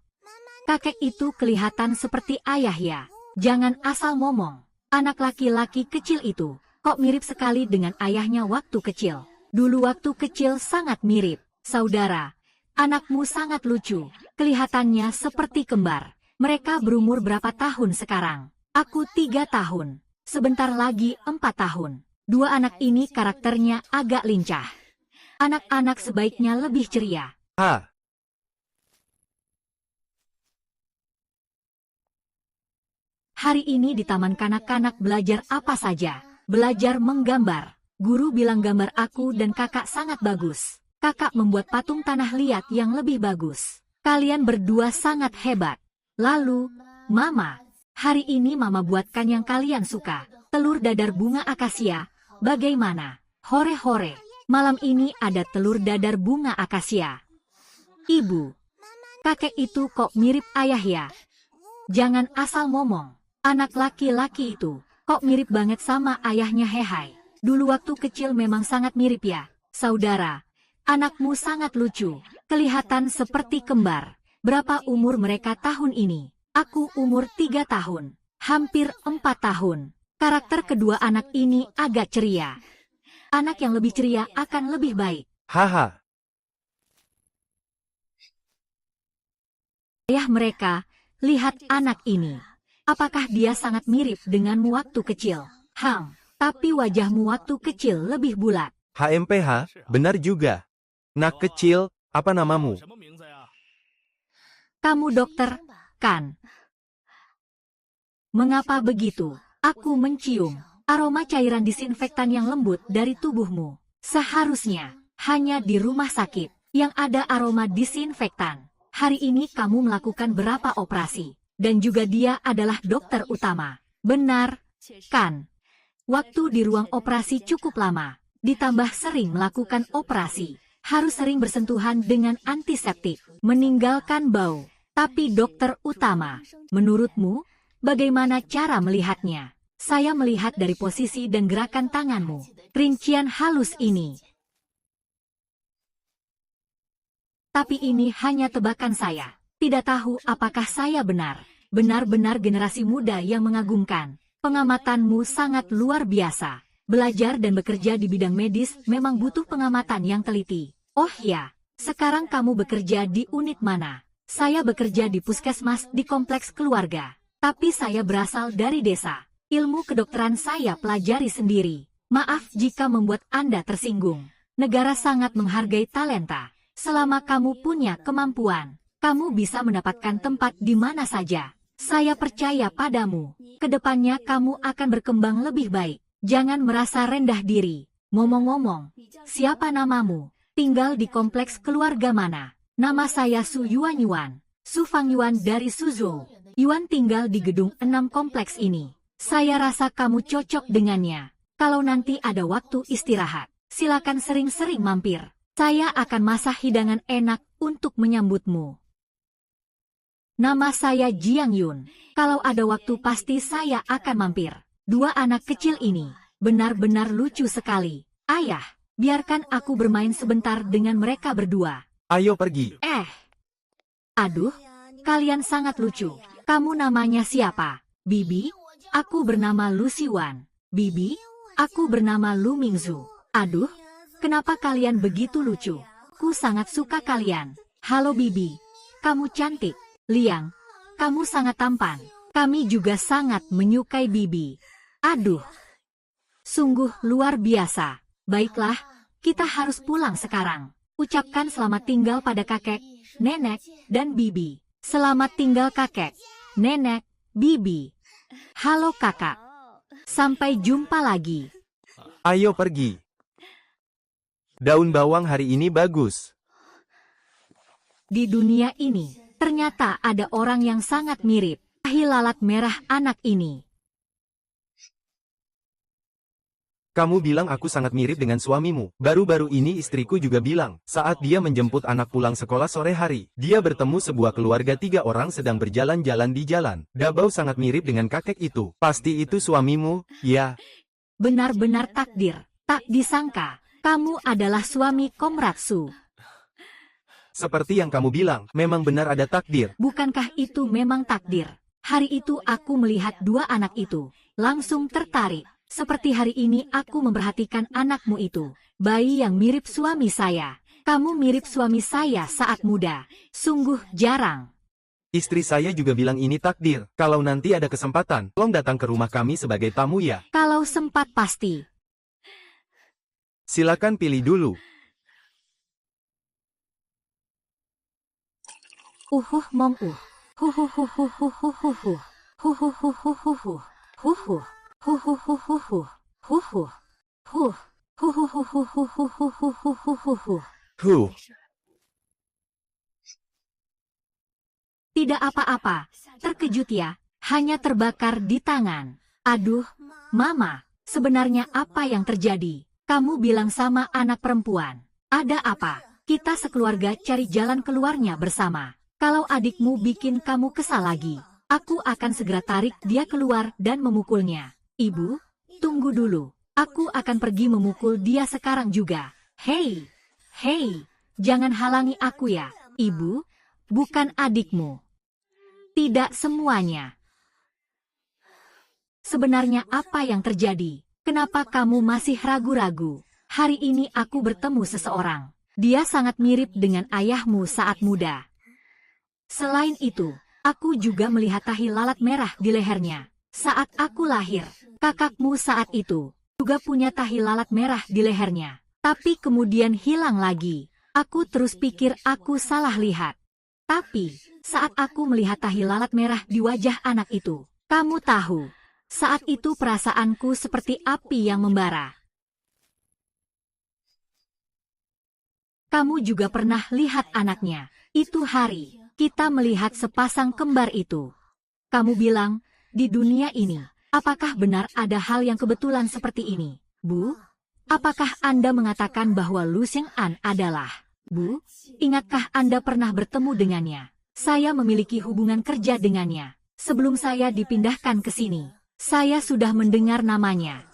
kakek itu kelihatan seperti ayah ya. Jangan asal ngomong. Anak laki-laki kecil itu kok mirip sekali dengan ayahnya waktu kecil. Dulu waktu kecil sangat mirip. Saudara, anakmu sangat lucu. Kelihatannya seperti kembar. Mereka berumur berapa tahun sekarang? Aku 3 tahun. Sebentar lagi 4 tahun. Dua anak ini karakternya agak lincah. Anak-anak sebaiknya lebih ceria. Hari ini di taman kanak-kanak belajar apa saja? Belajar menggambar. Guru bilang gambar aku dan kakak sangat bagus. Kakak membuat patung tanah liat yang lebih bagus. Kalian berdua sangat hebat. Lalu, Mama, hari ini Mama buatkan yang kalian suka. Telur dadar bunga akasia. Bagaimana? Hore-hore. Malam ini ada telur dadar bunga akasia. Ibu, kakek itu kok mirip ayah ya? Jangan asal ngomong. Anak laki-laki itu kok mirip banget sama ayahnya Hehai. Dulu waktu kecil memang sangat mirip ya. Saudara, anakmu sangat lucu. Kelihatan seperti kembar. Berapa umur mereka tahun ini? Aku umur 3 tahun. Hampir 4 tahun. Karakter kedua anak ini agak ceria. Anak yang lebih ceria akan lebih baik. Ayah mereka, lihat anak ini. Apakah dia sangat mirip denganmu waktu kecil? Tapi wajahmu waktu kecil lebih bulat. HMPH, benar juga. Nak kecil, apa namamu? Kamu dokter, kan? Mengapa begitu? Aku mencium aroma cairan disinfektan yang lembut dari tubuhmu. Seharusnya hanya di rumah sakit yang ada aroma disinfektan. Hari ini kamu melakukan berapa operasi? Dan juga dia adalah dokter utama. Benar, kan? Waktu di ruang operasi cukup lama. Ditambah sering melakukan operasi. Harus sering bersentuhan dengan antiseptik. Meninggalkan bau. Tapi dokter utama, menurutmu, bagaimana cara melihatnya? Saya melihat dari posisi dan gerakan tanganmu. Rincian halus ini. Tapi ini hanya tebakan saya. Tidak tahu apakah saya benar. Benar-benar generasi muda yang mengagumkan. Pengamatanmu sangat luar biasa. Belajar dan bekerja di bidang medis memang butuh pengamatan yang teliti. Oh ya, sekarang kamu bekerja di unit mana? Saya bekerja di puskesmas di kompleks keluarga. Tapi saya berasal dari desa. Ilmu kedokteran saya pelajari sendiri. Maaf jika membuat Anda tersinggung. Negara sangat menghargai talenta. Selama kamu punya kemampuan, kamu bisa mendapatkan tempat di mana saja. Saya percaya padamu. Kedepannya kamu akan berkembang lebih baik. Jangan merasa rendah diri. Ngomong-ngomong, siapa namamu? Tinggal di kompleks keluarga mana? Nama saya Su Yuan Yuan. Su Fang Yuan dari Suzhou. Yuan tinggal di gedung 6 kompleks ini. Saya rasa kamu cocok dengannya. Kalau nanti ada waktu istirahat, silakan sering-sering mampir. Saya akan masak hidangan enak untuk menyambutmu. Nama saya Jiang Yun. Kalau ada waktu pasti saya akan mampir. Dua anak kecil ini benar-benar lucu sekali. Ayah, biarkan aku bermain sebentar dengan mereka berdua. Ayo pergi. Aduh, kalian sangat lucu. Kamu namanya siapa? Bibi? Aku bernama Lu Siwan. Bibi? Aku bernama Lu Mingzu. Aduh, kenapa kalian begitu lucu? Ku sangat suka kalian. Halo Bibi. Kamu cantik. Liang, kamu sangat tampan. Kami juga sangat menyukai Bibi. Aduh, sungguh luar biasa. Baiklah, kita harus pulang sekarang. Ucapkan selamat tinggal pada kakek, nenek, dan Bibi. Selamat tinggal kakek, nenek, Bibi. Halo kakak. Sampai jumpa lagi. Ayo pergi. Daun bawang hari ini bagus. Di dunia ini, ternyata ada orang yang sangat mirip. Tahi lalat merah anak ini. Kamu bilang aku sangat mirip dengan suamimu. Baru-baru ini istriku juga bilang, saat dia menjemput anak pulang sekolah sore hari, dia bertemu sebuah keluarga 3 orang sedang berjalan-jalan di jalan. Dabau sangat mirip dengan kakek itu. Pasti itu suamimu, ya? Benar-benar takdir. Tak disangka, kamu adalah suami Komratsu. Seperti yang kamu bilang, memang benar ada takdir. Bukankah itu memang takdir? Hari itu aku melihat 2 anak itu, langsung tertarik. Seperti hari ini aku memperhatikan anakmu itu, bayi yang mirip suami saya. Kamu mirip suami saya saat muda. Sungguh jarang. Istri saya juga bilang ini takdir. Kalau nanti ada kesempatan, tolong datang ke rumah kami sebagai tamu ya. Kalau sempat pasti. Silakan pilih dulu. Mong. Tidak apa-apa, terkejut ya, hanya terbakar di tangan. Aduh, Mama, sebenarnya apa yang terjadi? Kamu bilang sama anak perempuan. Ada apa? Kita sekeluarga cari jalan keluarnya bersama. Kalau adikmu bikin kamu kesal lagi, aku akan segera tarik dia keluar dan memukulnya. Ibu, tunggu dulu. Aku akan pergi memukul dia sekarang juga. Hei, jangan halangi aku ya, Ibu. Bukan adikmu. Tidak semuanya. Sebenarnya apa yang terjadi? Kenapa kamu masih ragu-ragu? Hari ini aku bertemu seseorang. Dia sangat mirip dengan ayahmu saat muda. Selain itu, aku juga melihat tahi lalat merah di lehernya. Saat aku lahir, kakakmu saat itu juga punya tahi lalat merah di lehernya. Tapi kemudian hilang lagi. Aku terus pikir aku salah lihat. Tapi, saat aku melihat tahi lalat merah di wajah anak itu, kamu tahu, saat itu perasaanku seperti api yang membara. Kamu juga pernah lihat anaknya. Itu hari, kita melihat sepasang kembar itu. Kamu bilang, di dunia ini, apakah benar ada hal yang kebetulan seperti ini? Bu, apakah Anda mengatakan bahwa Lu Xing'an adalah... Bu, ingatkah Anda pernah bertemu dengannya? Saya memiliki hubungan kerja dengannya. Sebelum saya dipindahkan ke sini, Saya sudah mendengar namanya.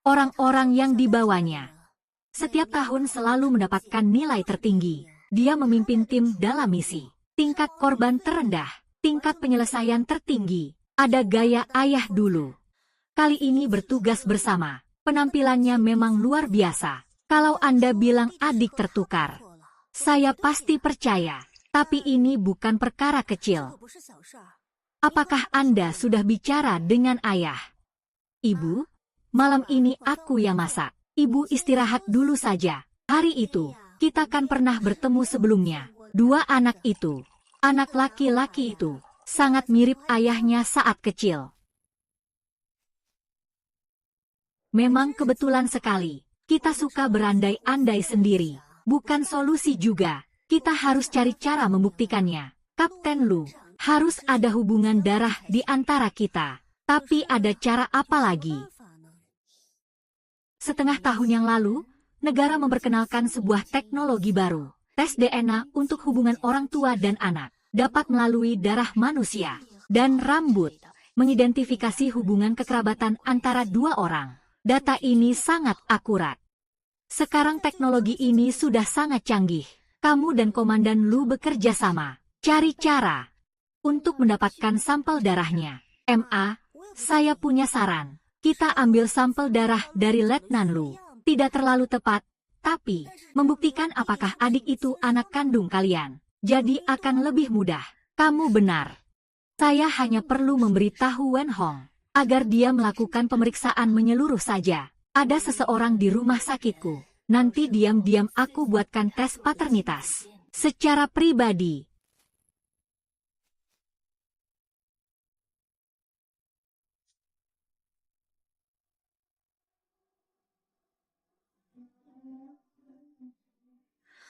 Orang-orang yang dibawanya setiap tahun selalu mendapatkan nilai tertinggi. Dia memimpin tim dalam misi. Tingkat korban terendah, tingkat penyelesaian tertinggi. Ada gaya ayah dulu. Kali ini bertugas bersama. Penampilannya memang luar biasa. Kalau Anda bilang adik tertukar, saya pasti percaya. Tapi ini bukan perkara kecil. Apakah Anda sudah bicara dengan ayah? Ibu, malam ini aku yang masak. Ibu istirahat dulu saja. Hari itu, kita kan pernah bertemu sebelumnya. Dua anak itu, anak laki-laki itu, sangat mirip ayahnya saat kecil. Memang kebetulan sekali. Kita suka berandai-andai sendiri. Bukan solusi juga. Kita harus cari cara membuktikannya. Kapten Lu, harus ada hubungan darah di antara kita. Tapi ada cara apa lagi? Setengah tahun yang lalu, negara memperkenalkan sebuah teknologi baru. Tes DNA untuk hubungan orang tua dan anak. Dapat melalui darah manusia dan rambut. Mengidentifikasi hubungan kekerabatan antara dua orang. Data ini sangat akurat. Sekarang teknologi ini sudah sangat canggih. Kamu dan Komandan Lu bekerja sama. Cari cara untuk mendapatkan sampel darahnya. MA, saya punya saran. Kita ambil sampel darah dari Letnan Lu. Tidak terlalu tepat, tapi membuktikan apakah adik itu anak kandung kalian. Jadi akan lebih mudah. Kamu benar. Saya hanya perlu memberitahu Wen Hong agar dia melakukan pemeriksaan menyeluruh saja. Ada seseorang di rumah sakitku. Nanti diam-diam aku buatkan tes paternitas. Secara pribadi.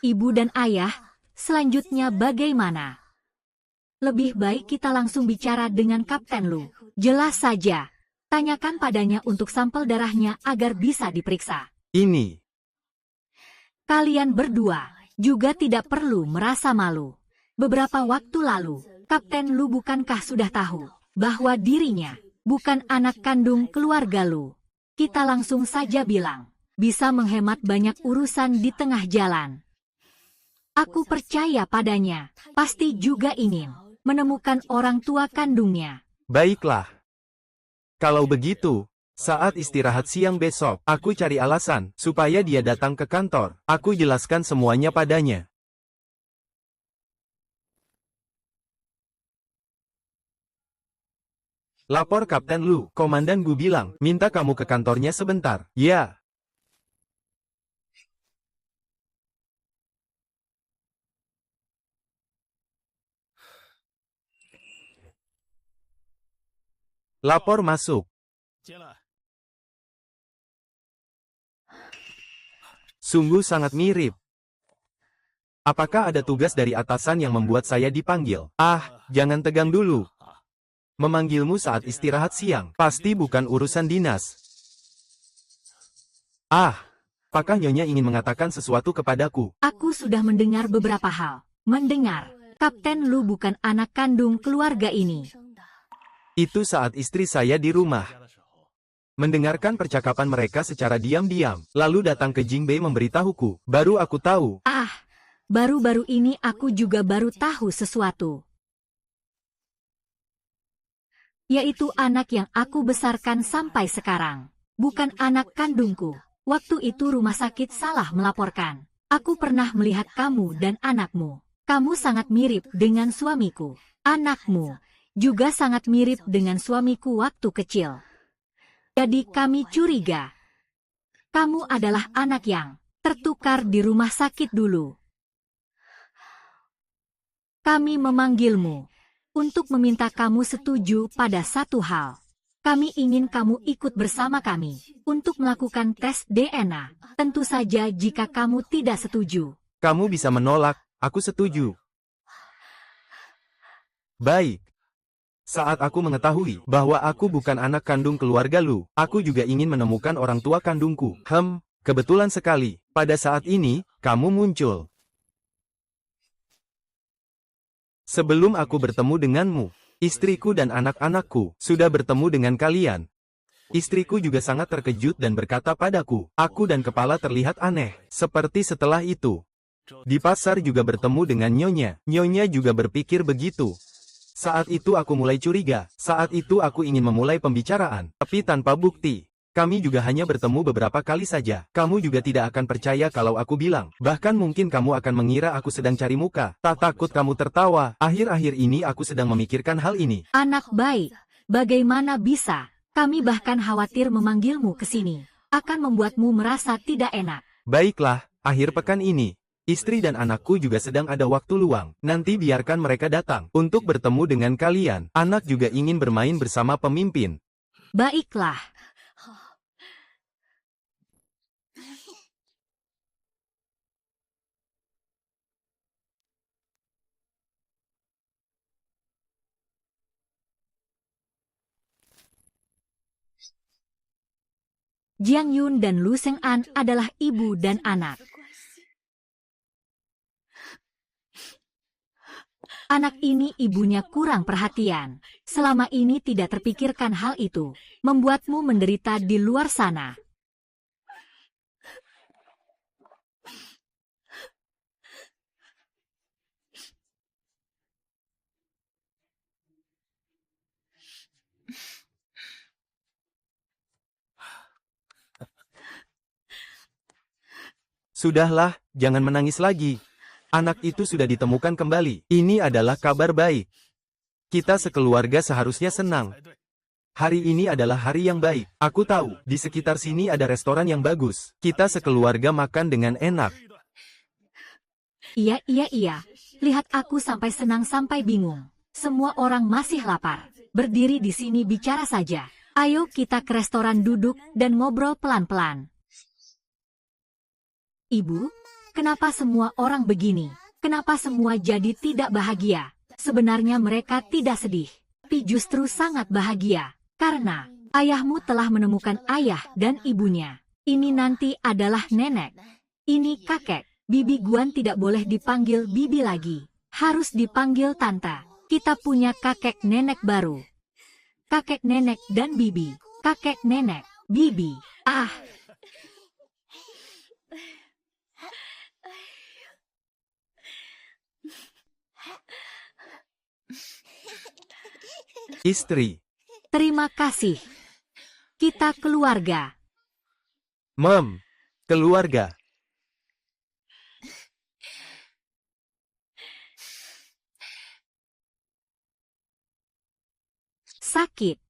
Ibu dan ayah, selanjutnya bagaimana? Lebih baik kita langsung bicara dengan Kapten Lu. Jelas saja. Tanyakan padanya untuk sampel darahnya agar bisa diperiksa. Ini. Kalian berdua juga tidak perlu merasa malu. Beberapa waktu lalu, Kapten Lu bukankah sudah tahu bahwa dirinya bukan anak kandung keluarga Lu? Kita langsung saja bilang, bisa menghemat banyak urusan di tengah jalan. Aku percaya padanya, pasti juga ingin menemukan orang tua kandungnya. Baiklah. Kalau begitu, saat istirahat siang besok, aku cari alasan supaya dia datang ke kantor. Aku jelaskan semuanya padanya. Lapor Kapten Lu. Komandan Gu bilang, minta kamu ke kantornya sebentar. Ya. Lapor masuk. Sungguh sangat mirip. Apakah ada tugas dari atasan yang membuat saya dipanggil? Ah, jangan tegang dulu. Memanggilmu saat istirahat siang, pasti bukan urusan dinas. Ah, apakah Nyonya ingin mengatakan sesuatu kepadaku? Aku sudah mendengar beberapa hal. Mendengar, Kapten Lu bukan anak kandung keluarga ini. Itu saat istri saya di rumah. Mendengarkan percakapan mereka secara diam-diam, lalu datang ke Jingbei memberitahuku, baru aku tahu. Ah, baru-baru ini aku juga baru tahu sesuatu. Yaitu anak yang aku besarkan sampai sekarang. Bukan anak kandungku. Waktu itu rumah sakit salah melaporkan. Aku pernah melihat kamu dan anakmu. Kamu sangat mirip dengan suamiku. Anakmu juga sangat mirip dengan suamiku waktu kecil. Jadi kami curiga, kamu adalah anak yang tertukar di rumah sakit dulu. Kami memanggilmu untuk meminta kamu setuju pada satu hal. Kami ingin kamu ikut bersama kami untuk melakukan tes DNA. Tentu saja jika kamu tidak setuju. Kamu bisa menolak, aku setuju. Baik. Saat aku mengetahui bahwa aku bukan anak kandung keluarga Lu, aku juga ingin menemukan orang tua kandungku. Kebetulan sekali, pada saat ini, kamu muncul. Sebelum aku bertemu denganmu, Istriku dan anak-anakku sudah bertemu dengan kalian. Istriku juga sangat terkejut dan berkata padaku, aku dan kepala terlihat aneh. Seperti setelah itu, di pasar juga bertemu dengan Nyonya. Nyonya juga berpikir begitu. Saat itu aku mulai curiga. Saat itu aku ingin memulai pembicaraan, tapi tanpa bukti. Kami juga hanya bertemu beberapa kali saja. Kamu juga tidak akan percaya kalau aku bilang. Bahkan mungkin kamu akan mengira aku sedang cari muka. Tak takut kamu tertawa. Akhir-akhir ini aku sedang memikirkan hal ini. Anak baik, bagaimana bisa? Kami bahkan khawatir memanggilmu ke sini. Akan membuatmu merasa tidak enak. Baiklah, akhir pekan ini, istri dan anakku juga sedang ada waktu luang. Nanti biarkan mereka datang untuk bertemu dengan kalian. Anak juga ingin bermain bersama pemimpin. Baiklah. Jiang Yun dan Lu Sheng'an adalah ibu dan anak. Anak ini ibunya kurang perhatian. Selama ini tidak terpikirkan hal itu. Membuatmu menderita di luar sana. Sudahlah, jangan menangis lagi. Anak itu sudah ditemukan kembali. Ini adalah kabar baik. Kita sekeluarga seharusnya senang. Hari ini adalah hari yang baik. Aku tahu, di sekitar sini ada restoran yang bagus. Kita sekeluarga makan dengan enak. Iya. Lihat aku sampai senang sampai bingung. Semua orang masih lapar. Berdiri di sini bicara saja. Ayo kita ke restoran duduk dan ngobrol pelan-pelan. Ibu, kenapa semua orang begini? Kenapa semua jadi tidak bahagia? Sebenarnya mereka tidak sedih, tapi justru sangat bahagia. Karena ayahmu telah menemukan ayah dan ibunya. Ini nanti adalah nenek. Ini kakek. Bibi Guan tidak boleh dipanggil bibi lagi. Harus dipanggil tante. Kita punya kakek nenek baru. Kakek nenek dan bibi. Kakek nenek, bibi. Istri. Terima kasih. Kita keluarga. Mom. Keluarga. Sakit.